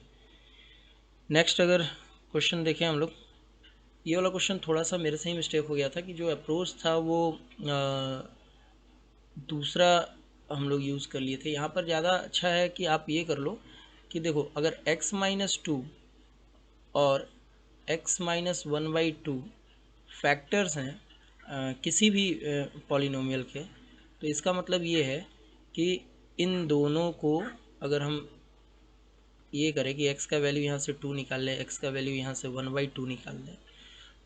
नेक्स्ट अगर क्वेश्चन देखें हम लोग, ये वाला क्वेश्चन थोड़ा सा मेरे से ही मिस्टेक हो गया था कि जो अप्रोच था वो दूसरा हम लोग यूज़ कर लिए थे। यहाँ पर ज़्यादा अच्छा है कि आप ये कर लो कि देखो, अगर x-2 और x-1/2 फैक्टर्स हैं किसी भी पॉलिनोमियल के, तो इसका मतलब ये है कि इन दोनों को अगर हम ये करें कि x का वैल्यू यहाँ से 2 निकाल लें, x का वैल्यू यहाँ से 1/2 निकाल लें,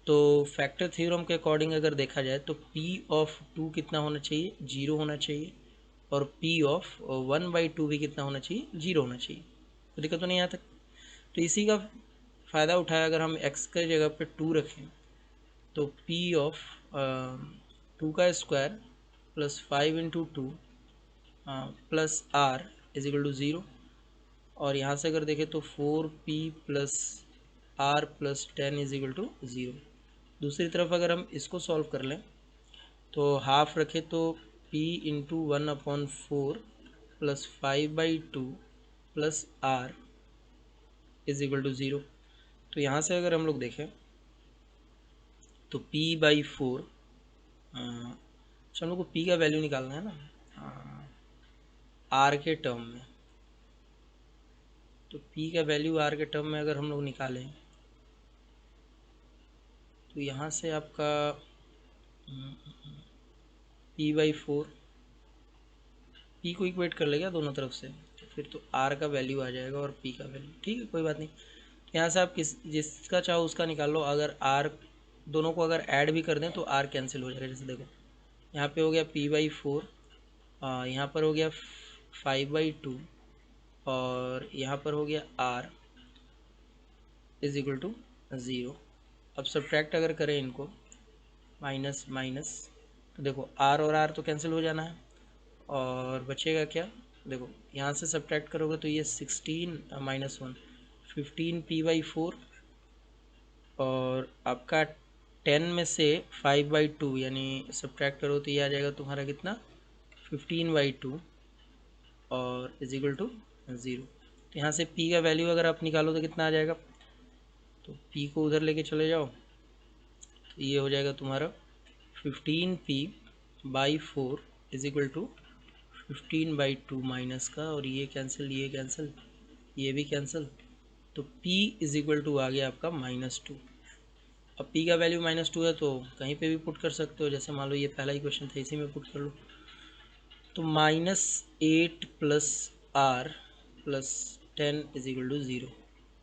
तो फैक्टर थ्योरम के अकॉर्डिंग अगर देखा जाए तो p ऑफ 2 कितना होना चाहिए, 0 होना चाहिए, और p ऑफ 1/2 भी कितना होना चाहिए, 0 होना चाहिए। तो दिक्कत तो नहीं यहाँ तक। तो इसी का फ़ायदा उठाया, अगर हम x के जगह पे 2 रखें तो p ऑफ 2 का square plus 5 × 2 plus r is equal to 0, और यहाँ से अगर देखें तो 4p plus r plus 10 is equal to 0। दूसरी तरफ अगर हम इसको सॉल्व कर लें तो हाफ रखें तो p × 1/4 plus 5/2 plus r is equal to 0। तो यहाँ से अगर हम लोग देखें तो p/4 हम लोग को पी का वैल्यू निकालना है ना, हाँ, आर के टर्म में। तो पी का वैल्यू आर के टर्म में अगर हम लोग निकालें तो यहाँ से आपका P/4, पी को इक्वेट कर लेगा दोनों तरफ से, तो फिर तो आर का वैल्यू आ जाएगा और पी का वैल्यू, ठीक है कोई बात नहीं। तो यहाँ से आप जिसका चाहो उसका निकाल लो। अगर आर दोनों को अगर ऐड भी कर दें तो आर कैंसिल हो जाएगा। जैसे देखो यहाँ पे हो गया P/4, यहाँ पर हो गया 5/2 और यहाँ पर हो गया R इज इक्वल टू 0। अब सब्ट्रैक्ट अगर करें इनको, माइनस माइनस, तो देखो R और R तो कैंसिल हो जाना है और बचेगा क्या, देखो यहाँ से सब्ट्रैक्ट करोगे तो ये 16 माइनस 1 15 P/4 और आपका 10 में से 5/2 यानी सब्ट्रैक्ट करो तो ये आ जाएगा तुम्हारा कितना 15/2 और इज इक्वल टू 0। तो यहाँ से P का वैल्यू अगर आप निकालो तो कितना आ जाएगा, तो P को उधर लेके चले जाओ तो ये हो जाएगा तुम्हारा 15P/4 is equal to 15/2 minus का, और ये कैंसिल ये भी कैंसिल, तो P इज इक्वल टू आ गया आपका -2। अब P का वैल्यू -2 है तो कहीं पे भी पुट कर सकते हो, जैसे मान लो ये पहला ही क्वेश्चन था इसी में पुट कर लो। तो -8 plus R plus 10 is equal to 0।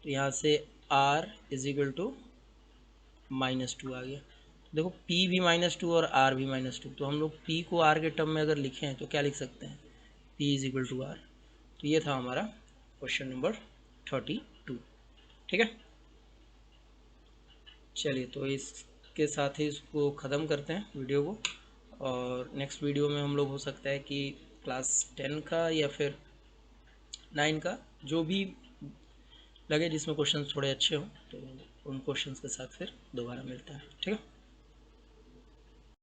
तो यहाँ से R इज इक्वल टू -2 आ गया। देखो P भी -2 और R भी -2, तो हम लोग P को R के टर्म में अगर लिखें तो क्या लिख सकते हैं, P is equal to R। तो ये था हमारा क्वेश्चन नंबर 32, ठीक है। चलिए तो इसके साथ ही इसको ख़त्म करते हैं वीडियो को, और नेक्स्ट वीडियो में हम लोग हो सकता है कि क्लास 10 का या फिर 9 का जो भी लगे जिसमें क्वेश्चंस थोड़े अच्छे हों तो उन क्वेश्चंस के साथ फिर दोबारा मिलता है, ठीक है।